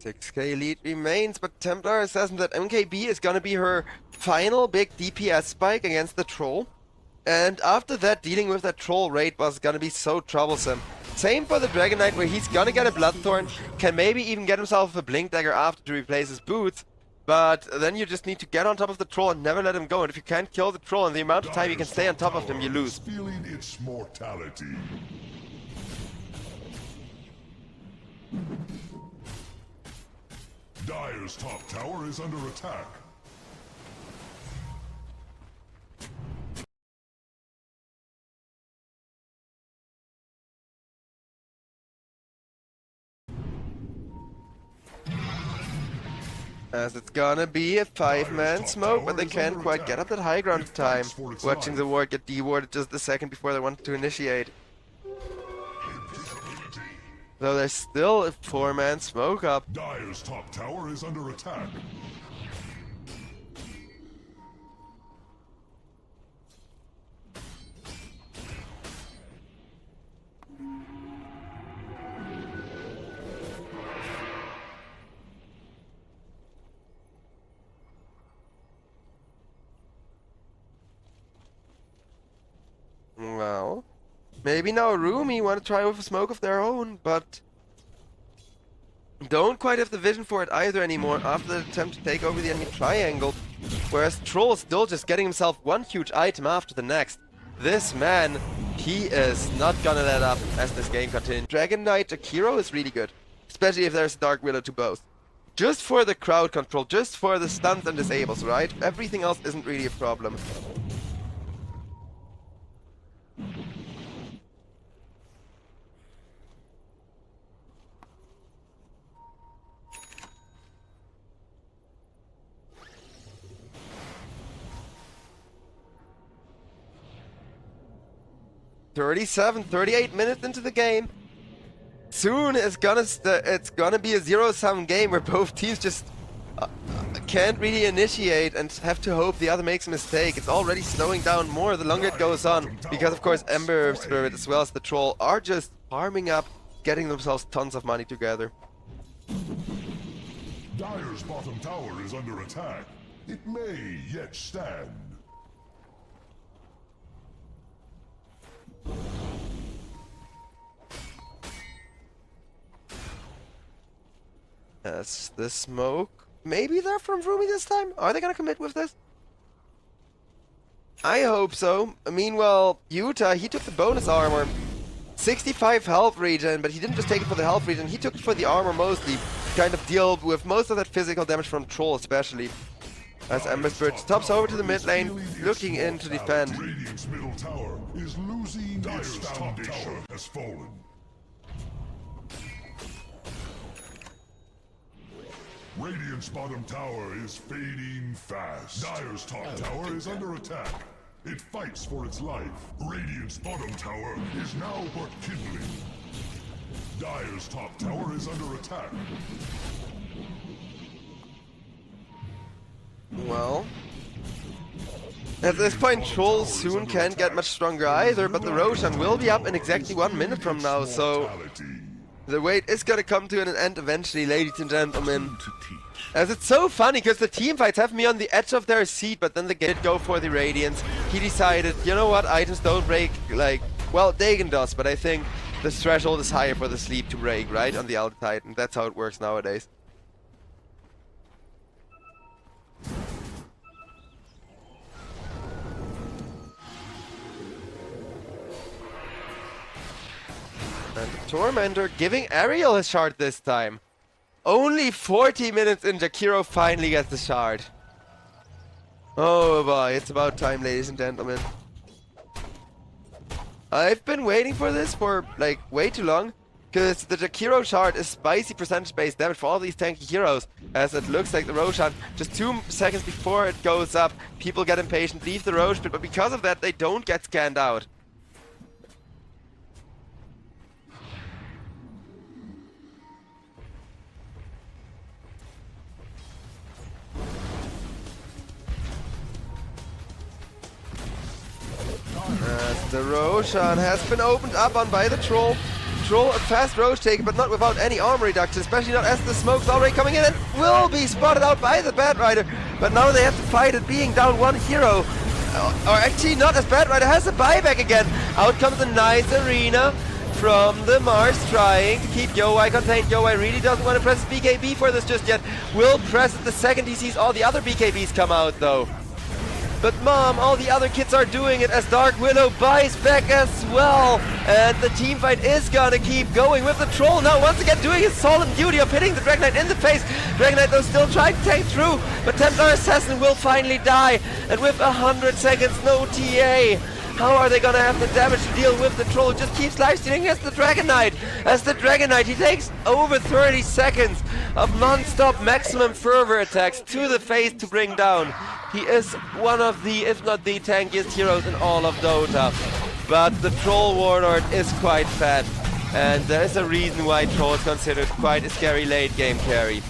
$6K lead remains, but Templar says that MKB is gonna be her final big DPS spike against the Troll. And after that, dealing with that Troll raid was gonna be so troublesome. Same for the Dragon Knight, where he's gonna get a Bloodthorn, can maybe even get himself a Blink Dagger after to replace his boots. But then you just need to get on top of the Troll and never let him go. And if you can't kill the Troll and the amount of time you can stay on top of him, you lose. Feeling its mortality. Dire's top tower is under attack. As it's gonna be a 5-man smoke, but they can't quite get up that high ground in time. Watching the ward get dewarded just a second before they wanted to initiate. Though there's still a 4-man smoke up. Dire's top tower is under attack. Maybe now Rumi want to try with a smoke of their own, but don't quite have the vision for it either anymore after the attempt to take over the enemy triangle. Whereas Troll still just getting himself one huge item after the next. This man, he is not gonna let up as this game continues. Dragon Knight Akiro is really good, especially if there's Dark Willow to both. Just for the crowd control, just for the stuns and disables, right? Everything else isn't really a problem. $38 minutes into the game. Soon it's gonna be a zero-sum game where both teams just can't really initiate and have to hope the other makes a mistake. It's already slowing down more the longer it goes on, because of course Ember Spirit as well as the Troll are just farming up, getting themselves tons of money together. Dire's bottom tower is under attack. It may yet stand. As the smoke. Maybe they're from Rumi this time? Are they gonna commit with this? I hope so. Meanwhile, Yuta, he took the bonus armor. 65 health regen, but he didn't just take it for the health regen, he took it for the armor mostly. Kind of deal with most of that physical damage from Troll especially. As Ember Spirit stops over to the mid lane, looking in to defend. Radiant's middle tower is losing. Dire's top tower has fallen. Radiant's bottom tower is fading fast. Dire's top tower is under attack. It fights for its life. Radiant's bottom tower is now but kindling. Dire's top tower is under attack. Well, at this point, Troll soon can't get much stronger either, but the Roshan will be up in exactly 1 minute from now, so the wait is gonna come to an end eventually, ladies and gentlemen. As it's so funny, because the teamfights have me on the edge of their seat, but then they did go for the Radiance. He decided, you know what, items don't break, like, well, Dagon does, but I think the threshold is higher for the sleep to break, right, on the Elder Titan. That's how it works nowadays. And the Tormentor giving Ariel his shard this time. Only 40 minutes in, Jakiro finally gets the shard. Oh boy, it's about time, ladies and gentlemen. I've been waiting for this for, like, way too long. Because the Jakiro shard is spicy percentage-based damage for all these tanky heroes. As it looks like the Roshan, just 2 seconds before it goes up, people get impatient, leave the Rosh pit, but because of that, they don't get scanned out. As the Roshan has been opened up on by the Troll. Troll a fast Rosh take, but not without any armor reduction, especially not as the smoke's already coming in and will be spotted out by the Bad Rider. But now they have to fight it, being down 1 hero. Or actually not, as Bad Rider has a buyback again. Out comes a nice arena from the Mars, trying to keep Yowei contained. Yowei really doesn't want to press BKB for this just yet. Will press it the second he sees all the other BKBs come out though. But mom, all the other kids are doing it as Dark Willow buys back as well. And the teamfight is gonna keep going with the Troll now once again doing his solemn duty of hitting the Dragon Knight in the face. Dragon Knight though still trying to take through, but Templar Assassin will finally die. And with 100 seconds, no TA. How are they gonna have the damage to deal with the Troll? Just keeps lifestealing as the Dragon Knight. As the Dragon Knight, he takes over 30 seconds of non-stop maximum fervor attacks to the face to bring down. He is one of the, if not the tankiest heroes in all of Dota. But the Troll Warlord is quite fat. And there is a reason why Troll is considered quite a scary late game carry.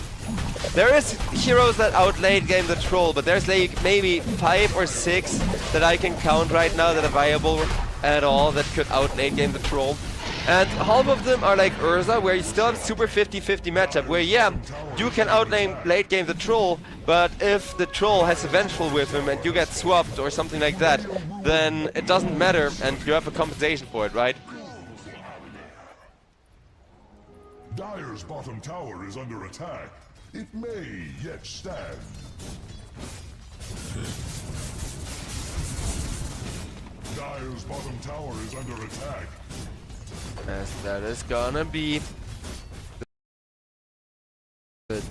There is heroes that out late game the Troll, but there's like maybe 5 or 6 that I can count right now that are viable at all that could out late game the Troll. And half of them are like Urza, where you still have super 50-50 matchup, where yeah, you can outlane late game the troll, but if the troll has a vengeful with him and you get swapped or something like that, then it doesn't matter and you have a compensation for it, right? Dire's bottom tower is under attack. It may yet stand. Dire's bottom tower is under attack. As that is gonna be the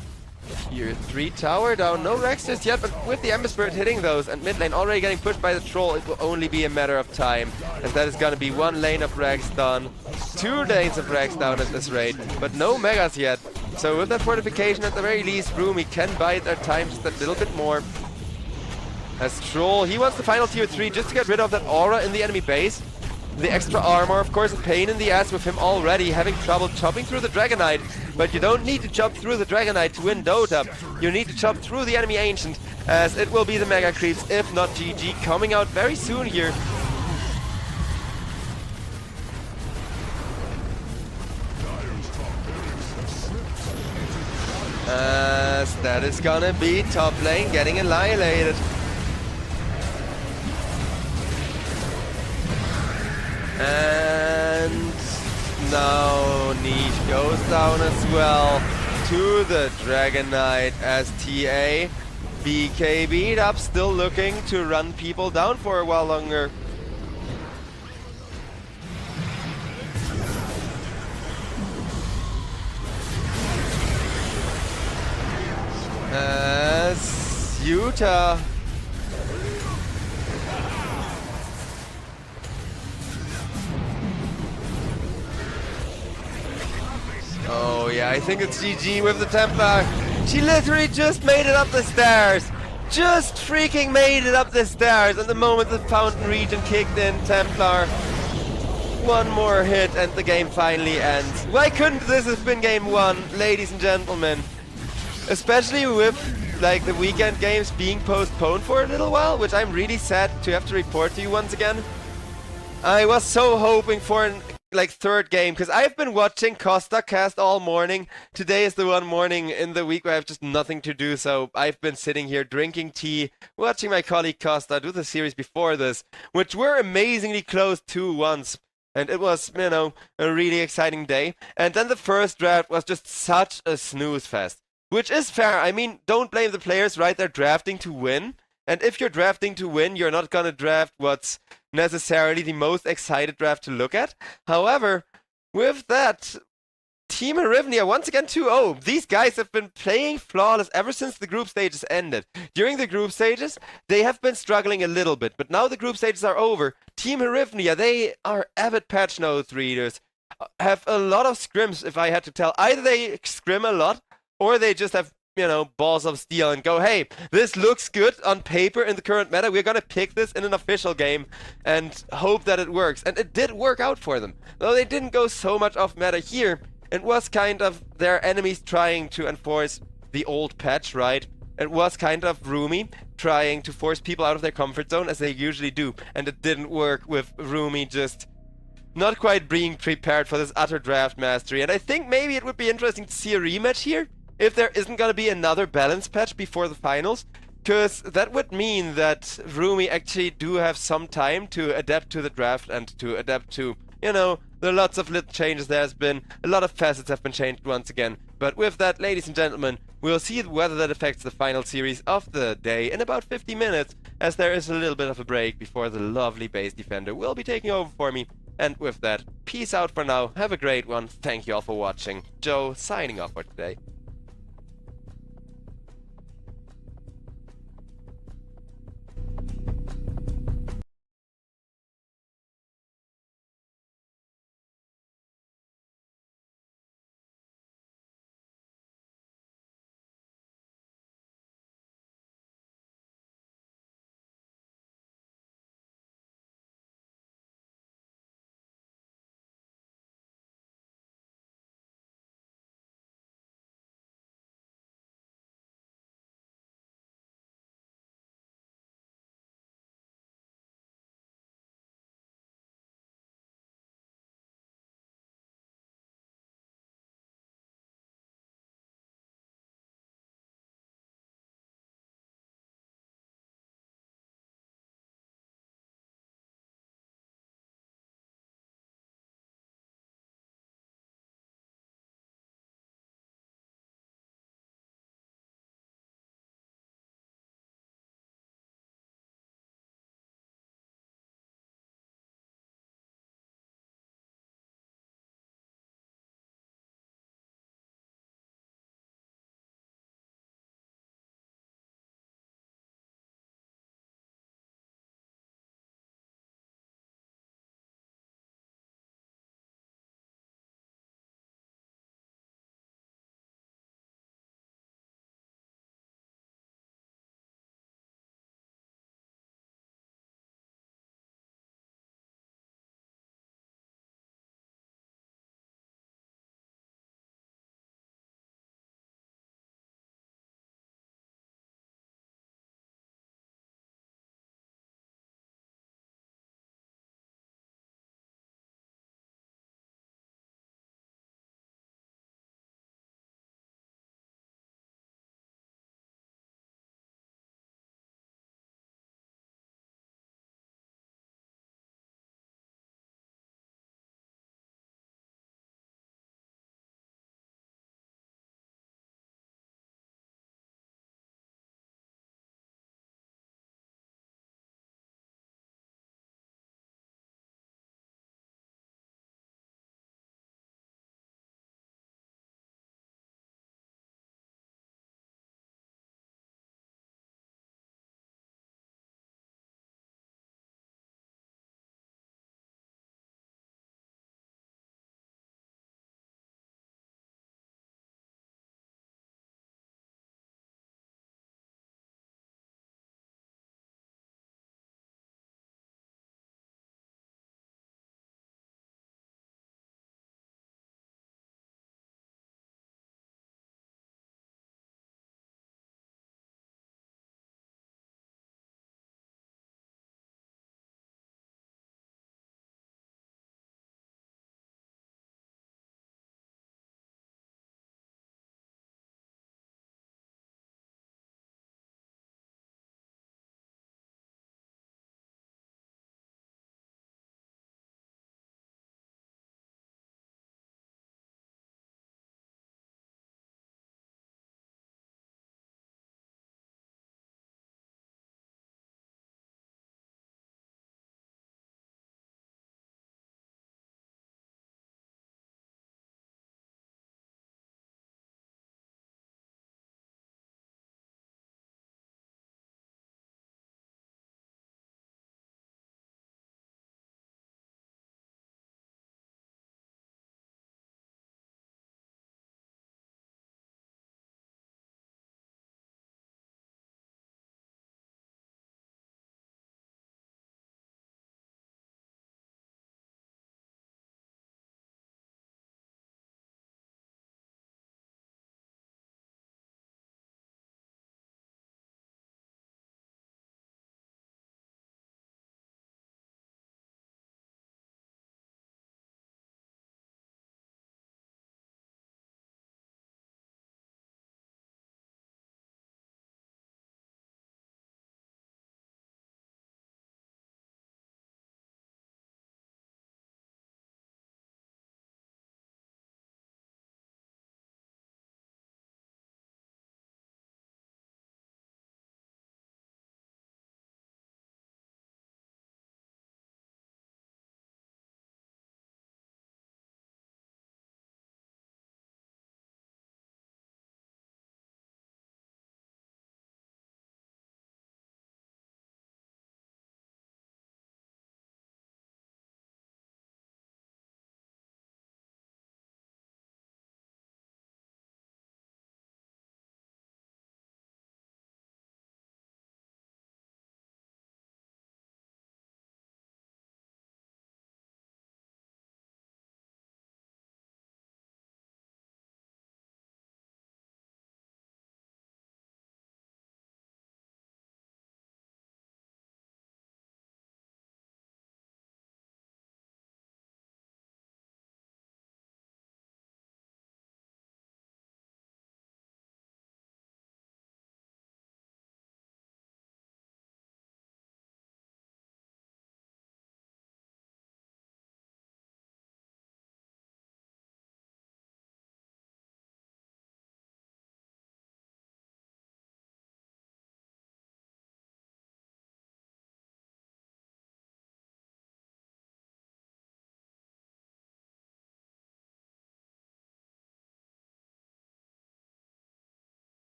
tier 3 tower down. No Rex just yet, but with the Ember Spirit hitting those and mid lane already getting pushed by the troll, it will only be a matter of time. As that is gonna be 1 lane of Rex done, 2 lanes of Rex down at this rate, but no Megas yet. So with that fortification at the very least, Rumi can bide their time just a little bit more. As Troll, he wants the final tier 3 just to get rid of that aura in the enemy base. The extra armor, of course, a pain in the ass with him already having trouble chopping through the Dragonite. But you don't need to chop through the Dragonite to win Dota. You need to chop through the enemy Ancient, as it will be the Mega Creeps, if not GG, coming out very soon here. As that is gonna be top lane getting annihilated. And now Niche goes down as well to the Dragonite as TA. BK beat up, still looking to run people down for a while longer. As Utah. Oh yeah, I think it's GG with the Templar. She literally just made it up the stairs. Just freaking made it up the stairs. And the moment the Fountain Region kicked in, Templar. One more hit and the game finally ends. Why couldn't this have been game 1, ladies and gentlemen? Especially with like the weekend games being postponed for a little while, which I'm really sad to have to report to you once again. I was so hoping for an third game, because I've been watching Costa cast all morning. Today is the one morning in the week where I have just nothing to do, so I've been sitting here drinking tea, watching my colleague Costa do the series before this, which were amazingly close to once. And it was, you know, a really exciting day. And then the first draft was just such a snooze fest. Which is fair. I mean, don't blame the players, right? They're drafting to win. And if you're drafting to win, you're not gonna draft what's necessarily the most excited draft to look at. However, with that, Team Arivnia once again 2-0. These guys have been playing flawless ever since the group stages ended. During the group stages, they have been struggling a little bit, but now the group stages are over. Team Arivnia, they are avid patch notes readers. Have a lot of scrims, if I had to tell. Either they scrim a lot, or they just have, you know, balls of steel and go, hey, this looks good on paper in the current meta. We're gonna pick this in an official game and hope that it works. And it did work out for them. Though they didn't go so much off meta here, it was kind of their enemies trying to enforce the old patch, right? It was kind of Rumi trying to force people out of their comfort zone, as they usually do. And it didn't work with Rumi just not quite being prepared for this utter draft mastery. And I think maybe it would be interesting to see a rematch here, if there isn't going to be another balance patch before the finals, because that would mean that Rumi actually do have some time to adapt to the draft and to adapt to, you know, the lots of little changes there has been. A lot of facets have been changed once again. But with that, ladies and gentlemen, we'll see whether that affects the final series of the day in about 50 minutes, as there is a little bit of a break before the lovely base defender will be taking over for me. And with that, peace out for now. Have a great one. Thank you all for watching. Joe signing off for today.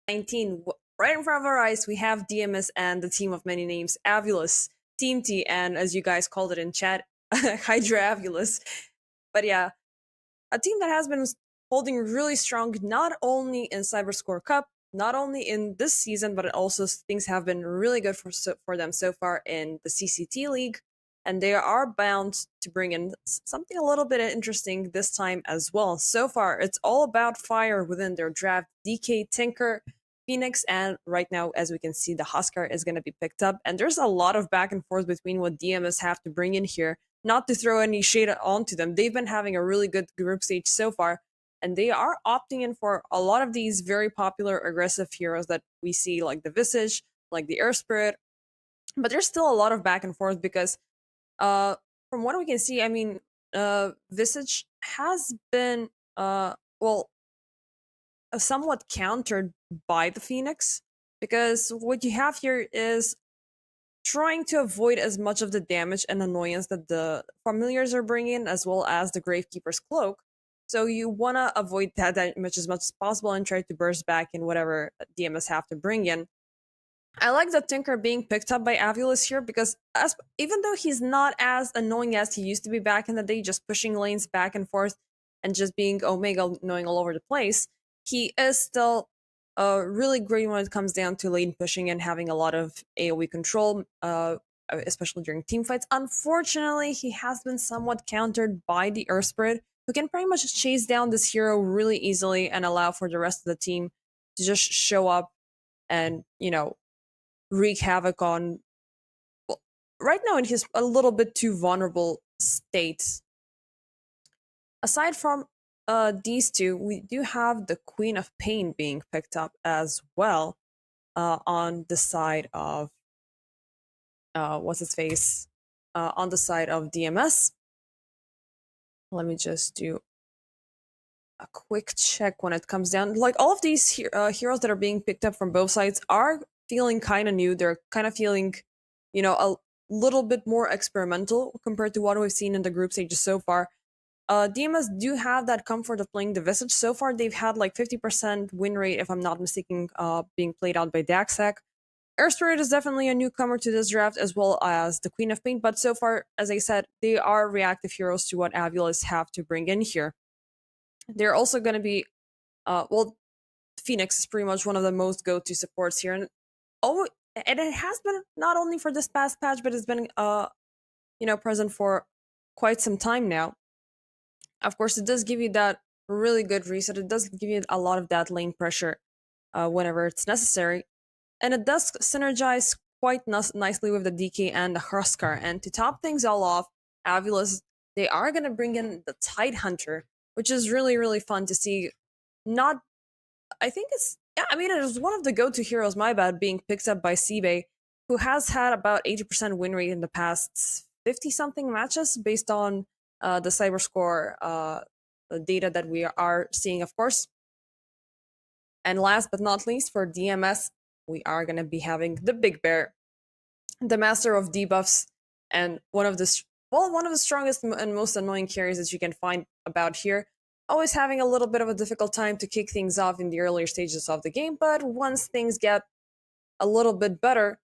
S19. Right in front of our eyes, we have DMS and the team of many names, AVulus, Team T, and as you guys called it in chat, Hydra AVulus. But yeah, a team that has been holding really strong, not only in Cyberscore Cup, not only in this season, but also things have been really good for them so far in the CCT League. And they are bound to bring in something a little bit interesting this time as well. So far, it's all about fire within their draft. DK, Tinker, Phoenix, and right now, as we can see, the Huskar is going to be picked up. And there's a lot of back and forth between what DMs have to bring in here. Not to throw any shade onto them, they've been having a really good group stage so far. And they are opting in for a lot of these very popular aggressive heroes that we see, like the Visage, like the Earth Spirit. But there's still a lot of back and forth because from what we can see, I mean, Visage has been, somewhat countered by the Phoenix, because what you have here is trying to avoid as much of the damage and annoyance that the familiars are bringing, as well as the Gravekeeper's Cloak. So you want to avoid that damage as much as possible and try to burst back in whatever DMs have to bring in. I like the Tinker being picked up by AVulus here because even though he's not as annoying as he used to be back in the day, just pushing lanes back and forth and just being Omega annoying all over the place, he is still really great when it comes down to lane pushing and having a lot of AoE control, especially during team fights. Unfortunately, he has been somewhat countered by the Earth Spirit, who can pretty much chase down this hero really easily and allow for the rest of the team to just show up and, you know, wreak havoc on, well, right now in his a little bit too vulnerable state. Aside from these two, we do have the Queen of Pain being picked up as well on the side of what's his face, on the side of DMS. Let me just do a quick check when it comes down. Like, all of these heroes that are being picked up from both sides are feeling kind of new. They're kind of feeling, you know, a little bit more experimental compared to what we've seen in the group stages so far. DMS do have that comfort of playing the Visage. So far, they've had like 50% win rate, if I'm not mistaken, being played out by Daxak. Earth Spirit is definitely a newcomer to this draft, as well as the Queen of Pain, but so far, as I said, they are reactive heroes to what AVulus have to bring in here. They're also going to be, well, Phoenix is pretty much one of the most go-to supports here, and it has been not only for this past patch, but it's been, you know, present for quite some time now. Of course, it does give you that really good reset. It does give you a lot of that lane pressure whenever it's necessary. And it does synergize quite nicely with the DK and the Huskar. And to top things all off, AVulus, they are going to bring in the Tidehunter, which is really, really fun to see. Not, I think it's, yeah, I mean, it is one of the go-to heroes, my bad, being picked up by Seabay, who has had about 80% win rate in the past 50-something matches based on the Cyberscore data that we are seeing, of course. And last but not least, for DMS, we are going to be having the Big Bear, the master of debuffs, and one of the strongest and most annoying carries that you can find about here. Always having a little bit of a difficult time to kick things off in the earlier stages of the game, but once things get a little bit better,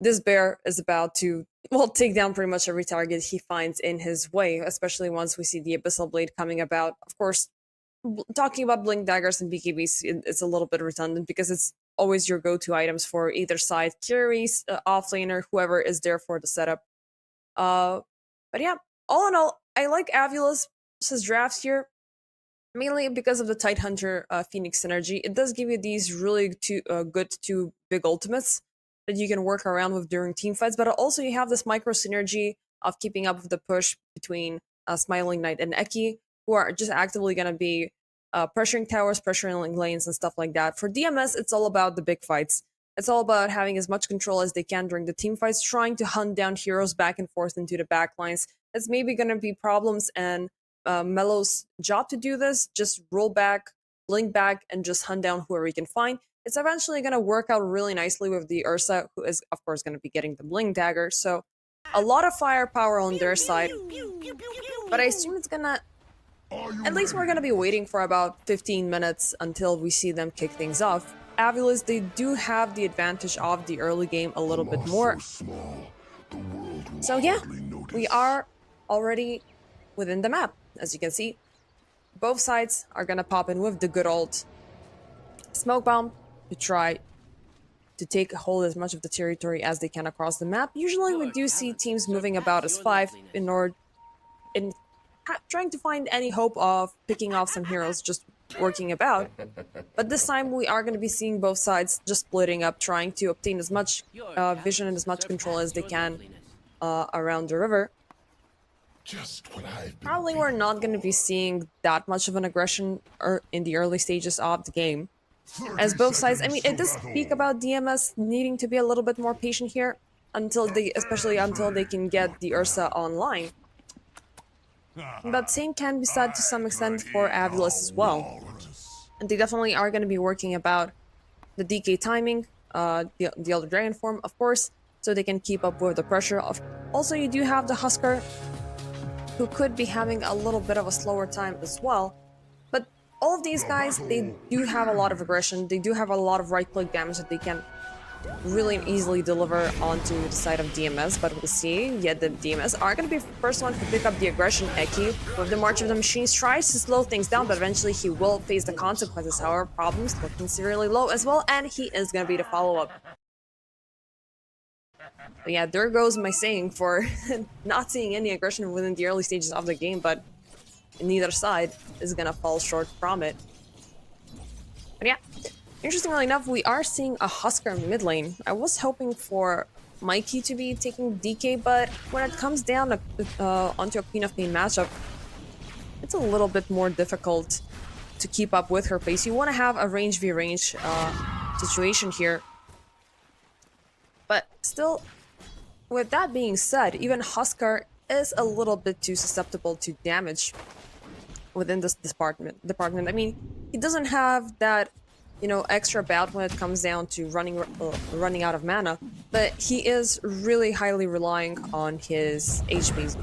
this bear is about to, well, take down pretty much every target he finds in his way, especially once we see the Abyssal Blade coming about. Of course, talking about Blink Daggers and BKBs, it's a little bit redundant because it's always your go-to items for either side, carries, offlaner, whoever is there for the setup. But yeah, all in all, I like AVulus's drafts here, mainly because of the Tidehunter Phoenix synergy. It does give you these really good two big ultimates that you can work around with during team fights, but also you have this micro synergy of keeping up with the push between Smiling Knight and Eki, who are just actively going to be pressuring towers, pressuring lanes, and stuff like that. For DMS, it's all about the big fights. It's all about having as much control as they can during the team fights, trying to hunt down heroes back and forth into the backlines. It's maybe going to be Problems and Mellow's job to do this. Just roll back, blink back, and just hunt down whoever you can find. It's eventually going to work out really nicely with the Ursa, who is, of course, going to be getting the Blink Dagger. So a lot of firepower on their side. But I assume it's going to... At least we're going to be waiting for about 15 minutes until we see them kick things off. AVulus, they do have the advantage of the early game a little bit more. So yeah, we are already within the map, as you can see. Both sides are gonna pop in with the good old smoke bomb to try to take hold as much of the territory as they can across the map. Usually we do see teams moving about as 5 trying to find any hope of picking off some heroes just working about. But this time we are going to be seeing both sides just splitting up, trying to obtain as much vision and as much control as they can around the river. Probably we're not going to be seeing that much of an aggression in the early stages of the game. As both sides, I mean, it does speak about DMS needing to be a little bit more patient here especially until they can get the Ursa online. But same can be said to some extent for AVulus as well. And they definitely are going to be working about the DK timing, the Elder Dragon form, of course, so they can keep up with the pressure. Also, you do have the Husker, who could be having a little bit of a slower time as well. But all of these guys, they do have a lot of aggression. They do have a lot of right-click damage that they can really easily deliver onto the side of DMS, but we'll see. Yet the DMS are going to be the first one to pick up the aggression. Eki, with the March of the Machines, tries to slow things down, but eventually he will face the consequences. However, problems looking severely low as well, and he is going to be the follow-up. But yeah, there goes my saying for not seeing any aggression within the early stages of the game, but neither side is going to fall short from it. But yeah. Interestingly enough, we are seeing a Husker mid lane. I was hoping for Mikey to be taking DK, but when it comes down onto a Queen of Pain matchup, it's a little bit more difficult to keep up with her pace. You want to have a range v range situation here. But still, with that being said, even Husker is a little bit too susceptible to damage within this department. I mean, he doesn't have that, you know, extra bout when it comes down to running out of mana, but he is really highly relying on his HP.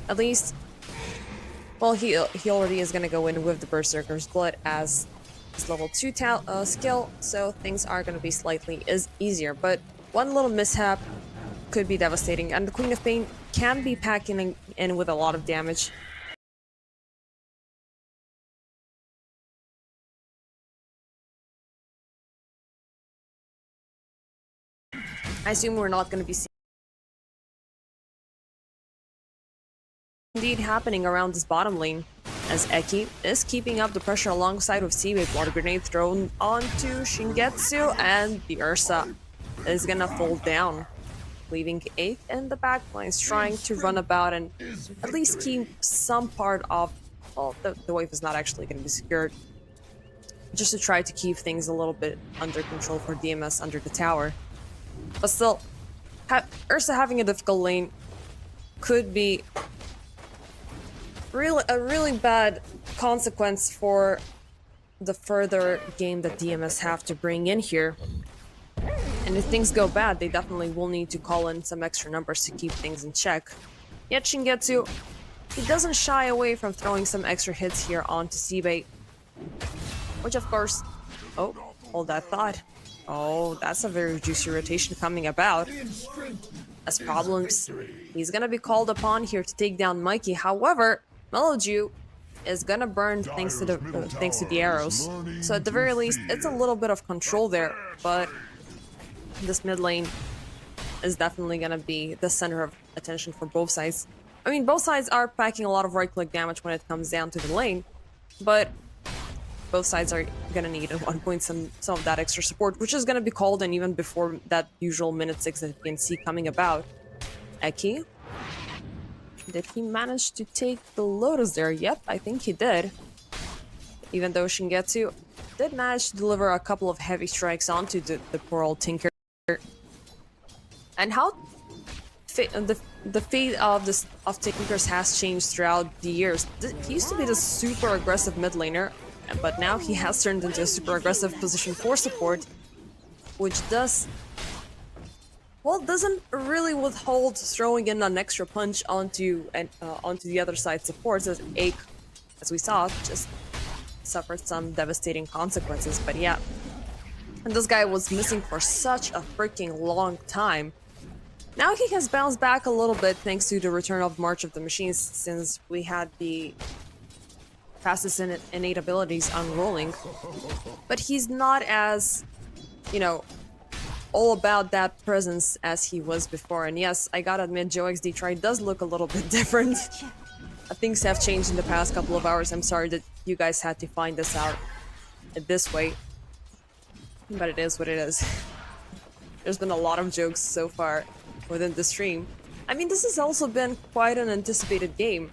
At least, well, he already is gonna go in with the Berserker's Blood as his level 2 skill, so things are gonna be slightly easier. But one little mishap could be devastating, and the Queen of Pain can be packing in with a lot of damage. I assume we're not going to be seeing indeed happening around this bottom lane, as Eki is keeping up the pressure alongside with Seaweed. Water grenade thrown onto Shingetsu, and the Ursa is gonna fall down, leaving 8 in the back lines, trying to run about and at least keep some part of, well, the wave is not actually going to be secured, just to try to keep things a little bit under control for DMS under the tower. But still, Ursa having a difficult lane could be a really bad consequence for the further game that DMS have to bring in here. And if things go bad, they definitely will need to call in some extra numbers to keep things in check. Yet Shingetsu, he doesn't shy away from throwing some extra hits here onto Seabait, which of course, oh, hold that thought. Oh, that's a very juicy rotation coming about. As problems, he's gonna be called upon here to take down Mikey. However, Meloju is gonna burn thanks to the arrows. So at the very least, it's a little bit of control there, but this mid lane is definitely gonna be the center of attention for both sides. I mean, both sides are packing a lot of right-click damage when it comes down to the lane, but both sides are gonna need at one point some of that extra support, which is gonna be called in even before that usual minute 6 that you can see coming about. Eki, did he manage to take the Lotus there? Yep, I think he did. Even though Shingetsu did manage to deliver a couple of heavy strikes onto the poor old Tinker. And how the fate of Tinkers has changed throughout the years. He used to be the super aggressive mid laner, but now he has turned into a super aggressive position for support, which doesn't really withhold throwing in an extra punch onto the other side supports, as Ake, as we saw, just suffered some devastating consequences. But yeah, And this guy was missing for such a freaking long time. Now he has bounced back a little bit thanks to the return of March of the Machines, since we had the fastest innate abilities unrolling. But he's not as, you know, all about that presence as he was before. And yes, I gotta admit, Joe XD try does look a little bit different. Things have changed in the past couple of hours. I'm sorry that you guys had to find this out this way. But it is what it is. There's been a lot of jokes so far within the stream. I mean, this has also been quite an anticipated game,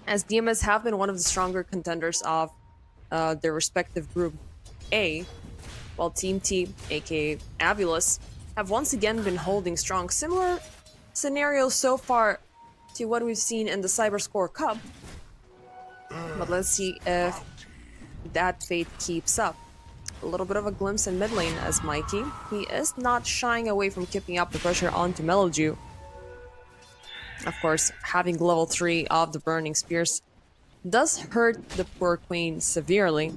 as DMS have been one of the stronger contenders of their respective Group A, while Team T, aka AVulus, have once again been holding strong. Similar scenarios so far to what we've seen in the Cyberscore Cup, but let's see if that fate keeps up. A little bit of a glimpse in mid lane as Mikey. He is not shying away from keeping up the pressure onto Meloju. Of course, having level 3 of the Burning Spears does hurt the poor queen severely.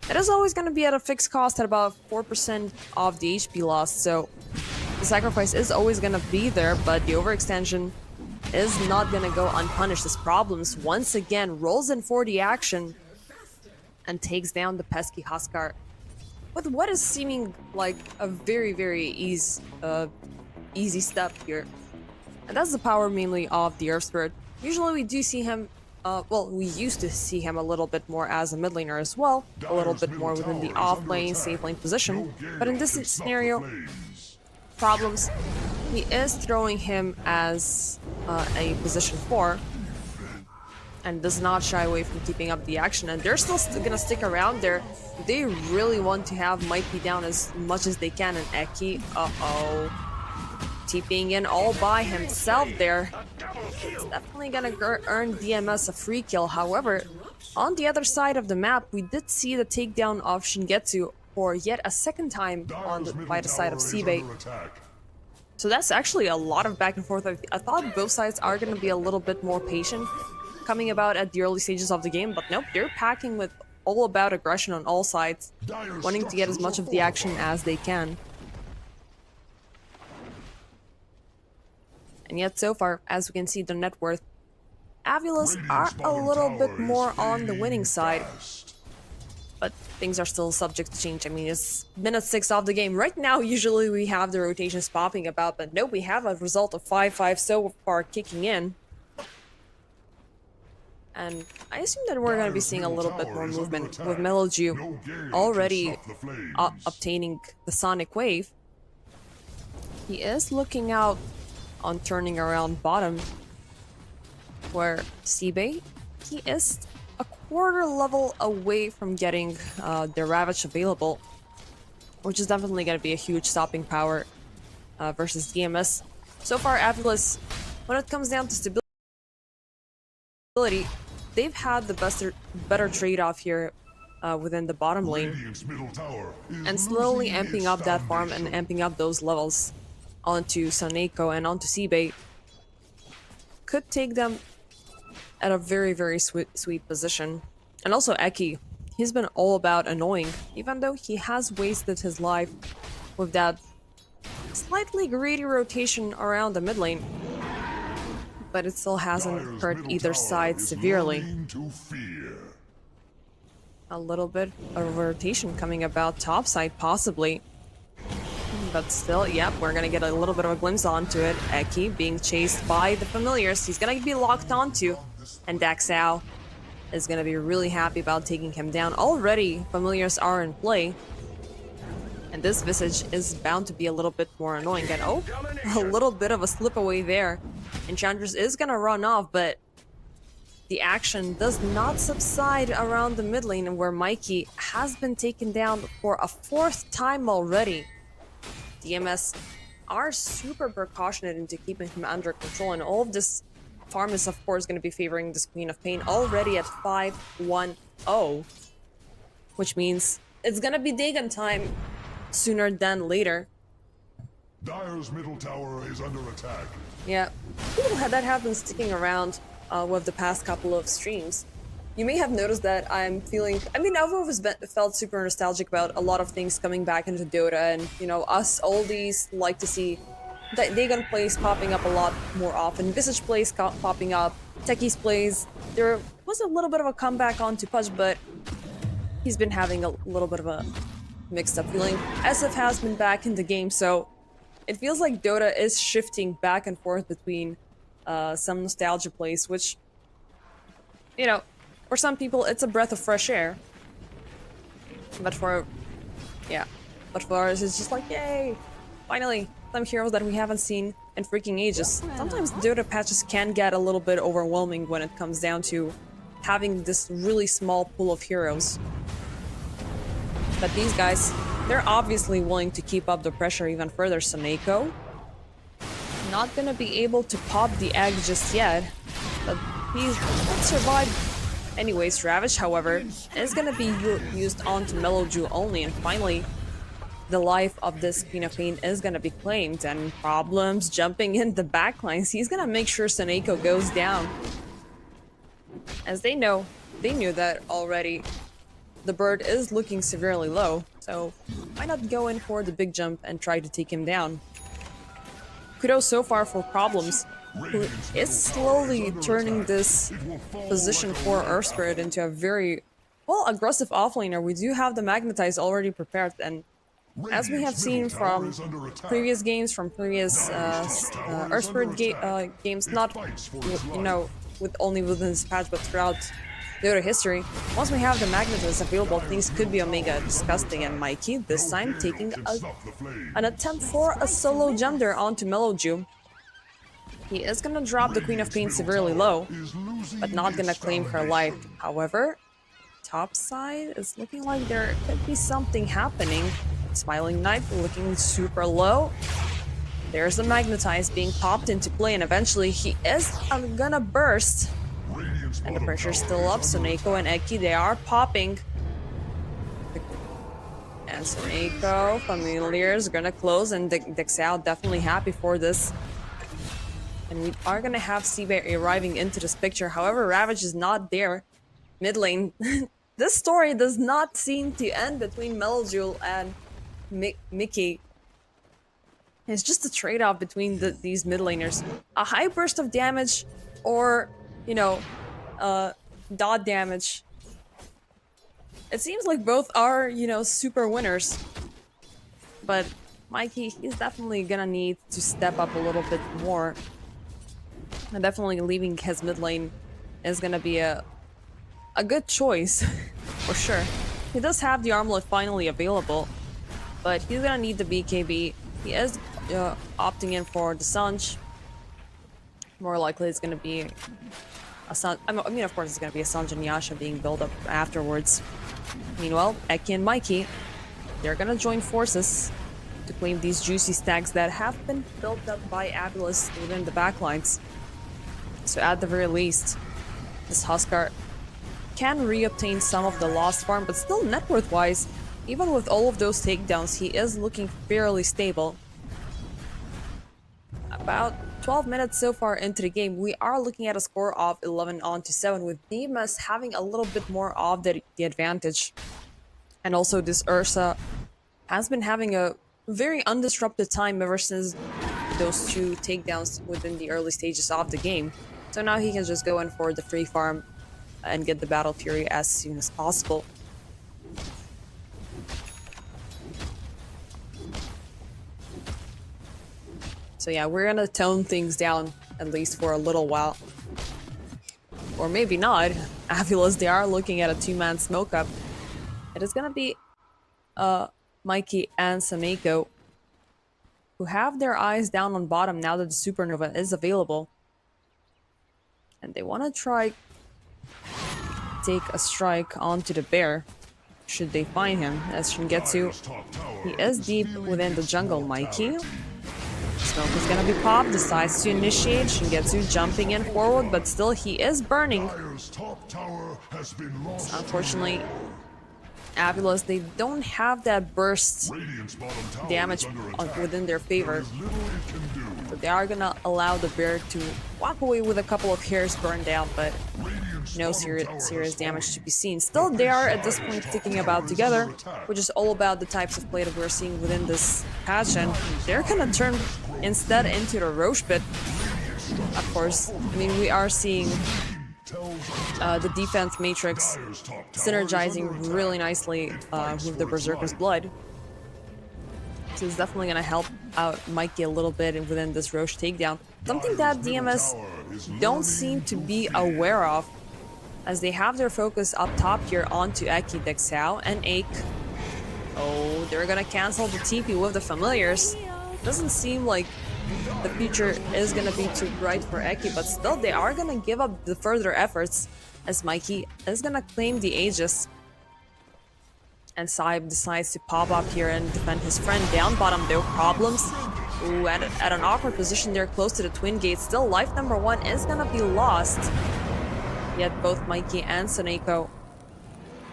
It is always going to be at a fixed cost at about 4% of the HP lost, so the sacrifice is always going to be there, but the overextension is not going to go unpunished. As Problems once again rolls in for the action and takes down the pesky Huskar with what is seeming like a very easy step here. And that's the power mainly of the Earth Spirit. Usually we do see him, well, we used to see him a little bit more as a mid laner as well, a little bit more within the off lane, safe lane position. But in this scenario, Problems, he is throwing him as a position 4, and does not shy away from keeping up the action, and they're still gonna stick around there. They really want to have Mikey down as much as they can, and Eki, TPing in all by himself there. It's definitely gonna earn DMS a free kill. However, on the other side of the map, we did see the takedown of Shingetsu for yet a second time by the side of Seabay. So that's actually a lot of back and forth. I thought both sides are gonna be a little bit more patient coming about at the early stages of the game, but nope, they're packing with all about aggression on all sides, wanting to get as much of the action as they can. And yet so far, as we can see, the net worth, AVulus are a little bit more on the winning side, but things are still subject to change. I mean, it's minute 6 of the game. Right now, usually we have the rotations popping about, but nope, we have a result of 5-5 so far kicking in. And I assume that we're going to be seeing a little bit more movement with Meloju already obtaining the Sonic Wave. He is looking out on turning around bottom, where Seabay, he is a quarter level away from getting the Ravage available, which is definitely going to be a huge stopping power versus DMS. So far, AVulus, when it comes down to stability, they've had the better trade-off here within the bottom lane, and slowly amping up that farm and amping up those levels onto Saneko and onto Seabay could take them at a very sweet position. And also Eki, he's been all about annoying, even though he has wasted his life with that slightly greedy rotation around the mid lane, but it still hasn't hurt either side severely. A little bit of rotation coming about top side possibly, but still, yep, we're gonna get a little bit of a glimpse onto it. Eki being chased by the familiars, he's gonna be locked onto, and Daxao is gonna be really happy about taking him down. Already familiars are in play, and this Visage is bound to be a little bit more annoying. And oh, a little bit of a slip away there. Enchantress is gonna run off, but the action does not subside around the mid lane, where Mikey has been taken down for a 4th time already. DMS are super precautionate into keeping him under control, and all of this farm is of course going to be favoring this Queen of Pain, already at 5-1-0, which means it's going to be Dagon time sooner than later. Dire's middle tower is under attack. Yeah, that have been sticking around with the past couple of streams. you may have noticed that I'm feeling. I mean, I've always felt super nostalgic about a lot of things coming back into Dota, and you know, us oldies like to see that Dagon plays popping up a lot more often. Visage plays popping up. Techies plays. There was a little bit of a comeback onto Pudge, but he's been having a little bit of a mixed up feeling. SF has been back in the game, so it feels like Dota is shifting back and forth between some nostalgia plays, which, you know, for some people it's a breath of fresh air. But for us it's just like, yay! Finally, some heroes that we haven't seen in freaking ages. Sometimes Dota patches can get a little bit overwhelming when it comes down to having this really small pool of heroes. But these guys, they're obviously willing to keep up the pressure even further. Saneko, not gonna be able to pop the egg just yet, but he's survived. Anyways, Ravage, however, is gonna be used onto Meloju only, and finally, the life of this Queen of Pain is gonna be claimed, and Problems jumping in the backlines. He's gonna make sure Saneko goes down. As they knew that already. The bird is looking severely low, so why not go in for the big jump and try to take him down? Kudos so far for Problems, who is slowly turning this position for Earth Spirit into a very, well, aggressive offlaner. We do have the Magnetize already prepared, and as we have seen from previous games, from previous Earth Spirit games, not, you know, only within this patch, but throughout Dota history, once we have the Magnetize available, things could be Omega disgusting, and Mikey this time taking an attempt for a solo jump there onto Meloju. He is gonna drop the Queen of Pain severely low, but not gonna claim her life. However, top side is looking like there could be something happening. Smiling Knight looking super low. There's the Magnetize being popped into play, and eventually he is gonna burst. And the pressure's still up. Saneko and Eki, they are popping. And Saneko, Familiars, gonna close, and Dexal definitely happy for this. And we are gonna have Seabay arriving into this picture. However, Ravage is not there. Mid lane. This story does not seem to end between Meloju and Mickey. It's just a trade-off between these mid laners. A high burst of damage, or, you know, dot damage. It seems like both are, you know, super winners. But Mikey, he's definitely gonna need to step up a little bit more. And definitely leaving his mid lane is gonna be a good choice, for sure. He does have the armlet finally available, but he's gonna need the BKB. He is opting in for the Sanj. More likely it's gonna be a Sanj. I mean, of course, it's gonna be a Sanj and Yasha being built up afterwards. Meanwhile, Eki and Mikey, they're gonna join forces to claim these juicy stacks that have been built up by AVulus within the backlines. So at the very least, this Huskar can reobtain some of the lost farm, but still net worth-wise, even with all of those takedowns, he is looking fairly stable. About 12 minutes so far into the game, we are looking at a score of 11-7, with DMS having a little bit more of the advantage. And also this Ursa has been having a very undisrupted time ever since those two takedowns within the early stages of the game. So now he can just go in for the free farm and get the Battle Fury as soon as possible. So yeah, we're gonna tone things down, at least for a little while. Or maybe not. AVulus, they are looking at a two-man smoke up. It is gonna be Mikey and Saneko, who have their eyes down on bottom now that the Supernova is available. And they want to try take a strike onto the bear, should they find him, as Shingetsu, he is deep within the jungle. Mikey, smoke is gonna be popped, decides to initiate. Shingetsu jumping in forward, but still he is burning. Unfortunately, AVulus, they don't have that burst Radiant's bottom tower damage is under attack. within their favor. There is little it can do. So they are gonna allow the bear to walk away with a couple of hairs burned down, but Radiant's no bottom tower serious has damage fallen. to be seen. Still, they are at this point sticking about together, which is all about the types of play that we're seeing within this patch, and they're gonna turn instead into the Roche bit. Of course, I mean, we are seeing the defense matrix Dire's top tower is synergizing under attack. really nicely with the Berserker's Blood. So it's definitely gonna help out Mikey a little bit within this Roche takedown. Something that DMS don't seem to be aware of, as they have their focus up top here onto Eki, Dexao, and Ake. Oh, they're gonna cancel the TP with the familiars. Doesn't seem like the future is gonna be too bright for Eki, but still they are gonna give up the further efforts as Mikey is gonna claim the Aegis. And Saib decides to pop up here and defend his friend. Down bottom though, problems. Ooh, at an awkward position there close to the twin gate. Still, life number 1 is gonna be lost. Yet both Mikey and Soneko,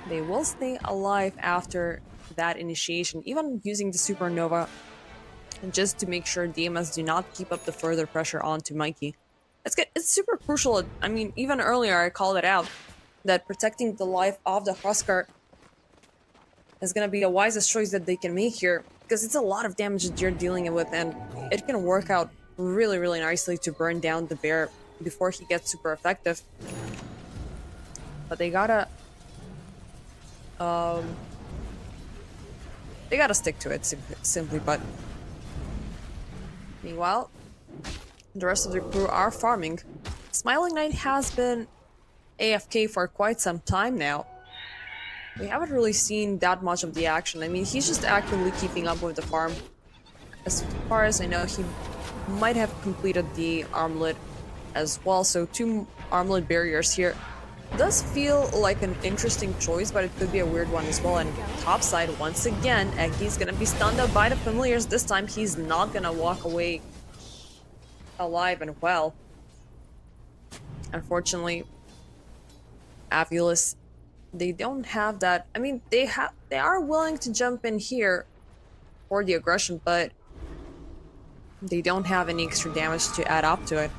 they will stay alive after that initiation, even using the Supernova, just to make sure DMS do not keep up the further pressure onto Mikey. It's good. It's super crucial. I mean, even earlier I called it out that protecting the life of the Huskar is going to be the wisest choice that they can make here, because it's a lot of damage that you're dealing with, and it can work out really, really nicely to burn down the bear before he gets super effective. But they gotta stick to it simply. But meanwhile, the rest of the crew are farming. Smiling Knight has been AFK for quite some time now. We haven't really seen that much of the action. I mean, he's just actively keeping up with the farm. As far as I know, he might have completed the armlet as well, so 2 armlet barriers here. Does feel like an interesting choice, but it could be a weird one as well. And topside, once again, Eki's gonna be stunned out by the familiars. This time, he's not gonna walk away alive and well. Unfortunately, AVulus, they don't have that. I mean, they are willing to jump in here for the aggression, but they don't have any extra damage to add up to it.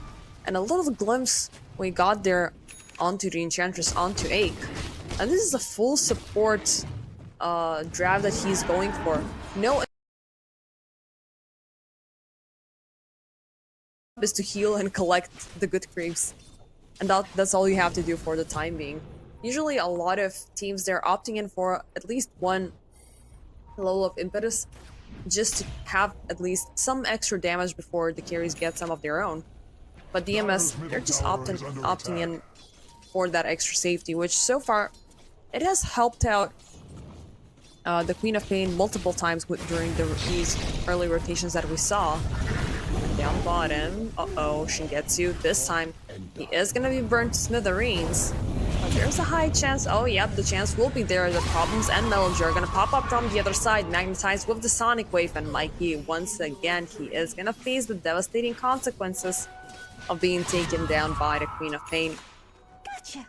And a little glimpse we got there onto the Enchantress, onto Ake. And this is a full support draft that he's going for. No is to heal and collect the good creeps. And that's all you have to do for the time being. Usually a lot of teams, they're opting in for at least one level of impetus, just to have at least some extra damage before the carries get some of their own. But DMS, they're just opting in for that extra safety, which so far, it has helped out the Queen of Pain multiple times during these early rotations that we saw. Down bottom, uh-oh, Shingetsu, this time he is gonna be burnt to smithereens. But there's a high chance, oh yep, the chance will be there. The Problems and Melogy are gonna pop up from the other side, magnetized with the Sonic Wave, and Mikey, once again, he is gonna face the devastating consequences of being taken down by the Queen of Pain. Gotcha.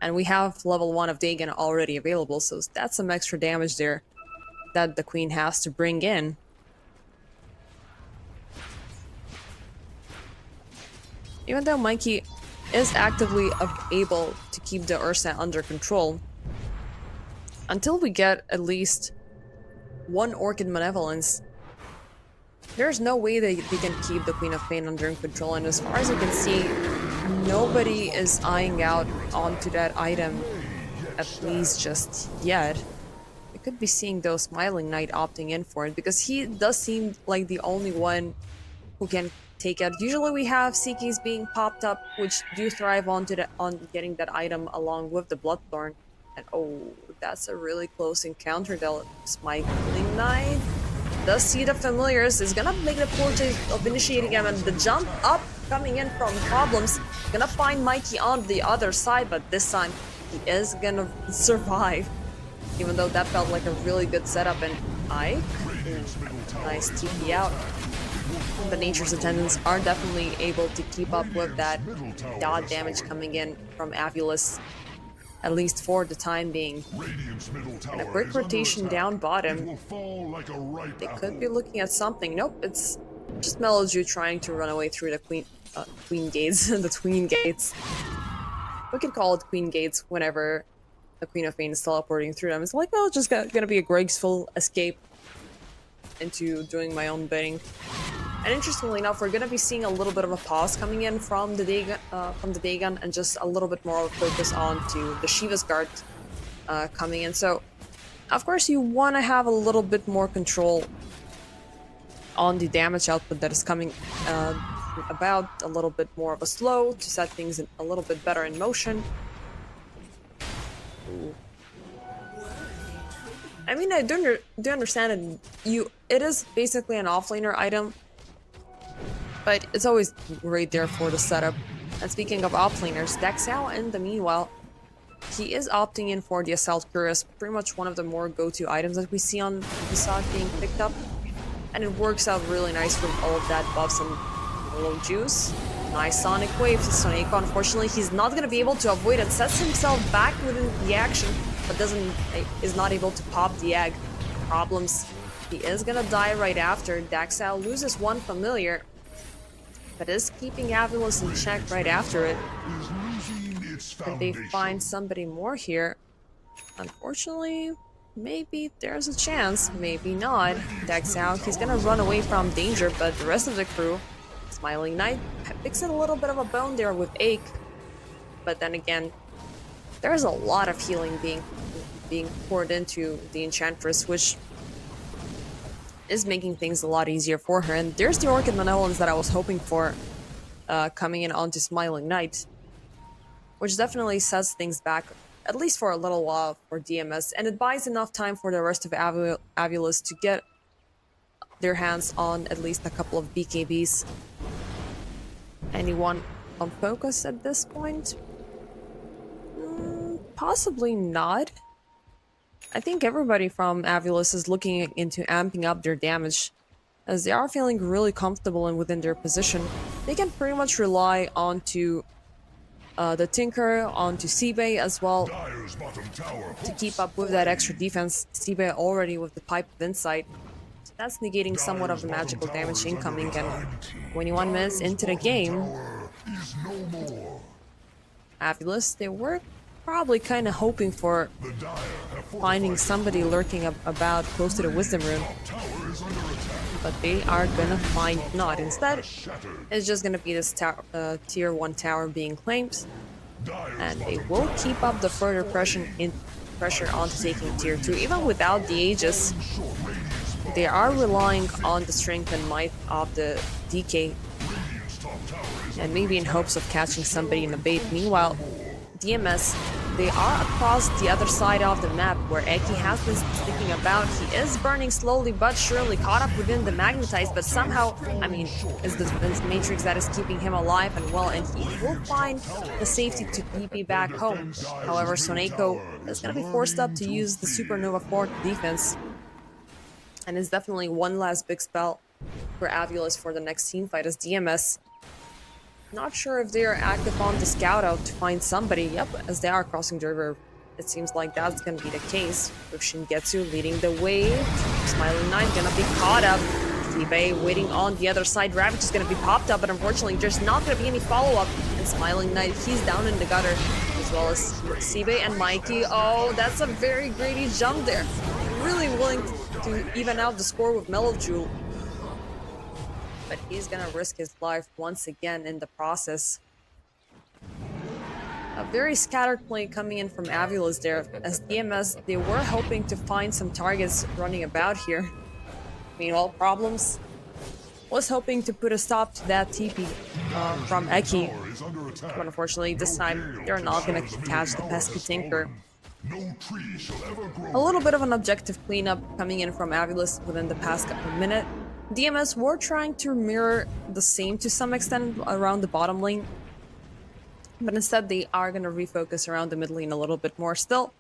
And we have level 1 of Dagon already available, so that's some extra damage there that the Queen has to bring in. Even though Mikey is actively able to keep the Ursa under control, until we get at least 1 Orchid Malevolence, there's no way that they can keep the Queen of Pain under control, and as far as I can see, nobody is eyeing out onto that item, at least just yet. We could be seeing though Smiling Knight opting in for it, because he does seem like the only one who can take out. Usually we have Seekis being popped up, which do thrive on getting that item along with the Bloodthorn. And oh, that's a really close encounter. The Smiling Knight does see the familiars, is gonna make the poor choice of initiating him, and the jump up coming in from Problems, gonna find Mikey on the other side, but this time he is gonna survive, even though that felt like a really good setup. And Ike, nice TP out. The Nature's Attendants are definitely able to keep up with that dot damage coming in from AVulus. at least for the time being. Radiant's middle tower And a quick is under rotation attack. down It bottom. will fall like a ripe They apple. could be looking at something. Nope, it's just Meloju trying to run away through the queen gates, the tween gates. We can call it queen gates whenever the Queen of Pain is teleporting through them. It's like, well, it's just gonna be a graceful escape into doing my own bidding. And interestingly enough, we're gonna be seeing a little bit of a pause coming in from the Dagon, and just a little bit more of a focus on to the Shiva's Guard coming in. So, of course, you want to have a little bit more control on the damage output that is coming about, a little bit more of a slow to set things a little bit better in motion. Ooh. I mean, I do understand it. It is basically an offlaner item, but it's always right there for the setup. And speaking of offlaners, Dexao, in the meanwhile, he is opting in for the Assault Cuirass, pretty much one of the more go-to items that we see on Visage being picked up. And it works out really nice with all of that buffs and little juice. Nice Sonic Wave to Soneko. Unfortunately, he's not going to be able to avoid it. Sets himself back within the action, but is not able to pop the egg. Problems. He is going to die right after. Daxal loses one familiar, but is keeping AVulus in check right after it. Could they find somebody more here? Unfortunately, maybe there's a chance, maybe not. Daxal, he's going to run away from danger, but the rest of the crew, Smiling Knight, picks in a little bit of a bone there with Ache. But then again, there's a lot of healing being poured into the Enchantress, which is making things a lot easier for her. And there's the Orchid Malevolence that I was hoping for coming in onto Smiling Knight, which definitely sets things back, at least for a little while, for DMS. And it buys enough time for the rest of AVulus to get their hands on at least a couple of BKBs. Anyone on focus at this point? Possibly not. I think everybody from AVulus is looking into amping up their damage, as they are feeling really comfortable and within their position. They can pretty much rely onto the Tinker, onto Seabay as well, to keep up with that extra defense. Seabay already with the Pipe of Insight. So that's negating somewhat of the magical damage incoming, and 21 minutes into the game, AVulus, they were probably kind of hoping for finding somebody lurking about close to the Wisdom Rune, but they are gonna find not. Instead, it's just gonna be this tier 1 tower being claimed, and they will keep up the further pressure onto taking tier 2. Even without the Aegis, they are relying on the strength and might of the DK, and maybe in hopes of catching somebody in the bait. Meanwhile, DMS, they are across the other side of the map, where Eki has been sticking about. He is burning slowly but surely, caught up within the Magnetize, but somehow, I mean, it's the defense matrix that is keeping him alive and well, and he will find the safety to TP back home. However, Soneko is going to be forced up to use the Supernova 4 defense, and is definitely one last big spell for AVulus for the next team fight, as DMS, not sure if they are active on the scout out to find somebody. Yep, as they are crossing the river, it seems like that's gonna be the case, with Shingetsu leading the way. Smiling Knight gonna be caught up. Seabay waiting on the other side. Ravage is gonna be popped up, but unfortunately there's not gonna be any follow-up. And Smiling Knight, he's down in the gutter, as well as Seabay and Mikey. Oh, that's a very greedy jump there. Really willing to even out the score with Meloju, but he's gonna risk his life once again in the process. A very scattered play coming in from AVulus there, as DMS, they were hoping to find some targets running about here. Meanwhile, Problems was hoping to put a stop to that TP from Eki, but unfortunately this time they're not gonna catch the pesky Tinker. A little bit of an objective cleanup coming in from AVulus within the past couple of minutes. DMS were trying to mirror the same to some extent around the bottom lane, but instead they are going to refocus around the mid lane a little bit more. Still,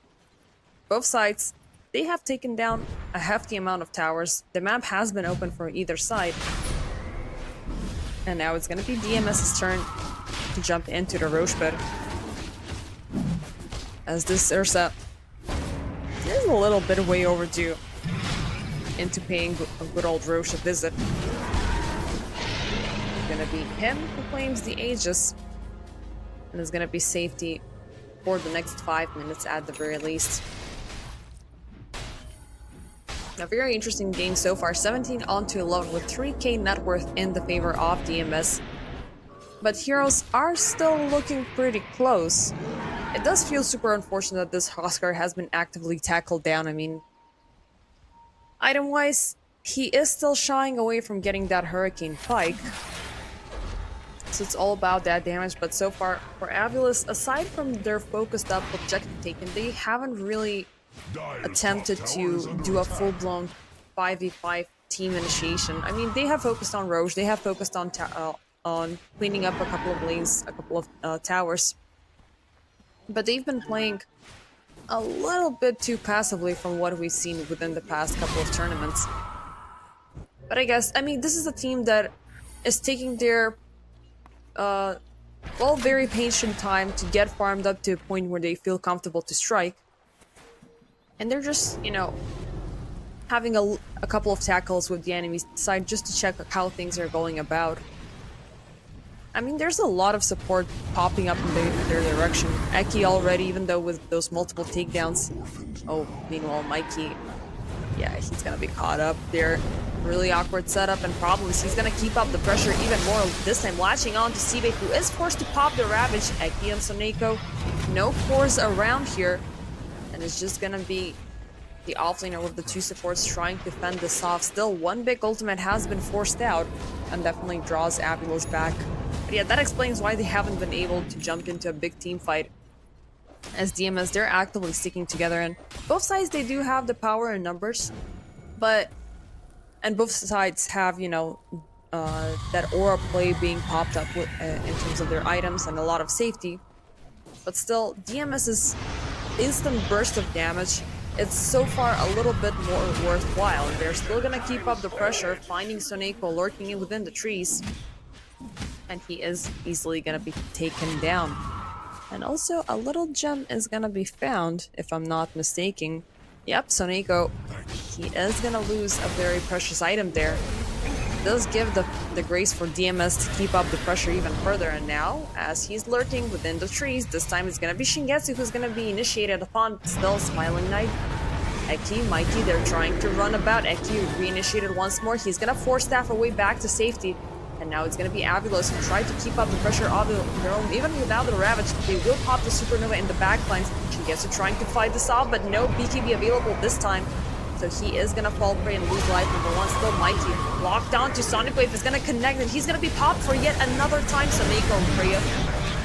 both sides, they have taken down a hefty amount of towers. The map has been open for either side, and now it's going to be DMS's turn to jump into the Roche bed. as this Ursa is a little bit way overdue into paying a good old Roche a visit. It's gonna be him who claims the Aegis, and it's gonna be safety for the next 5 minutes at the very least. A very interesting game so far, 17 on to 11 with 3k net worth in the favor of DMS. But heroes are still looking pretty close. It does feel super unfortunate that this Huskar has been actively tackled down. I mean, item-wise, he is still shying away from getting that Hurricane Pike. So it's all about that damage, but so far for AVulus, aside from their focused up objective taken, they haven't really attempted to do a full-blown 5v5 team initiation. I mean, they have focused on Roche, they have focused on cleaning up a couple of lanes, a couple of towers. But they've been playing a little bit too passively from what we've seen within the past couple of tournaments. But I guess, I mean, this is a team that is taking their, well, very patient time to get farmed up to a point where they feel comfortable to strike. And they're just, you know, having a couple of tackles with the enemy side just to check how things are going about. I mean, there's a lot of support popping up in their direction. Eki already, even though with those multiple takedowns. Oh, meanwhile, Mikey, yeah, he's gonna be caught up there. Really awkward setup and problems. He's gonna keep up the pressure even more, this time latching on to Sibe, who is forced to pop the Ravage. Eki and Soneko, no cores around here. And it's just gonna be the offlaner with the two supports trying to fend this off. Still, one big ultimate has been forced out and definitely draws AVulus back. But yeah, that explains why they haven't been able to jump into a big team fight. As DMS, they're actively sticking together, and both sides, they do have the power in numbers, and both sides have, you know, that aura play being popped up with, in terms of their items and a lot of safety. But still, DMS's instant burst of damage, it's so far a little bit more worthwhile. They're still gonna keep up the pressure, finding Soneko lurking in within the trees. And he is easily gonna be taken down. And also, a little gem is gonna be found, if I'm not mistaken. Yep, Soneko, he is gonna lose a very precious item there. It does give the grace for DMS to keep up the pressure even further, and now, as he's lurking within the trees, this time it's gonna be Shingetsu who's gonna be initiated upon. Still, Smiling Knight, Eki, Mikey, they're trying to run about. Eki reinitiated once more. He's gonna force staff away back to safety. And now it's going to be AVulus who tried to keep up the pressure of their own. Even without the Ravage, they will pop the Supernova in the backlines. Shingetsu trying to fight this off, but no BKB available this time. So he is going to fall prey and lose life. Number one, still Mikey. Locked down to Sonic Wave is going to connect, and he's going to be popped for yet another time. Soneko and Freya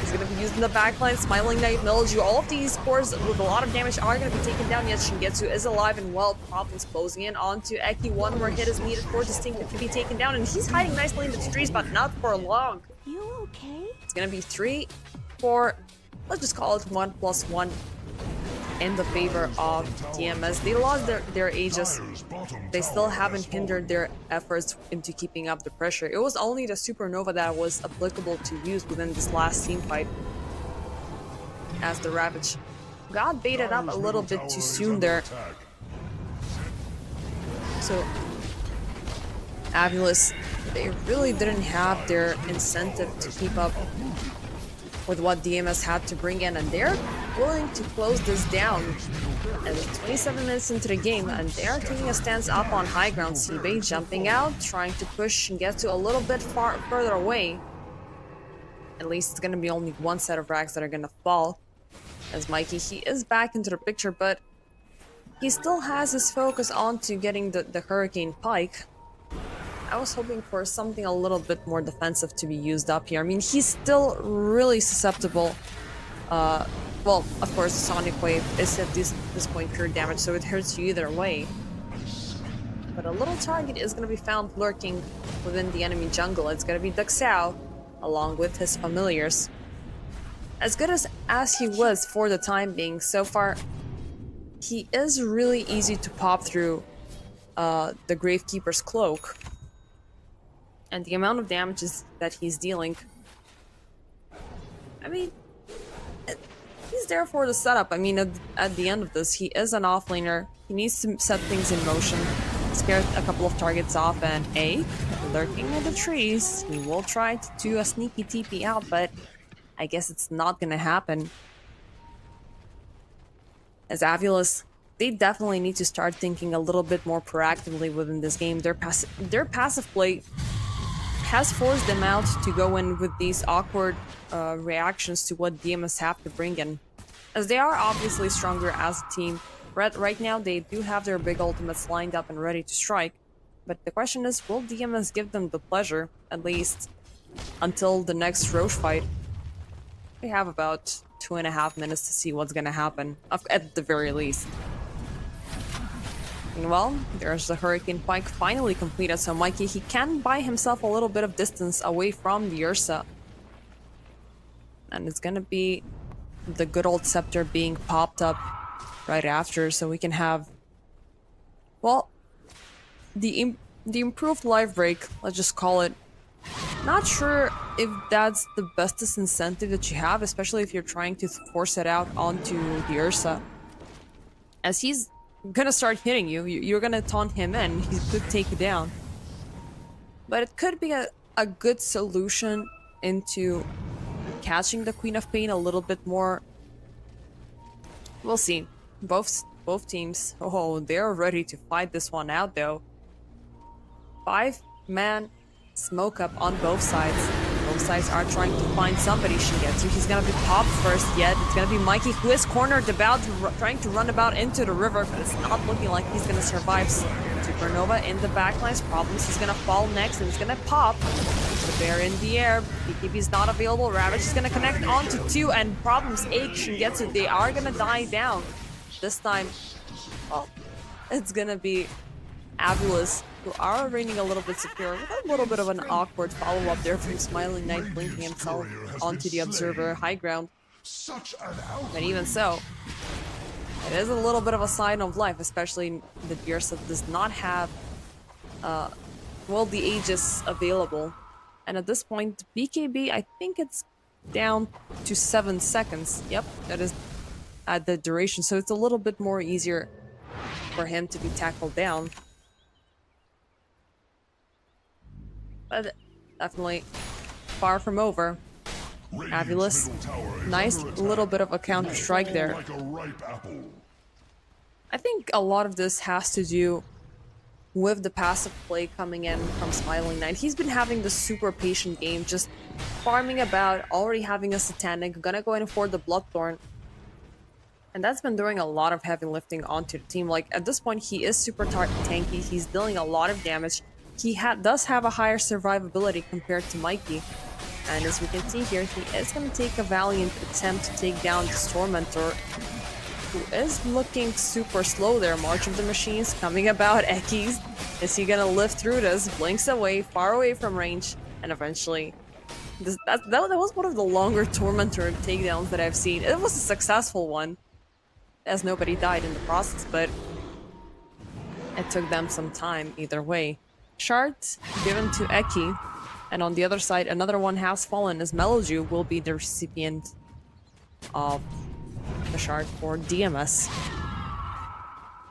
is going to be used in the backline. Smiling Knight, Mildew, all of these cores with a lot of damage are going to be taken down. Yet Shingetsu is alive and well. Problems closing in onto Eki. One more hit is needed for Distinct to be taken down, and he's hiding nicely in the trees, but not for long. You okay? It's going to be 3, 4, let's just call it 1+1 in the favor of DMS. They lost their Aegis. They still haven't hindered their efforts into keeping up the pressure. It was only the Supernova that was applicable to use within this last team fight, as the Ravage got baited up a little bit too soon there. So AVulus, they really didn't have their incentive to keep up with what DMS had to bring in, and they're willing to close this down. And 27 minutes into the game, and they're taking a stance up on high ground. Sibe jumping out, trying to push and get to a little bit further away. At least it's gonna be only one set of racks that are gonna fall. As Mikey, he is back into the picture, but he still has his focus on to getting the Hurricane Pike. I was hoping for something a little bit more defensive to be used up here. I mean, he's still really susceptible. Well, of course, the Sonic Wave is at this point pure damage, so it hurts you either way. But a little target is going to be found lurking within the enemy jungle. It's going to be Duxiao, along with his familiars. As good as he was for the time being, so far, he is really easy to pop through the Gravekeeper's cloak. And the amount of damages that he's dealing, I mean, he's there for the setup. I mean, at the end of this, he is an offlaner. He needs to set things in motion, scare a couple of targets off, and A, lurking in the trees, he will try to do a sneaky TP out, but I guess it's not gonna happen. As AVulus, they definitely need to start thinking a little bit more proactively within this game. Their passive play has forced them out to go in with these awkward reactions to what DMS have to bring in. As they are obviously stronger as a team, right now they do have their big ultimates lined up and ready to strike, but the question is, will DMS give them the pleasure, at least until the next Roche fight? We have about 2.5 minutes to see what's gonna happen, at the very least. Well, there's the Hurricane Pike finally completed, so Mikey, he can buy himself a little bit of distance away from the Ursa. And it's gonna be the good old Scepter being popped up right after, so we can have, well, the improved life break, let's just call it. Not sure if that's the bestest incentive that you have, especially if you're trying to force it out onto the Ursa. As he's gonna start hitting you, you're gonna taunt him in, he could take you down. But it could be a good solution into catching the Queen of Pain a little bit more. We'll see. Both teams, oh, they're ready to fight this one out though. 5-man smoke up on both sides. Both sides are trying to find somebody Shingetsu. He's gonna be popped first yet. It's gonna be Mikey, who is cornered trying to run about into the river, but it's not looking like he's gonna survive. Supernova in the backlines, Problems, he's gonna fall next and he's gonna pop. The bear in the air, BKB's not available, Ravage is gonna connect onto 2, and Problems, Shingetsu, they are gonna die down. This time, well, it's gonna be AVulus, who are reigning a little bit secure, with a little bit of an awkward follow-up there from Smiling Knight blinking himself onto the Observer high ground. But even so, it is a little bit of a sign of life, especially that Ursa does not have, well, the Aegis available. And at this point, BKB, I think it's down to 7 seconds. Yep, that is at the duration, so it's a little bit more easier for him to be tackled down. But definitely far from over. AVulus, nice little bit of a counter strike there. I think a lot of this has to do with the passive play coming in from Smiling Knight. He's been having the super patient game, just farming about, already having a Satanic, gonna go in for the Bloodthorn. And that's been doing a lot of heavy lifting onto the team. Like, at this point, he is super tanky, he's dealing a lot of damage. He does have a higher survivability compared to Mikey. And as we can see here, he is going to take a valiant attempt to take down this Tormentor, who is looking super slow there. March of the Machines coming about. Ekis, is he going to live through this? Blinks away, far away from range, and eventually... That was one of the longer Tormentor takedowns that I've seen. It was a successful one, as nobody died in the process, but it took them some time either way. Shards given to Eki, and on the other side, another one has fallen, as Meloju will be the recipient of the shard for DMS.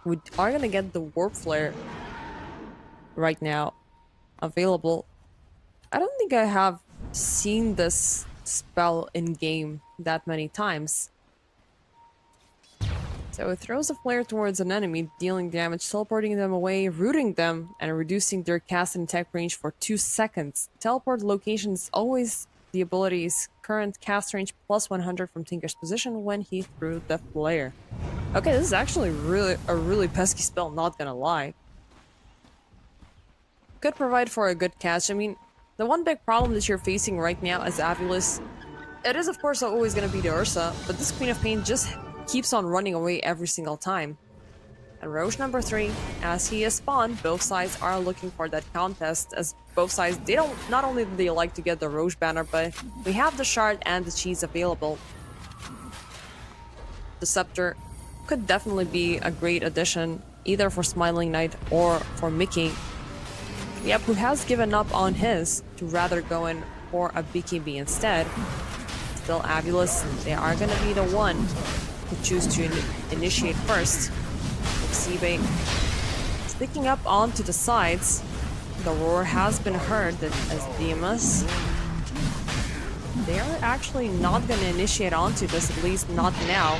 We are gonna get the Warp Flare right now available. I don't think I have seen this spell in game that many times. So it throws a flare towards an enemy, dealing damage, teleporting them away, rooting them, and reducing their cast and attack range for 2 seconds. Teleport location is always the ability's current cast range plus 100 from Tinker's position when he threw the flare. Okay, this is actually a really pesky spell, not gonna lie. Could provide for a good catch. I mean, the one big problem that you're facing right now as AVulus, it is of course always gonna be the Ursa, but this Queen of Pain just keeps on running away every single time. And Roche number 3, as he is spawned, both sides are looking for that contest, as both sides, they don't, not only do they like to get the Roche banner, but we have the shard and the cheese available. The Scepter could definitely be a great addition, either for Smiling Knight or for Mickey. Yep, who has given up on his to rather go in for a BKB instead. Still, AVulus, they are gonna be the one who choose to initiate first. Seabait sticking up onto the sides. The roar has been heard that as DMS, they are actually not gonna initiate onto this, at least not now.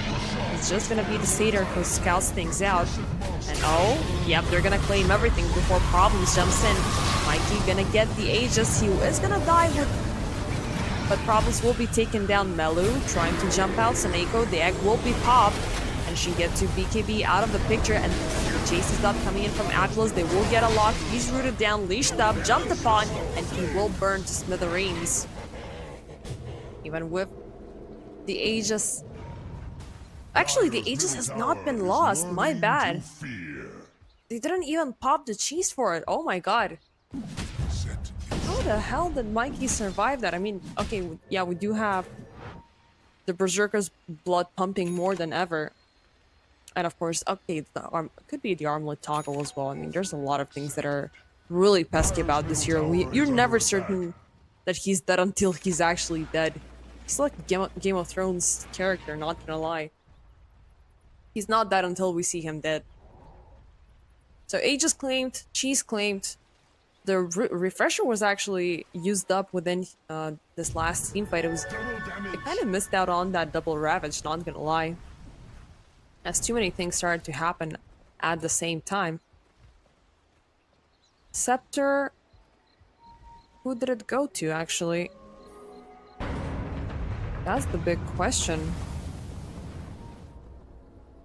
It's just gonna be the Satyr who scouts things out. And oh, yep, they're gonna claim everything before Problems jumps in. Mikey gonna get the Aegis. He is gonna die with... But Problems will be taken down. Melu trying to jump out. Saneko, the egg will be popped. And she gets to BKB out of the picture. And chases up coming in from AVulus. They will get a lock. He's rooted down, leashed up, jumped upon, and he will burn to smithereens. Even with the Aegis... Actually, the Aegis has not been lost. My bad. They didn't even pop the cheese for it. Oh my god. How the hell did Mikey survive that? I mean, okay, yeah, we do have the Berserker's blood pumping more than ever. And of course, okay, the could be the armlet toggle as well. I mean, there's a lot of things that are really pesky about this hero. You're never certain that he's dead until he's actually dead. He's like a Game of Thrones character, not gonna lie. He's not dead until we see him dead. So Aegis claimed, Cheese claimed. The refresher was actually used up within this last team fight. It kind of missed out on that double ravage, not gonna lie. As too many things started to happen at the same time. Scepter... Who did it go to, actually? That's the big question.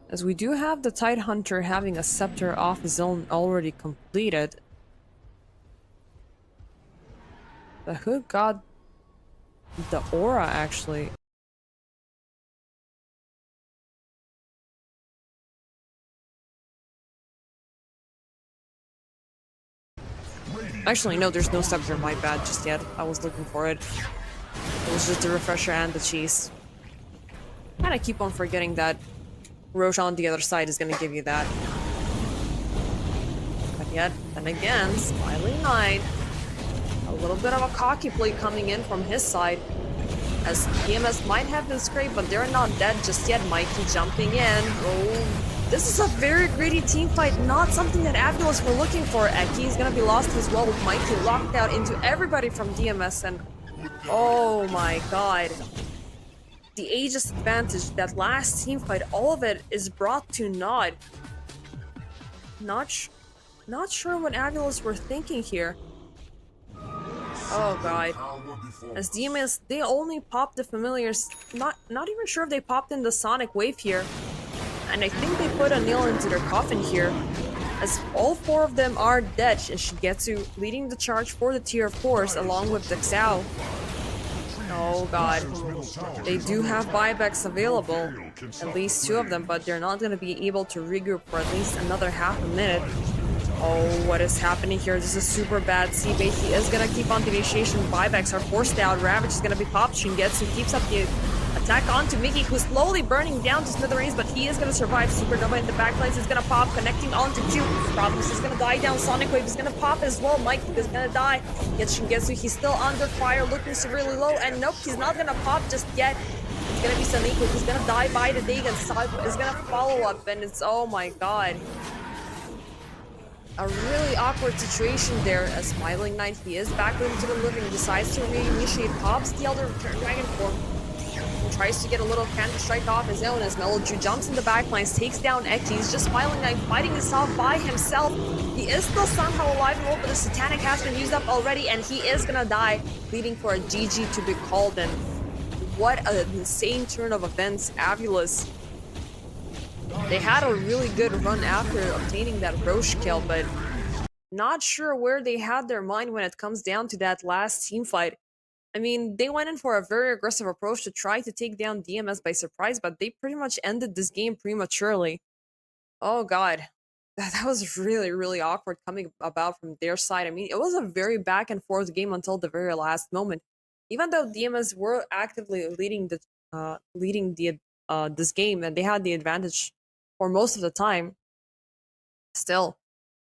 As we do have the Tidehunter having a Scepter off his own already completed. But who got the aura, actually? Actually, no, there's no Scepter, my bad, just yet. I was looking for it. It was just the refresher and the cheese. And I keep on forgetting that Roche on the other side is gonna give you that. But yet, then again, Smiling Knight. A little bit of a cocky play coming in from his side. As EMS might have been scraped, but they're not dead just yet. Mikey jumping in. Oh, this is a very greedy team fight, not something that AVulus were looking for. Eki is gonna be lost as well with Mikey locked out into everybody from DMS, and oh my god. The Aegis advantage, that last team fight, all of it is brought to naught. Not sure what AVulus were thinking here. Oh god. As DMS, they only popped the familiars. Not even sure if they popped in the Sonic Wave here. And I think they put a nail into their coffin here. As all four of them are dead, and Shigetsu leading the charge for the tier 4s along with the Xiao. Oh god. They do have buybacks available. At least 2 of them, but they're not going to be able to regroup for at least another half a minute. Oh, what is happening here? This is super bad. Seabait, he is gonna keep on the initiation. Buybacks are forced out. Ravage is gonna be popped. Shingetsu keeps up the attack onto Mickey, who's slowly burning down to smithereens, but he is gonna survive. Supernova in the backlights is gonna pop, connecting onto Q. Problems is gonna die down. Sonic Wave is gonna pop as well. Mikey is gonna die. Yet Shingetsu, he's still under fire, looking severely low, and nope, he's not gonna pop just yet. It's gonna be Saneko, who's gonna die by the Dagon. Saibo is gonna follow up, and it's, oh my god. A really awkward situation there as Smiling Knight, he is back into the living, decides to reinitiate, pops the Elder Dragon form, and tries to get a little counter strike off his own as Meloju jumps in the backlines, takes down Eki. He's just Smiling Knight fighting himself by himself. He is still somehow alive and well, but the Satanic has been used up already, and he is gonna die, leading for a GG to be called in. What an insane turn of events. AVulus, they had a really good run after obtaining that Roche kill, but not sure where they had their mind when it comes down to that last team fight. I mean, they went in for a very aggressive approach to try to take down DMS by surprise, but they pretty much ended this game prematurely. Oh god. That was really, really awkward coming about from their side. I mean, it was a very back and forth game until the very last moment. Even though DMS were actively leading this game and they had the advantage for most of the time, still,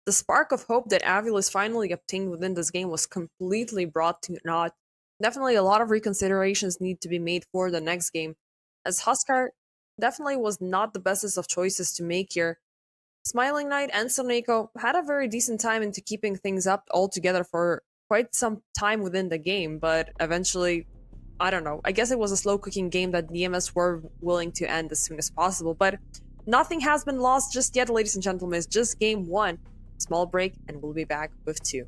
the spark of hope that AVulus finally obtained within this game was completely brought to naught definitely a lot of reconsiderations need to be made for the next game, as Huskar definitely was not the bestest of choices to make here. Smiling Knight and Soneko had a very decent time into keeping things up altogether for quite some time within the game, but eventually, I don't know, I guess it was a slow cooking game that DMS were willing to end as soon as possible, but nothing has been lost just yet, ladies and gentlemen. It's just game 1. Small break, and we'll be back with 2.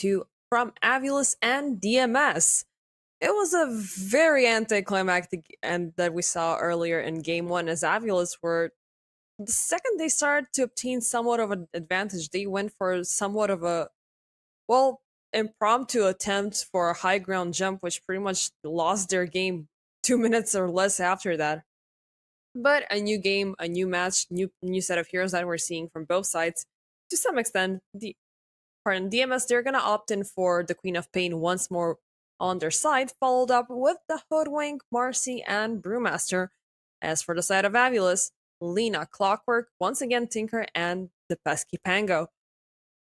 DOTA2 from AVulus and DMS. It was a very anticlimactic end that we saw earlier in Game 1 as AVulus were, the second they started to obtain somewhat of an advantage, they went for somewhat of a, well, impromptu attempt for a high ground jump, which pretty much lost their game 2 minutes or less after that. But a new game, a new match, new set of heroes that we're seeing from both sides. To some extent, DMS, they're gonna opt in for the Queen of Pain once more on their side, followed up with the Hoodwink, Marcy, and Brewmaster. As for the side of Avulus, Lena, Clockwork, once again Tinker, and the pesky Pango.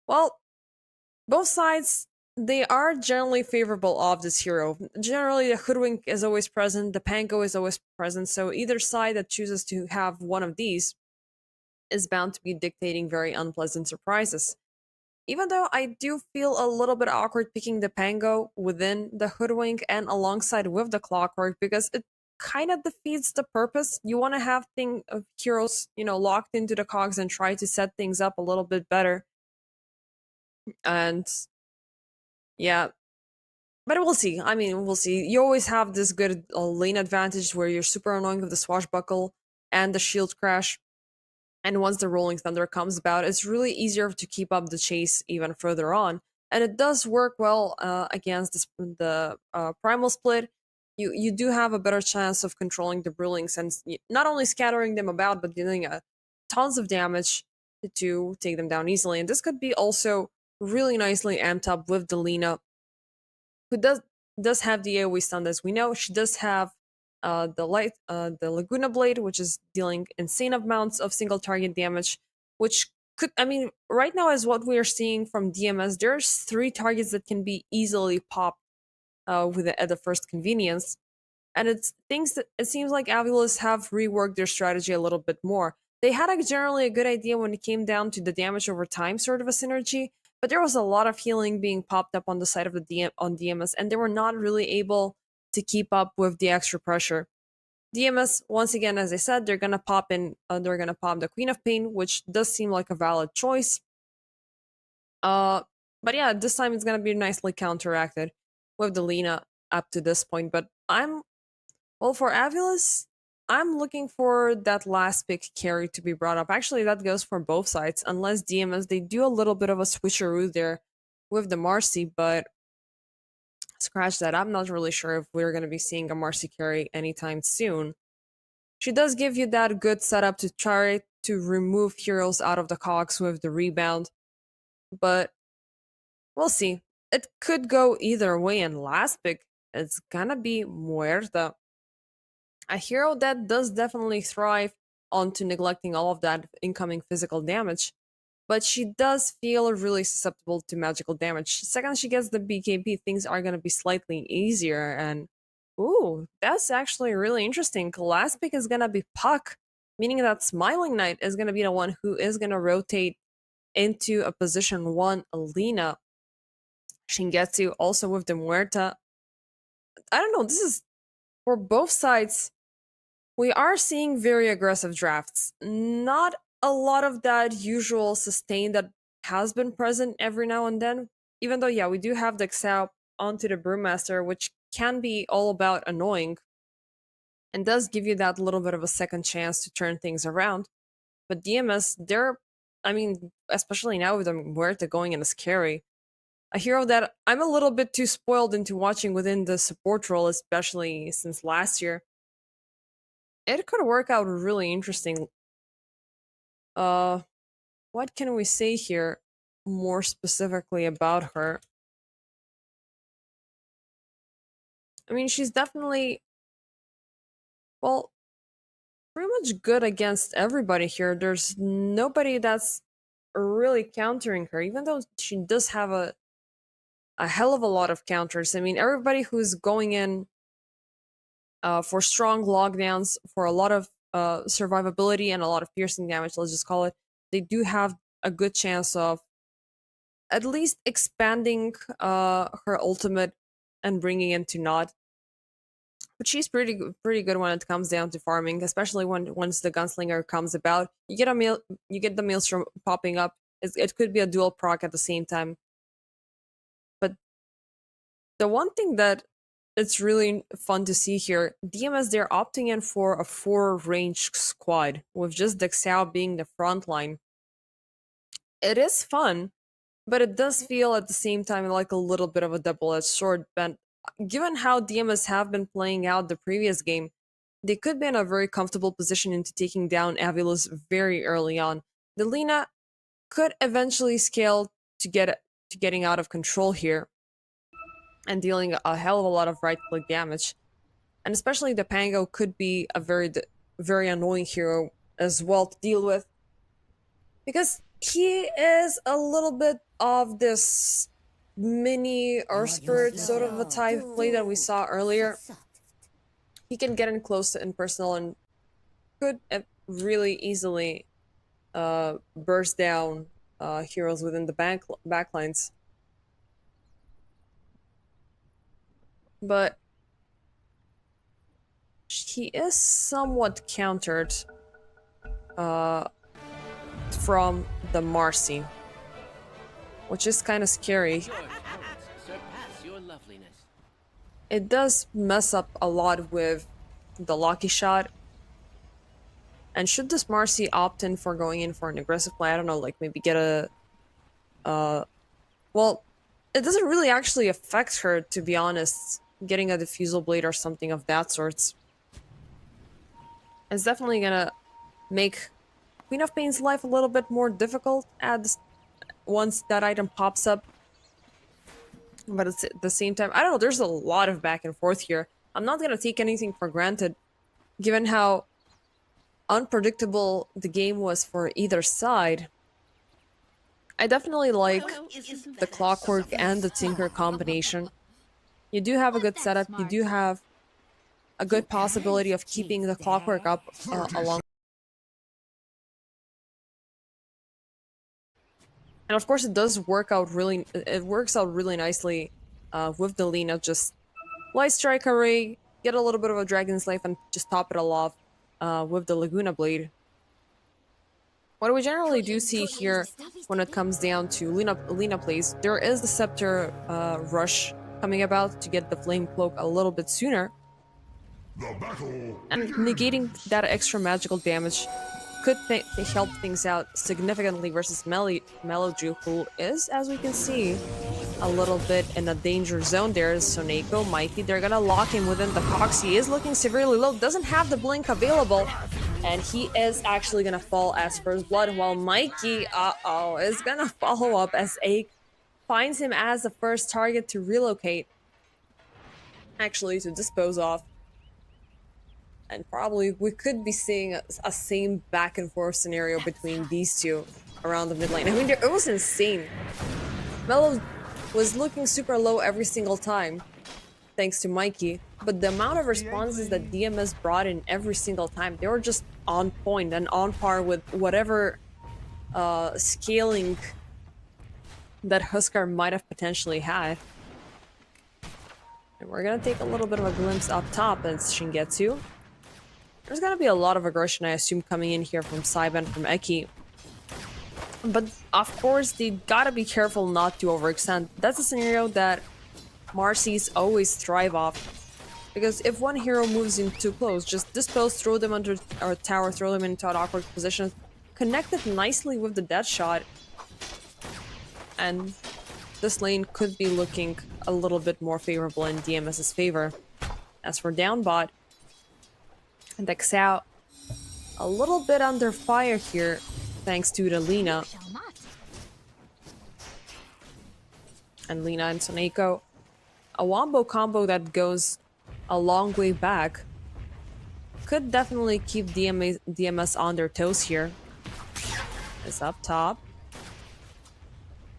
Well, both sides, they are generally favorable of this hero. Generally, the Hoodwink is always present, the Pango is always present, so either side that chooses to have one of these is bound to be dictating very unpleasant surprises. Even though I do feel a little bit awkward picking the Pango within the Hoodwink and alongside with the Clockwork, because it kind of defeats the purpose. You want to have heroes, locked into the cogs and try to set things up a little bit better. And yeah, but we'll see. I mean, we'll see. You always have this good lane advantage where you're super annoying with the Swashbuckle and the Shield Crash. And once the Rolling Thunder comes about, it's really easier to keep up the chase even further on. And it does work well against the Primal Split. You do have a better chance of controlling the Brewlings and not only scattering them about, but dealing tons of damage to take them down easily. And this could be also really nicely amped up with the Lena, who does have the AoE stun, as we know. She does have the Laguna Blade, which is dealing insane amounts of single target damage, which could, I mean, right now is what we are seeing from DMS. There's 3 targets that can be easily popped at the first convenience, and it seems like Avulus have reworked their strategy a little bit more. They had generally a good idea when it came down to the damage over time sort of a synergy, but there was a lot of healing being popped up on the side of the on DMS, and they were not really able to keep up with the extra pressure. DMS, once again, as I said, they're gonna pop the Queen of Pain, which does seem like a valid choice. But yeah, this time it's gonna be nicely counteracted with the Lena up to this point. But for Avulus, I'm looking for that last pick carry to be brought up. Actually, that goes for both sides, unless DMS, they do a little bit of a switcheroo there with the Marcy, but scratch that. I'm not really sure if we're going to be seeing a Marcy carry anytime soon. She does give you that good setup to try to remove heroes out of the cogs with the rebound, but we'll see. It could go either way, and last pick, it's gonna be Muerta. A hero that does definitely thrive onto neglecting all of that incoming physical damage, but she does feel really susceptible to magical damage. Second she gets the BKB, things are going to be slightly easier, and ooh, that's actually really interesting. Last pick is going to be Puck, meaning that Smiling Knight is going to be the one who is going to rotate into a position 1 Alina. Shingetsu also with the Muerta. I don't know, this is, for both sides, we are seeing very aggressive drafts. Not a lot of that usual sustain that has been present every now and then. Even though, yeah, we do have the Xao onto the Brewmaster, which can be all about annoying and does give you that little bit of a second chance to turn things around. But DMS, especially now with the Muerta going in as carry, a hero that I'm a little bit too spoiled into watching within the support role, especially since last year. It could work out really interesting. What can we say here more specifically about her? I mean, she's definitely, well, pretty much good against everybody here. There's nobody that's really countering her, even though she does have a hell of a lot of counters. I mean, everybody who's going in for strong lockdowns, for a lot of survivability and a lot of piercing damage, let's just call it, they do have a good chance of at least expanding her ultimate and bringing it to naught. But she's pretty good when it comes down to farming, especially once the Gunslinger comes about. You get the Maelstrom popping up. It could be a dual proc at the same time. The one thing that it's really fun to see here, DMS, they're opting in for a 4-range squad, with just Dexao being the front line. It is fun, but it does feel at the same time like a little bit of a double-edged sword. But given how DMS have been playing out the previous game, they could be in a very comfortable position into taking down AVulus very early on. The Lina could eventually scale to getting out of control here and dealing a hell of a lot of right-click damage. And especially the Pango could be a very annoying hero as well to deal with, because he is a little bit of this mini Earth Spirit sort of a type play that we saw earlier. He can get in close to impersonal and could really easily burst down heroes within the backlines. But he is somewhat countered from the Marcy, which is kind of scary. Surpass your loveliness. It does mess up a lot with the Lucky Shot. And should this Marcy opt in for going in for an aggressive play, I don't know, like maybe get a... well, it doesn't really actually affect her, to be honest, getting a Diffusal Blade or something of that sort. It's definitely gonna make Queen of Pain's life a little bit more difficult once that item pops up. But at the same time, I don't know, there's a lot of back and forth here. I'm not gonna take anything for granted, given how unpredictable the game was for either side. I definitely like the Clockwork and the Tinker combination. You do have a good setup, you do have a good possibility of keeping the Clockwork up along. And of course, it does work out really. It works out really nicely with the Lina. Just Light Strike Array, get a little bit of a Dragon's Life, and just top it all off with the Laguna Blade. What we generally do see here, when it comes down to Lina plays, there is the Scepter rush coming about to get the Flame Cloak a little bit sooner, and negating that extra magical damage could help things out significantly versus Meloju, who is, as we can see, a little bit in a danger zone there. Soneko, Mikey, they're gonna lock him within the Cox. He is looking severely low, doesn't have the blink available, and he is actually gonna fall as first blood, while Mikey, is gonna follow up as A finds him as the first target to relocate, actually to dispose of. And probably we could be seeing a same back and forth scenario between these two around the mid lane. I mean, it was insane. Melo was looking super low every single time, thanks to Mikey, but the amount of responses that DMS brought in every single time, they were just on point and on par with whatever scaling that Huskar might have potentially had. And we're gonna take a little bit of a glimpse up top as Shingetsu. There's gonna be a lot of aggression, I assume, coming in here from Saiban, from Eki. But of course, they gotta be careful not to overextend. That's a scenario that Marcy's always thrive off. Because if one hero moves in too close, just dispose, throw them under our tower, throw them into an awkward position, connect it nicely with the dead shot, and this lane could be looking a little bit more favorable in DMS's favor. As for down bot, Dexao a little bit under fire here, thanks to the Lina. And Lina and Soneko. A wombo combo that goes a long way back. Could definitely keep DMS on their toes here. It's up top.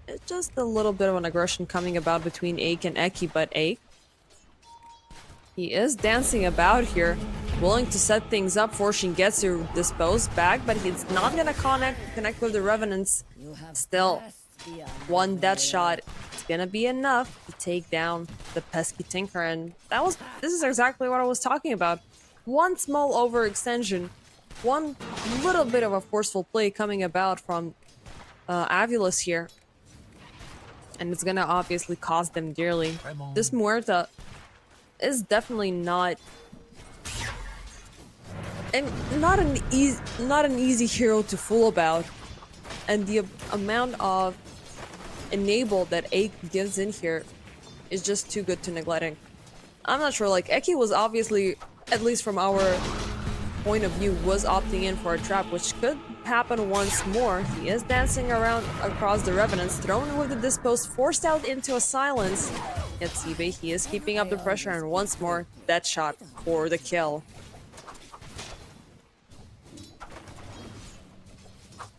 It's just a little bit of an aggression coming about between Ake and Eki, but Ake, he is dancing about here, willing to set things up for Shingetsu disposed back, but he's not gonna connect with the Revenants. Still, one dead shot is gonna be enough to take down the pesky Tinker, and this is exactly what I was talking about. One small overextension, one little bit of a forceful play coming about from AVulus here, And it's gonna obviously cost them dearly. This Muerta is definitely not an easy hero to fool about. And the amount of enable that Ake gives in here is just too good to neglecting. I'm not sure, like, Eki was obviously, at least from our point of view, was opting in for a trap, which could happen once more. He is dancing around across the Revenants, thrown with the Dispose, forced out into a silence. Yet Sibe, he is keeping up the pressure, and once more, that shot for the kill.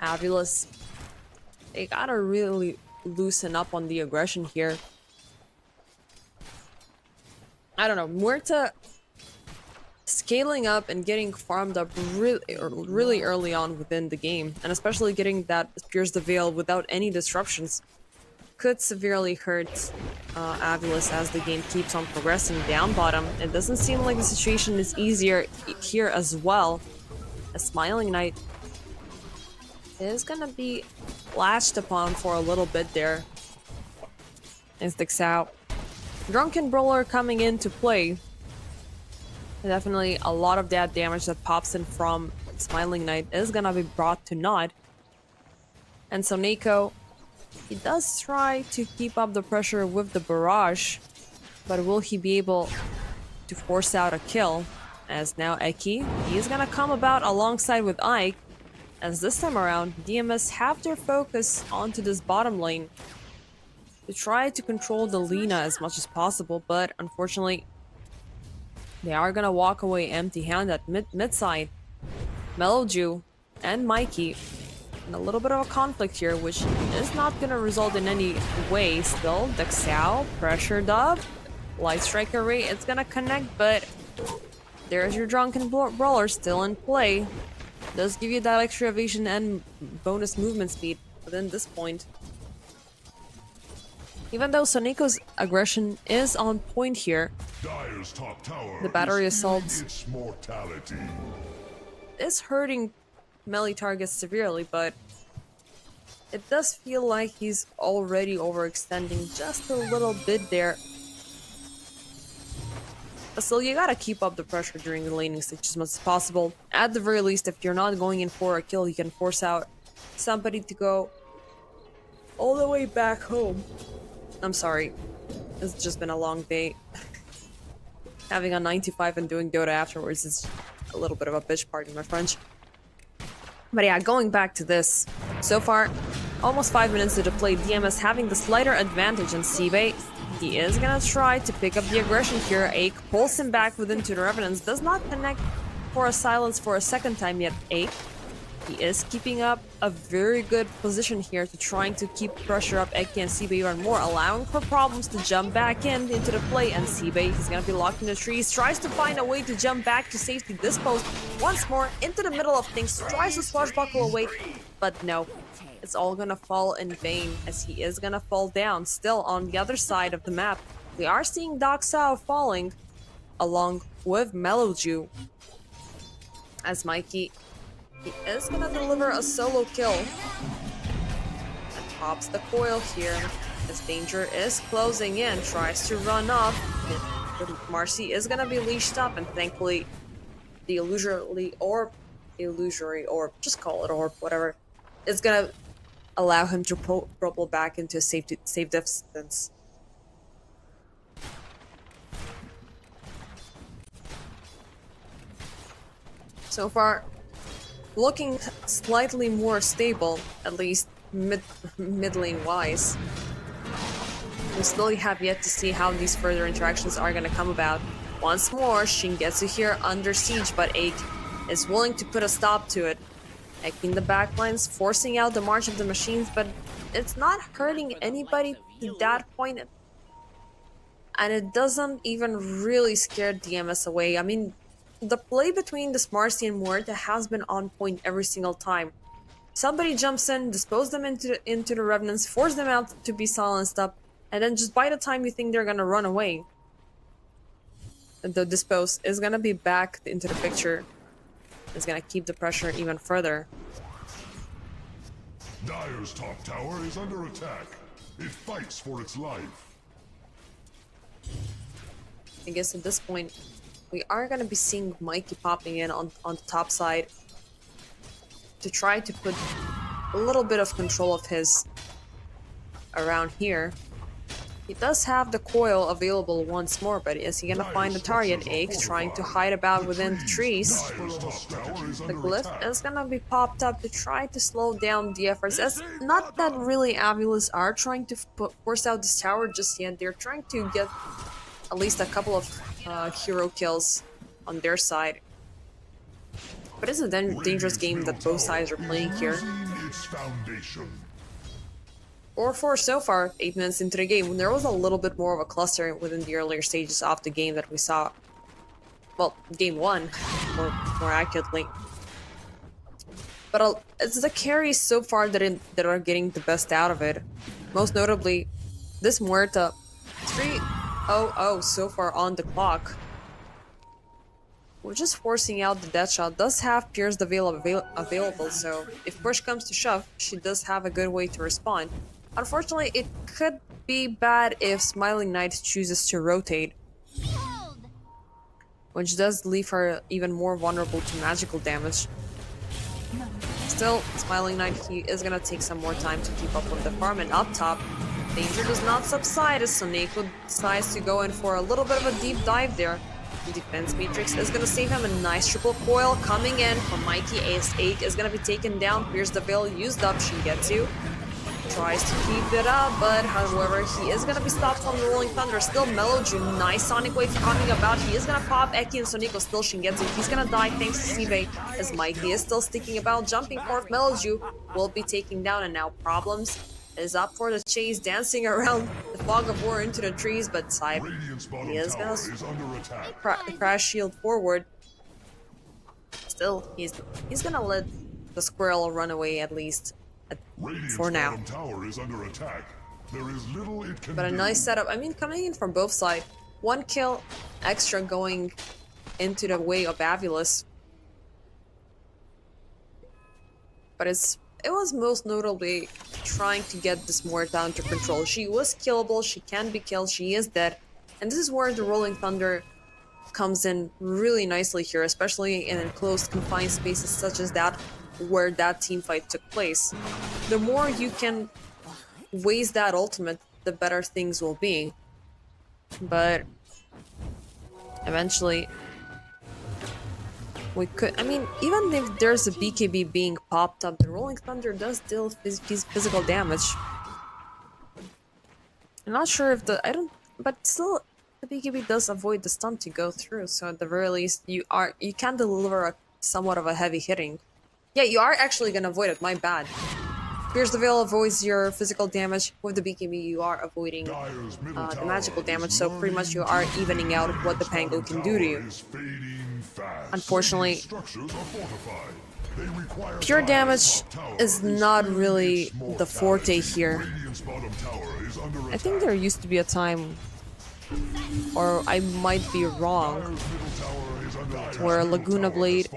AVulus, they gotta really loosen up on the aggression here. I don't know, Muerta scaling up and getting farmed up really early on within the game, and especially getting that Pierce the Veil without any disruptions, could severely hurt AVulus as the game keeps on progressing down bottom. It doesn't seem like the situation is easier here as well. A Smiling Knight is gonna be latched upon for a little bit there. And sticks out. Drunken Brawler coming into play. Definitely a lot of that damage that pops in from Smiling Knight is gonna be brought to naught. And so Neeko, he does try to keep up the pressure with the barrage, but will he be able to force out a kill? As now Eki, he is gonna come about alongside with Ike, as this time around, DMS have their focus onto this bottom lane to try to control the Lina as much as possible, but unfortunately, they are gonna walk away empty-handed mid side. Meloju and Mikey in a little bit of a conflict here, which is not gonna result in any way. Still, Dexal, pressure dub, Light Striker Ray, it's gonna connect, but there's your Drunken Brawler still in play. Does give you that extra evasion and bonus movement speed within this point. Even though Soneko's aggression is on point here, Dire's top tower the battery is feeling assault its mortality. is hurting melee targets severely, but it does feel like he's already overextending just a little bit there. But still, you gotta keep up the pressure during the laning stage as much as possible. At the very least, if you're not going in for a kill, you can force out somebody to go all the way back home. I'm sorry, it's just been a long day. Having a 95 and doing Dota afterwards is a little bit of a bitch, pardon my French. But yeah, going back to this. So far, almost 5 minutes into play, DMS having the slighter advantage on Sibe. He is gonna try to pick up the aggression here. Ake pulls him back within to the Revenants. Does not connect for a silence for a second time yet. Ake, he is keeping up a very good position here to trying to keep pressure up Eke and Sibe even more, allowing for problems to jump back into the play. And Sibe, he's gonna be locked in the trees, tries to find a way to jump back to safety. Dispose once more into the middle of things, tries to swashbuckle away, but no. It's all gonna fall in vain, as he is gonna fall down. Still on the other side of the map, we are seeing Doxao falling along with Meloju. As Mikey, he is gonna deliver a solo kill. And pops the coil here. As danger is closing in, tries to run off. Marcy is gonna be leashed up, and thankfully the illusory orb, just call it orb, whatever, is gonna allow him to propel back into safe distance. So far, looking slightly more stable, at least mid lane wise. We still have yet to see how these further interactions are gonna come about. Once more, Shingetsu here under siege, but Ake is willing to put a stop to it. In the backlines, forcing out the march of the machines, but it's not hurting anybody to that point. And it doesn't even really scare DMS away. I mean, the play between the Smarcy and Muerta has been on point every single time. Somebody jumps in, dispose them into the Revenants, force them out to be silenced up, and then just by the time you think they're gonna run away, the dispose is gonna be back into the picture. It's gonna keep the pressure even further. Dire's top tower is under attack. It fights for its life. I guess at this point, we are gonna be seeing Mikey popping in on the top side to try to put a little bit of control of his around here. He does have the coil available once more, but is he gonna find the target? Eggs trying to hide about within the trees. The glyph is gonna be popped up to try to slow down the efforts. As not that really AVulus are trying to force out this tower just yet. They're trying to get at least a couple of hero kills on their side. But it's a dangerous game that both sides are playing here. Its foundation. 4-4 so far, 8 minutes into the game. There was a little bit more of a cluster within the earlier stages of the game that we saw. Well, game 1, more accurately. But it's the carries so far that are getting the best out of it. Most notably, this Muerta 3-0-0 so far on the clock. We're just forcing out the death shot. Does have Pierce the Veil available, so if push comes to shove, she does have a good way to respond. Unfortunately, it could be bad if Smiling Knight chooses to rotate, which does leave her even more vulnerable to magical damage. Still, Smiling Knight, he is gonna take some more time to keep up with the farm, and up top, danger does not subside as Soneko decides to go in for a little bit of a deep dive there. The defense matrix is gonna save him. A nice triple coil coming in from Mikey. Ace-8 is gonna be taken down. Pierce the Veil used up. Shingetsu tries to keep it up, but however, he is gonna be stopped from the Rolling Thunder. Still Meloju, nice Sonic Wave coming about. He is gonna pop Eki and Soneko. Still Shingetsu. He's gonna die thanks to Sibe, as Mikey is still sticking about. Jumping forth, Meloju will be taken down, and now Problems is up for the chase, dancing around the fog of war into the trees, but Sibe, he is gonna crash shield forward. Still, he's gonna let the squirrel run away at least for now. Tower is under attack. There is little it can But a do. nice setup. I mean, coming in from both sides. 1 kill extra going into the way of AVulus. But it was most notably trying to get this Muerta under control. She was killable, she can be killed, she is dead. And this is where the Rolling Thunder comes in really nicely here, especially in enclosed, confined spaces such as that, where that team fight took place. The more you can waste that ultimate, the better things will be. But eventually, we could, I mean, even if there's a BKB being popped up, the Rolling Thunder does deal physical damage. I'm not sure if but still, the BKB does avoid the stun to go through, so at the very least, you can deliver somewhat of a heavy hitting. Yeah, you are actually gonna avoid it, my bad. Pierce the Veil avoids your physical damage. With the BKB, you are avoiding the magical damage, so pretty much you are evening out what the Pango can do to you. Unfortunately, pure damage is not really the forte here. I think there used to be a time, or I might be wrong, where Laguna Blade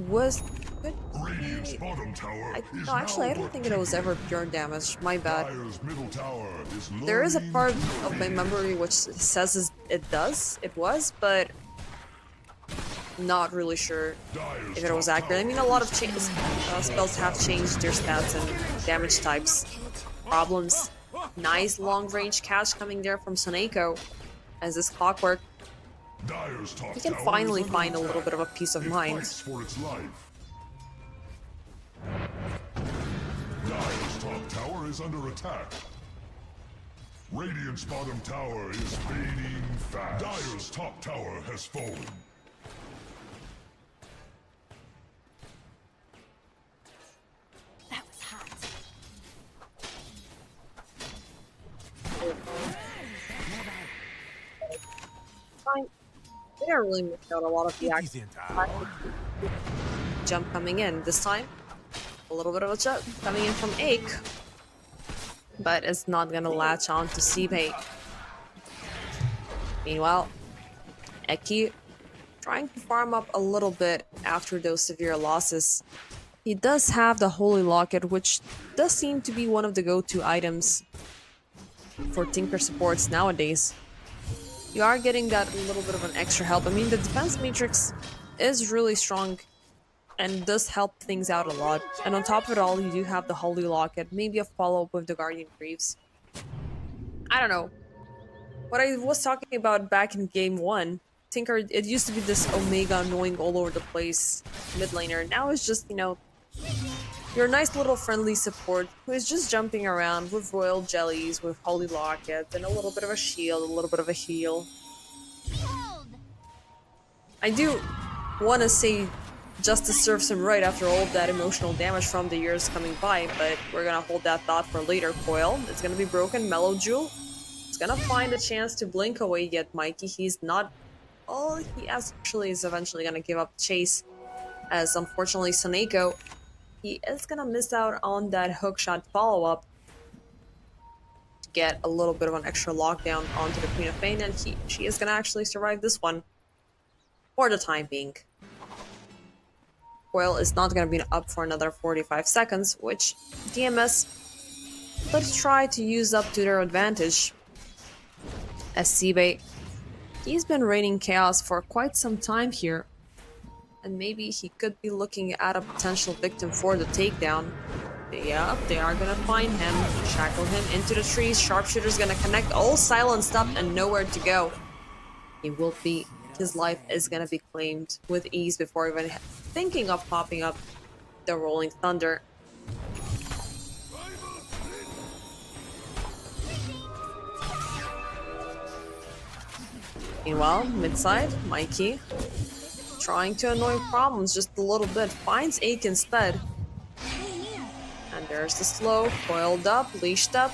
was... No, actually, I don't think it was ever pure damage. My bad. There is a part of my memory which says it was, but not really sure if it was accurate. I mean, a lot of spells have changed their stats and damage types. Problems. Nice long-range catch coming there from Soneko, as this clockwork. We can finally find a little bit of a peace of mind. Dire's top tower is under attack. Radiant's bottom tower is fading fast. Dire's top tower has fallen. That was hot. Fine. They are really missed out a lot of the action. Jump coming in. This time, a little bit of a jump coming in from Ake. But it's not gonna latch on to Sibe. Meanwhile, Eki trying to farm up a little bit after those severe losses. He does have the Holy Locket, which does seem to be one of the go-to items for Tinker supports nowadays. You are getting that little bit of an extra help. I mean, the defense matrix is really strong and does help things out a lot. And on top of it all, you do have the Holy Locket, maybe a follow-up with the Guardian Greaves. I don't know. What I was talking about back in game 1, Tinker, it used to be this Omega annoying all over the place mid laner. Now it's just, you know, your nice little friendly support who is just jumping around with royal jellies, with holy lockets, and a little bit of a shield, a little bit of a heal. I do want to say justice serves him right after all of that emotional damage from the years coming by, but we're gonna hold that thought for later. Coil, it's gonna be broken. Mellow Jewel, it's gonna find a chance to blink away yet Mikey. He's not... Oh, he actually is eventually gonna give up chase, as unfortunately Soneko, he is gonna miss out on that hookshot follow-up to get a little bit of an extra lockdown onto the Queen of Pain, and she is gonna actually survive this one for the time being. Coil is not gonna be up for another 45 seconds, which DMS, let's try to use up to their advantage. As Seabay, he's been raining chaos for quite some time here, and maybe he could be looking at a potential victim for the takedown. Yeah, they are gonna find him, shackle him into the trees. Sharpshooter's gonna connect, all silenced up and nowhere to go. He will be, his life is gonna be claimed with ease before even thinking of popping up the Rolling Thunder. Meanwhile, midside, Mikey, trying to annoy problems just a little bit, finds Ake instead. And there's the slow, coiled up, leashed up.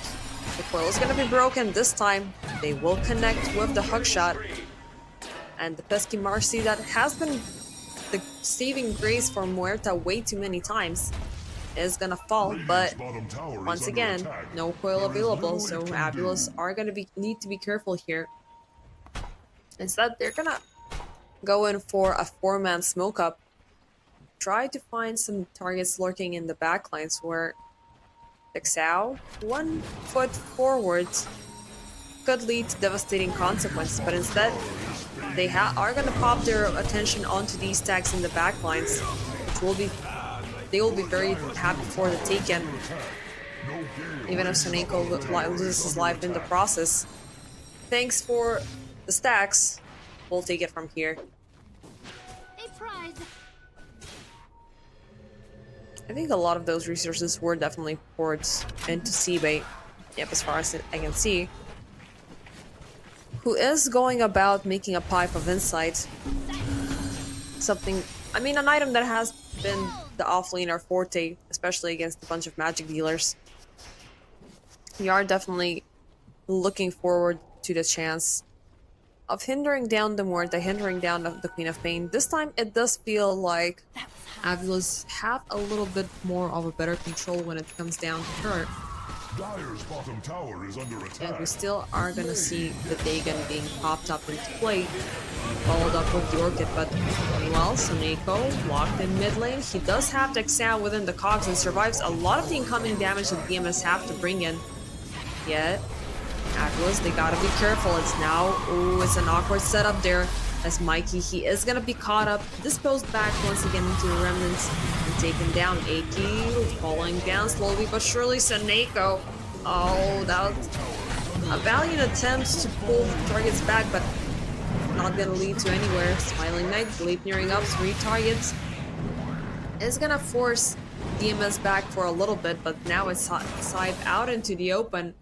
The coil is gonna be broken this time. They will connect with the hookshot. And the pesky Marcy that has been the saving grace for Muerta way too many times is gonna fall, but once again, no coil available, so AVulus are gonna need to be careful here. Instead, they're gonna go in for a 4-man smoke up. Try to find some targets lurking in the backlines where Texao, 1 foot forward, could lead to devastating consequences, but instead, they are gonna pop their attention onto these stacks in the backlines, which will be, they will be very happy for the taken, even if Soneko loses his life in the process. Thanks for the stacks. We'll take it from here. I think a lot of those resources were definitely poured into Seabay. Yep, as far as I can see. Who is going about making a pipe of insight. Something, I mean, an item that has been the offlaner forte, especially against a bunch of magic dealers. We are definitely looking forward to the chance of hindering down the Muerta, hindering down the Queen of Pain. This time it does feel like AVulus have a little bit more of a better control when it comes down to her. Dire's bottom tower is under attack. And we still are gonna see the Dagon being popped up into play, followed up with the Orchid, but meanwhile, Soneko locked in mid lane. He does have Texao within the cogs and survives a lot of the incoming damage that BMS have to bring in. Yet, AVulus, they gotta be careful. It's now, ooh, it's an awkward setup there. As Mikey, he is gonna be caught up, disposed back once again into the remnants, and taken down. Aki falling down slowly but surely. Soneko, oh, that was a valiant attempt to pull targets back, but not gonna lead to anywhere. Smiling Knight, Blade nearing up, 3 targets. Is gonna force DMS back for a little bit, but now it's side out into the open.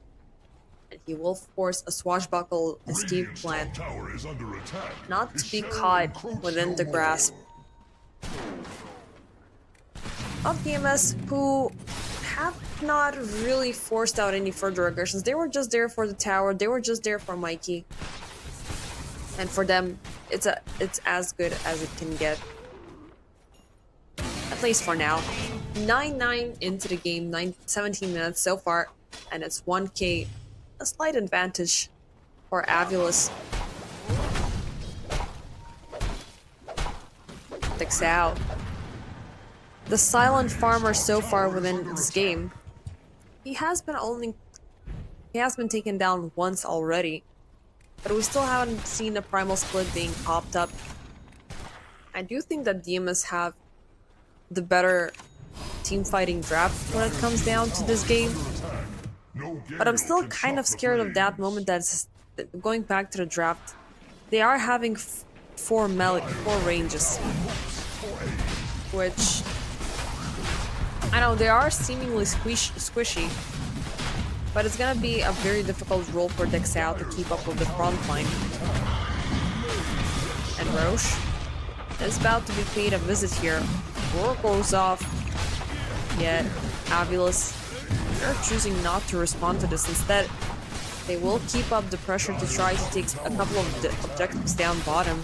And he will force a swashbuckle escape plan, not to be caught within the grasp of DMS, who have not really forced out any further aggressions. They were just there for the tower, they were just there for Mikey. And for them, it's as good as it can get. At least for now. 9-9 into the game, 17 minutes so far, and it's 1k. A slight advantage for AVulus. Texao, the silent farmer so far within this game. He has been He has been taken down once already, but we still haven't seen the primal split being popped up. I do think that DMS have the better team fighting draft when it comes down to this game, but I'm still kind of scared of that moment that's going back to the draft. They are having four ranges, which I know they are seemingly squishy, but it's gonna be a very difficult role for DOTA2 to keep up with the front line. And Roche is about to be paid a visit here. Roar goes off, yet AVulus, they're choosing not to respond to this. Instead, they will keep up the pressure to try to take a couple of objectives down bottom.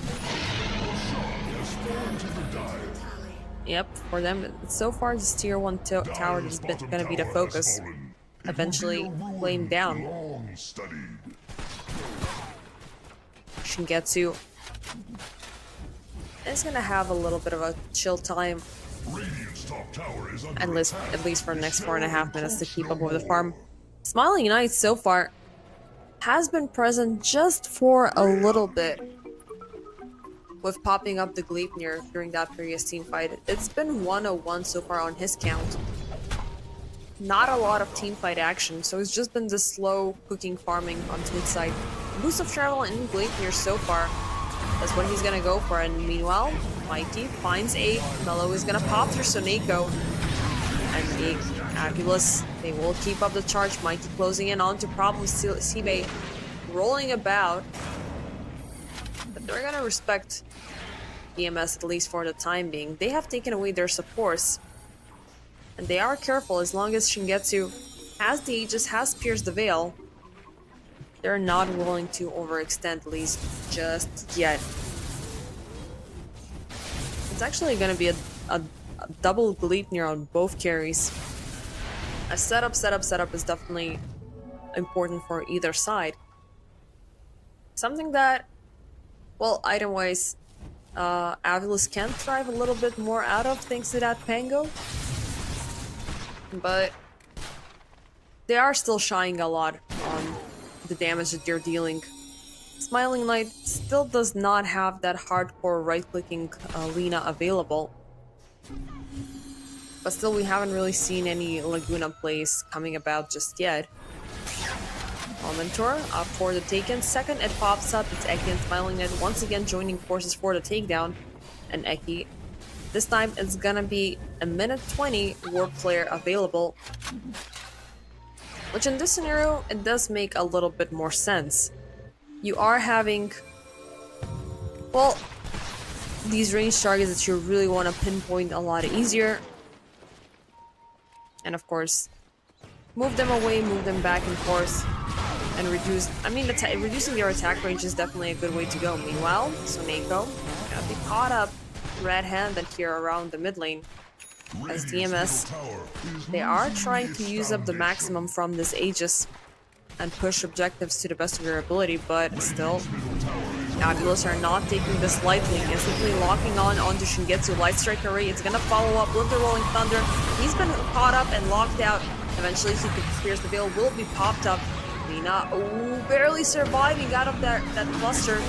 Yep, for them, so far this tier 1 tower is gonna be the focus. Eventually flame down. Shingetsu is gonna have a little bit of a chill time, at least for the next 4.5 minutes to keep up with the farm. Smiling Knight so far has been present just for a little bit, with popping up the Gleipnir during that previous team fight. It's been 101 so far on his count. Not a lot of team fight action, so it's just been this slow cooking farming on his side. Boost of travel in Gleipnir so far. That's what he's gonna go for, and meanwhile, Mighty finds a Mellow is gonna pop through Soneko. And the AVulus, they will keep up the charge. Mighty closing in onto Problem Seabay, rolling about. But they're gonna respect EMS at least for the time being. They have taken away their supports. And they are careful as long as Shingetsu has the Aegis, has pierced the veil. They're not willing to overextend, at least just yet. It's actually going to be a double Gleipnir on both carries. A setup is definitely important for either side. Something that, well, item-wise, AVulus can thrive a little bit more out of thanks to that Pango. But they are still shying a lot on the damage that they're dealing. Smiling Knight still does not have that hardcore right-clicking Lina available. But still, we haven't really seen any Laguna plays coming about just yet. Mentor up for the taken. Second, it pops up. It's Eki and Smiling Knight once again joining forces for the takedown. And Eki, this time it's gonna be a minute 20 Warp Flare available. Which in this scenario, it does make a little bit more sense. You are having, well, these range targets that you really want to pinpoint a lot easier. And of course, move them away, move them back and forth, and reduce, I mean, reducing their attack range is definitely a good way to go. Meanwhile, Soneko gonna be caught up red-handed here around the mid lane. As DMS, they are trying to use up the maximum from this Aegis and push objectives to the best of their ability, but still, AVulus are not taking this lightly, instantly locking on onto Shingetsu. Light Strike Array, it's gonna follow up with the Rolling Thunder. He's been caught up and locked out. Eventually, he could pierce the veil, will be popped up. Lina, barely surviving out of that cluster.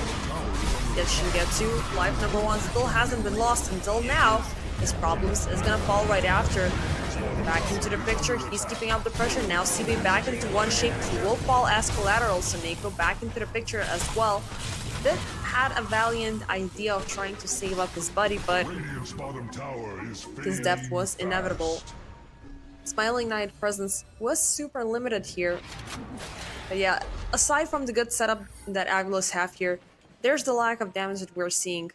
Yet Shingetsu, life number 1, still hasn't been lost until now. His Problems is gonna fall right after. Back into the picture, he's keeping up the pressure. Now CB back into one shape, he will fall as collateral. Soneko back into the picture as well. Viv had a valiant idea of trying to save up his buddy, but his death was inevitable. Smiling Knight presence was super limited here. But yeah, aside from the good setup that AVulus have here, there's the lack of damage that we're seeing.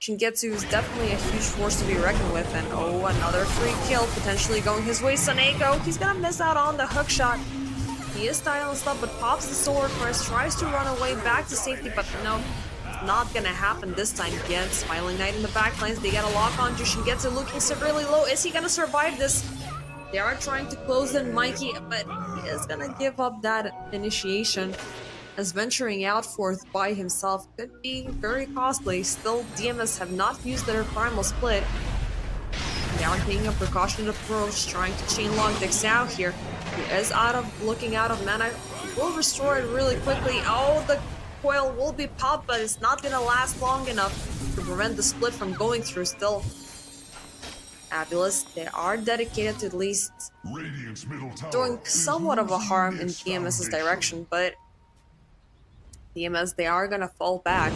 Shingetsu is definitely a huge force to be reckoned with, and oh, another free kill potentially going his way. Soneko, he's gonna miss out on the hook shot. He is silenced up, but pops the sword first, tries to run away back to safety, but no, not gonna happen this time again. Smiling Knight in the back lines, they get a lock on to Shingetsu, looking severely low. Is he gonna survive this? They are trying to close in Mikey, but he is gonna give up that initiation, as venturing out forth by himself could be very costly. Still, DMS have not used their primal split. They are taking a precautionate approach, trying to chain lock DOTA2 here. He is looking out of mana. will restore it really quickly. Oh, the coil will be popped, but it's not gonna last long enough to prevent the split from going through still. AVulus, they are dedicated to at least Radiant's middle tower doing is somewhat of a losing harm in its DMS's foundation. direction, but DMS, they are gonna fall back.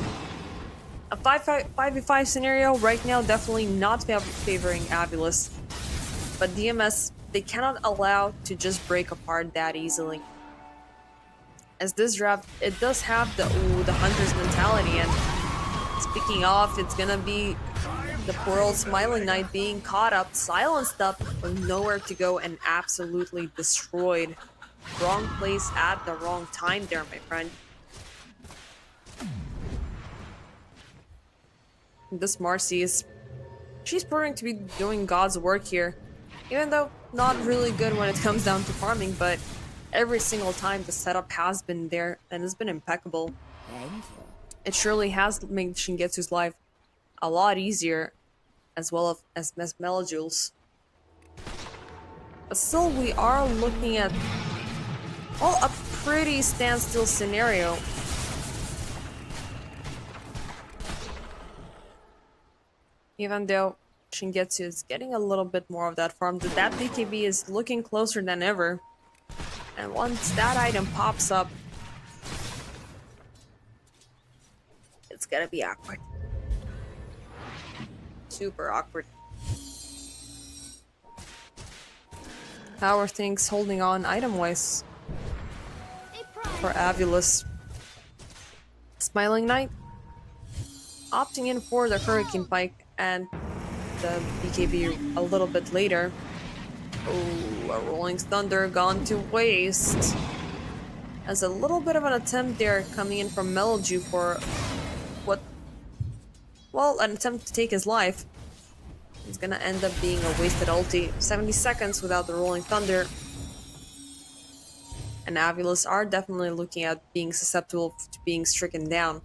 A 5v5 scenario right now definitely not favoring AVulus, but DMS, they cannot allow to just break apart that easily. As this draft, it does have the hunter's mentality, and speaking of, it's gonna be the poor old Smiling Knight being caught up, silenced up, with nowhere to go, and absolutely destroyed. Wrong place at the wrong time there, my friend. This Marcy she's proving to be doing God's work here. Even though not really good when it comes down to farming, but every single time the setup has been there and it's been impeccable. It surely has made Shingetsu's life a lot easier, as well as Melojules. But still, we are looking at, well, a pretty standstill scenario. Even though Shingetsu is getting a little bit more of that farm, that BKB is looking closer than ever. And once that item pops up, it's gonna be awkward. Super awkward. How are things holding on item-wise for AVulus? Smiling Knight opting in for the Hurricane Pike and the BKB a little bit later. Oh, a Rolling Thunder gone to waste. As a little bit of an attempt there coming in from Meloju for what, well, an attempt to take his life. It's gonna end up being a wasted ulti. 70 seconds without the Rolling Thunder. And AVulus are definitely looking at being susceptible to being stricken down.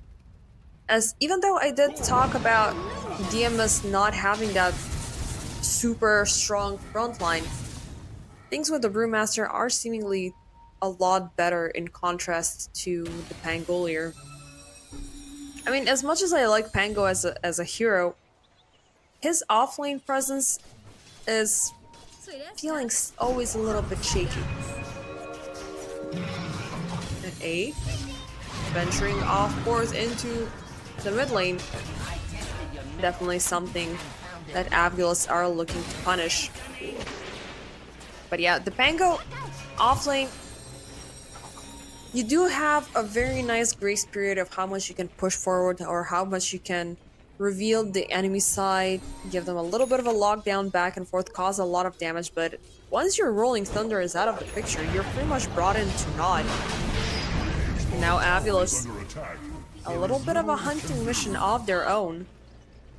As even though I did talk about DMS not having that super strong front line, things with the Brewmaster are seemingly a lot better in contrast to the Pangolier. I mean, as much as I like Pango as a hero, his offlane presence is feeling always a little bit shaky. And A, venturing off course into the mid lane, definitely something that AVulus are looking to punish. But yeah, the Pango offlane, you do have a very nice grace period of how much you can push forward or how much you can reveal the enemy side, give them a little bit of a lockdown back and forth, cause a lot of damage, but once your Rolling Thunder is out of the picture, you're pretty much brought in to naught. Now AVulus, a little bit of a hunting mission of their own.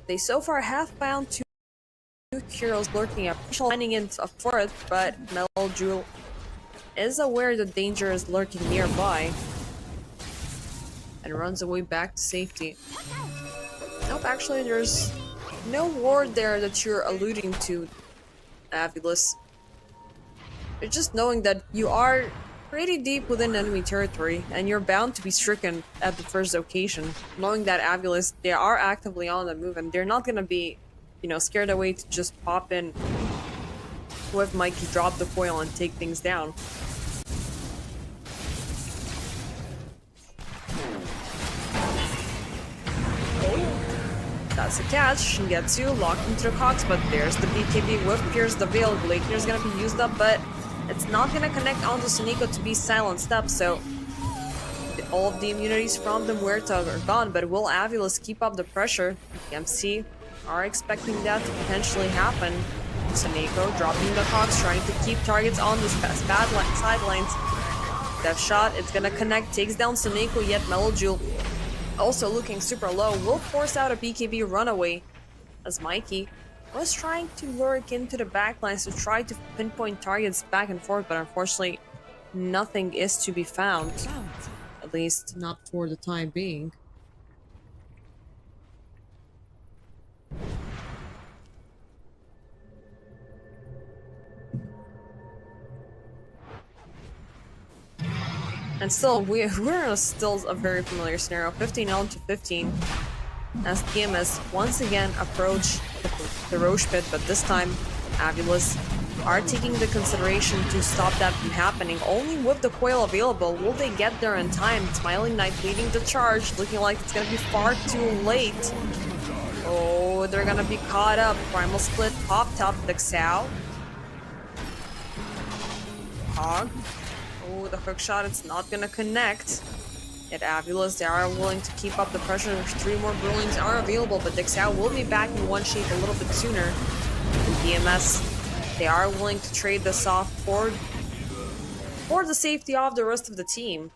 They so far have found two heroes lurking at finding in a fourth, but Meloju is aware that danger is lurking nearby and runs away back to safety. Nope, actually there's no ward there that you're alluding to, AVulus. You're just knowing that you are pretty deep within enemy territory and you're bound to be stricken at the first occasion. Knowing that AVulus, they are actively on the move and they're not gonna be, you know, scared away to just pop in with Mikey, drop the foil and take things down. That's a catch. Shingetsu locked into the cogs, but there's the BKB with Pierce the Veil. Glaive's gonna be used up, but it's not gonna connect onto Suniko to be silenced up, so all of the immunities from the Muerta are gone, but will AVulus keep up the pressure? MC are expecting that to potentially happen. Suniko dropping the cogs, trying to keep targets on the sidelines. Death shot, it's gonna connect, takes down Suniko, yet Meloju also looking super low, will force out a BKB runaway as Mikey was trying to lurk into the backlines to try to pinpoint targets back and forth, but unfortunately nothing is to be found, at least not for the time being. And still, we're in still a very familiar scenario. 15 on to 15. As DMS once again approach the Roche pit, but this time AVulus are taking the consideration to stop that from happening. Only with the coil available, will they get there in time? Smiling Knight leading the charge, looking like it's gonna be far too late. Oh, they're gonna be caught up. Primal Split popped up, Dexao. Hog. Oh, the hook shot, it's not gonna connect. At AVulus, they are willing to keep up the pressure. 3 more Brewlings are available, but Dexao will be back in one shape a little bit sooner. And DMS, they are willing to trade this off for the safety of the rest of the team.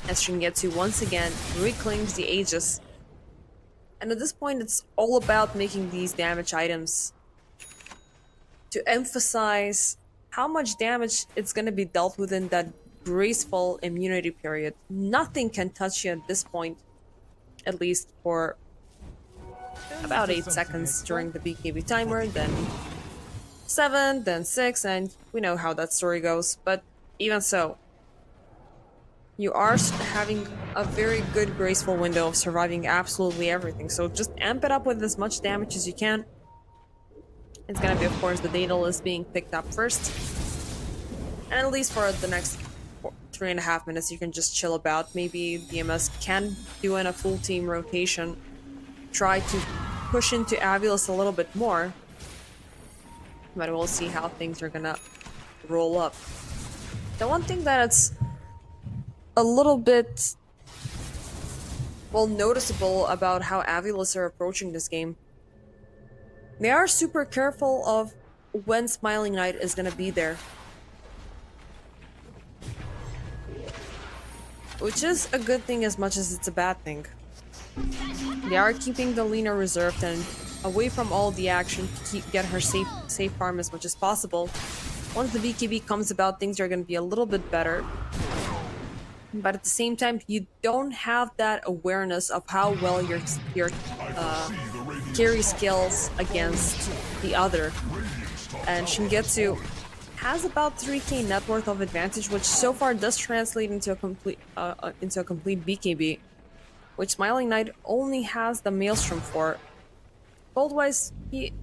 As Shingetsu once again reclaims the Aegis. And at this point, it's all about making these damage items to emphasize how much damage it's going to be dealt within that graceful immunity period. Nothing can touch you at this point, at least for about 8 seconds during the BKB timer, then 7, then 6, and we know how that story goes. But even so, you are having a very good graceful window of surviving absolutely everything, so just amp it up with as much damage as you can. It's gonna be, of course, the Daedal is being picked up first, and at least for the next 3.5 minutes you can just chill about. Maybe DMS can do in a full team rotation, try to push into AVulus a little bit more, but we'll see how things are gonna roll up. The one thing that it's a little bit, well, noticeable about how AVulus are approaching this game, they are super careful of when Smiling Knight is gonna be there. Which is a good thing as much as it's a bad thing. They are keeping the Lina reserved and away from all the action to get her safe farm as much as possible. Once the BKB comes about, things are going to be a little bit better. But at the same time, you don't have that awareness of how well your carry skills against the other. And Shingetsu has about 3k net worth of advantage, which so far does translate into a complete BKB, which Smiling Knight only has the Maelstrom for. Gold-wise, he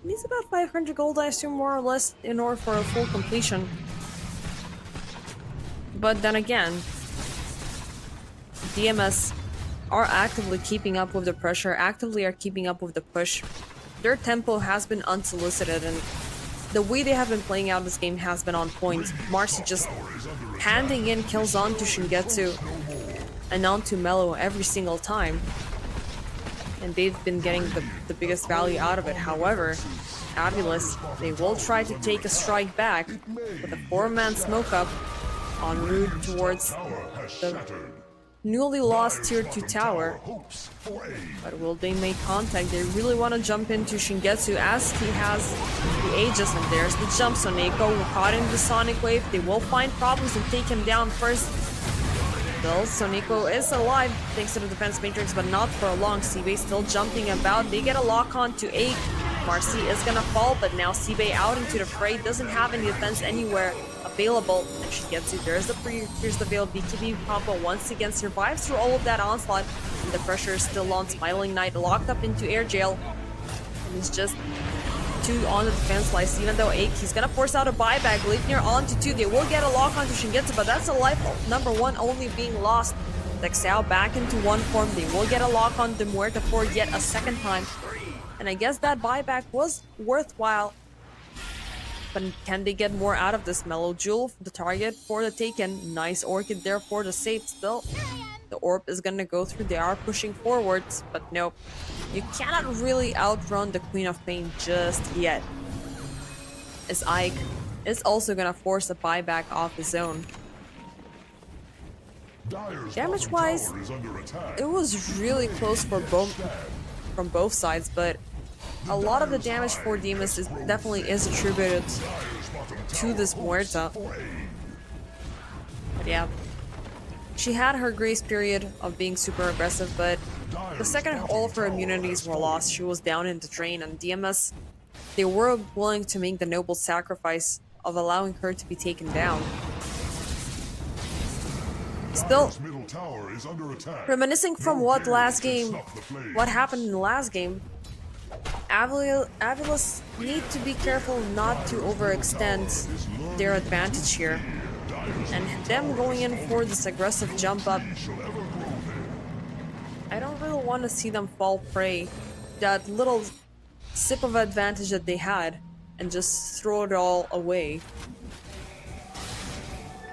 needs about 500 gold, I assume, more or less, in order for a full completion. But then again, DMS are actively keeping up with the pressure, actively are keeping up with the push. Their tempo has been unsolicited, and the way they have been playing out this game has been on point. Marcy just handing in kills onto Shingetsu and onto Mello every single time. And they've been getting the biggest value out of it. However, AVulus, they will try to take a strike back with a 4-man smoke up en route towards the newly lost tier 2 tower. But will they make contact? They really want to jump into Shingetsu as he has the Aegis, and there's the jump. Soneko caught in the Sonic Wave. They will find problems and take him down first. Still, Soneko is alive thanks to the defense matrix, but not for long. Seibei still jumping about. They get a lock on to 8. Marcy is gonna fall, but now Seibei out into the fray. Doesn't have any defense anywhere available, and Shingetsu, there's the here's the Veil BKB combo once again survives through all of that onslaught, and the pressure is still on. Smiling Knight locked up into air jail, and he's just 2 on the defense slice. Even though 8, he's gonna force out a buyback. Leipnir on to 2. They will get a lock onto Shingetsu, but that's a life number 1 only being lost. Dexao back into 1 form. They will get a lock on the Muerta for yet a second time, and I guess that buyback was worthwhile. But can they get more out of this? Mellow Jewel, the target for the Taken. Nice Orchid there for the save still. The Orb is gonna go through. They are pushing forwards, but nope. You cannot really outrun the Queen of Pain just yet, as Ike is also gonna force a buyback off his own. Damage-wise, it was really close for from both sides, but a lot of the damage for Demus definitely is attributed to this Muerta. But yeah, she had her grace period of being super aggressive, but the second all of her immunities were lost, she was down in the drain, and DMS, they were willing to make the noble sacrifice of allowing her to be taken down. Still, Dire's middle tower is under attack. reminiscing from No what barrier last can game, stop the flames. what happened in the last game, AVulus need to be careful not to overextend their advantage here. And them going in for this aggressive jump up, I don't really want to see them fall prey that little sip of advantage that they had and just throw it all away.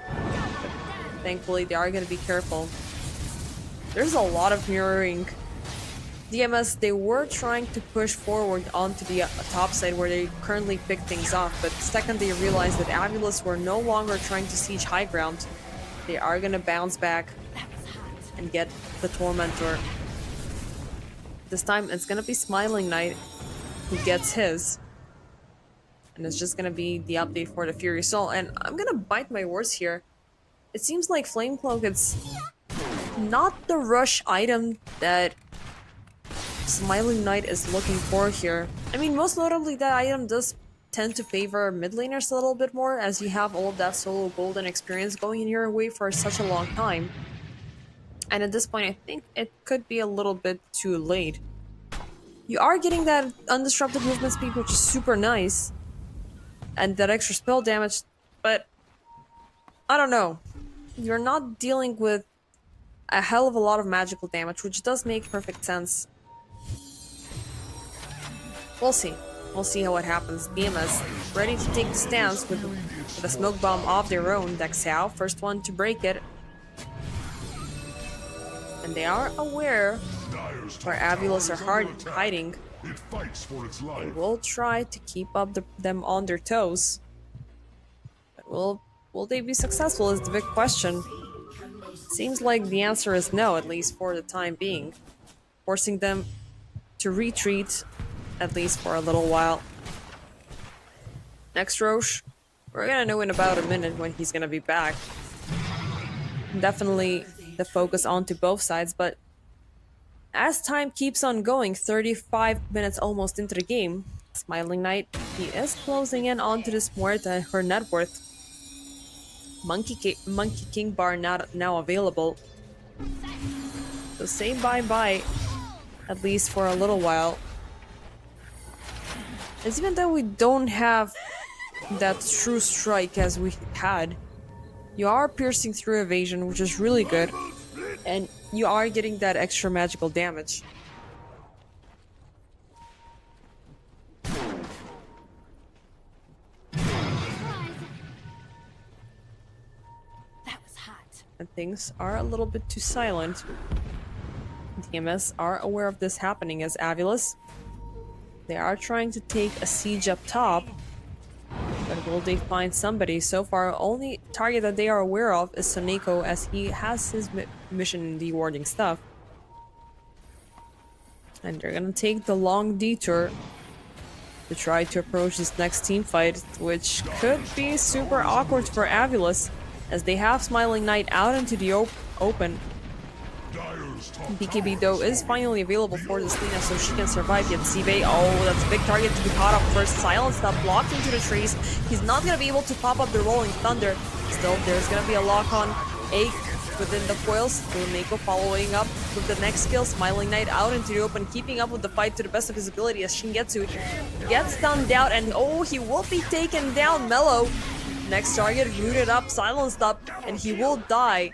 But thankfully they are going to be careful. There's a lot of mirroring. DMS, they were trying to push forward onto the top side where they currently pick things off, but the second they realized that AVulus were no longer trying to siege high ground, they are gonna bounce back and get the Tormentor. This time it's gonna be Smiling Knight who gets his. And it's just gonna be the update for the Fury Soul. And I'm gonna bite my words here. It seems like Flame Cloak, it's not the rush item that Smiling Knight is looking for here. I mean, most notably that item does tend to favor mid laners a little bit more, as you have all of that solo golden experience going in your way for such a long time. And at this point, I think it could be a little bit too late. You are getting that undisrupted movement speed, which is super nice, and that extra spell damage, but I don't know. You're not dealing with a hell of a lot of magical damage, which does make perfect sense. We'll see. We'll see how it happens. BMS ready to take the stance with a smoke bomb of their own. DOTA2, first one to break it. And they are aware where AVulus are hiding. It fights for its They life. will try to keep up them on their toes. But will they be successful is the big question. Seems like the answer is no, at least for the time being. Forcing them to retreat, at least for a little while. Next Roche, we're gonna know in about a minute when he's gonna be back. Definitely the focus onto both sides, but as time keeps on going, 35 minutes almost into the game, Smiling Knight, he is closing in onto this Muerta and her net worth. Monkey King bar now available. So say bye-bye, at least for a little while. As even though we don't have that true strike as we had, you are piercing through evasion, which is really good, and you are getting that extra magical damage. That was hot. And things are a little bit too silent. DMS are aware of this happening as AVulus. They are trying to take a siege up top, but will they find somebody? So far, only target that they are aware of is Soneko, as he has his mission in the warding stuff. And they're gonna take the long detour to try to approach this next team fight, which could be super awkward for AVulus, as they have Smiling Knight out into the open. BKB though is finally available for this Lina, so she can survive. Yet Sibe, oh, that's a big target to be caught up first. Silence up, blocked into the trees. He's not gonna be able to pop up the Rolling Thunder. Still, there's gonna be a lock on Ache within the foils. Luneko following up with the next kill. Smiling Knight out into the open, keeping up with the fight to the best of his ability as Shingetsu gets stunned out, and oh, he will be taken down. Mellow, next target rooted up, silenced up, and he will die.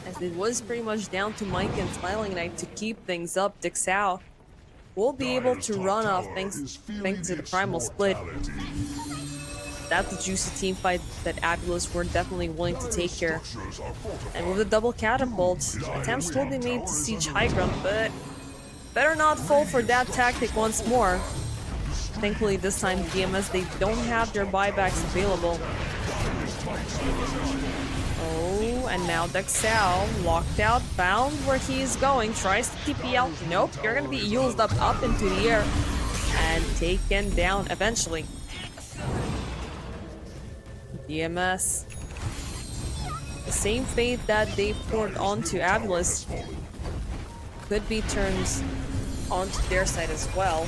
As it was pretty much down to Mike and Smiling Knight to keep things up. DOTA2 will be able to run off thanks to the Primal Split. That's a juicy team fight that AVulus were definitely willing to take here. And with the double catapult, attempts will be made to siege high ground, but better not fall for that tactic once more. Thankfully this time DMS, they don't have their buybacks available. Oh, and now DOTA2 locked out, found where he is going, tries to TP out. Nope, you're gonna be used up into the air and taken down eventually. DMS, the same fate that they poured onto AVulus could be turned onto their side as well.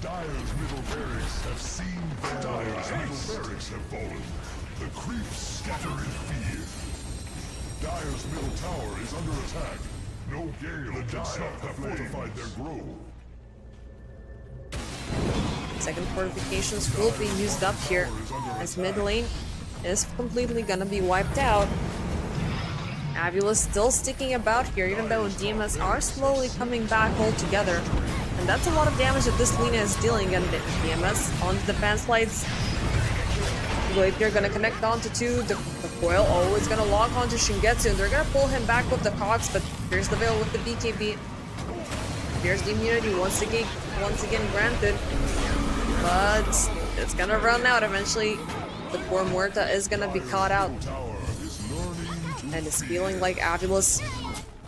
Dire's middle barracks have seen Dire's middle barracks have fallen. The creeps scatter in fear. Dire's middle tower is under attack. No gale the Dire have fortified their grove. Second fortifications will be used up here, as mid lane is completely gonna be wiped out. AVulus still sticking about here, even though DMS are slowly coming back altogether. And that's a lot of damage that this Lina is dealing, and DMS on the defense lights. They're gonna connect onto two, the coil always gonna lock onto Shingetsu, and they're gonna pull him back with the cogs, but here's the veil with the BKB. Here's the immunity once again granted. But it's gonna run out eventually. The poor Muerta is gonna be caught out. And it's feeling like AVulus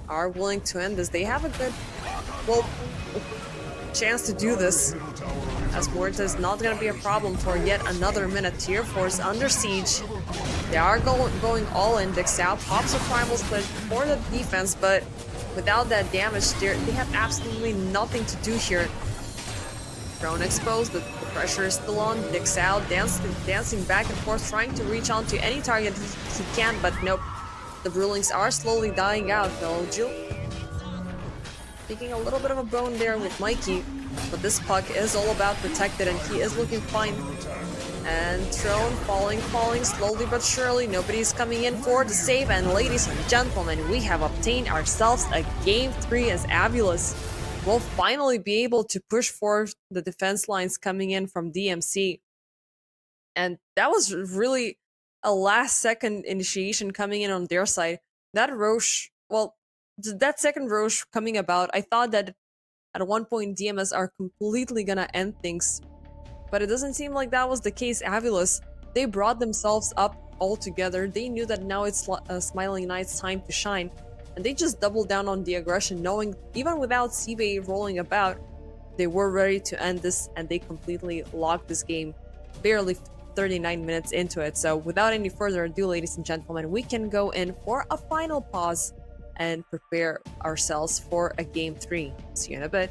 are willing to end this. They have a good, well, chance to do this, as Muerta is not gonna be a problem for yet another minute. Tier 4 is under siege. They are going all in. Dixao pops a primal split for the defense, but without that damage, they have absolutely nothing to do here. Drone exposed, the pressure is still on. Dixao dancing back and forth, trying to reach onto any target he can, but nope. The rulings are slowly dying out, though. Jill taking a little bit of a bone there with Mikey, but this puck is all about protected, and he is looking fine. And Throne falling slowly but surely. Nobody's coming in for the save, and ladies and gentlemen, we have obtained ourselves a Game 3 as AVulus will finally be able to push forward the defense lines coming in from DMC. And that was really a last-second initiation coming in on their side. That Roche, well, that second Roche coming about, I thought that at one point DMS are completely gonna end things. But it doesn't seem like that was the case. AVulus, they brought themselves up all together. They knew that now it's Smiling Knight's time to shine. And they just doubled down on the aggression, knowing even without Seabay rolling about, they were ready to end this, and they completely locked this game barely 39 minutes into it. So without any further ado, ladies and gentlemen, we can go in for a final pause and prepare ourselves for a Game 3. See you in a bit.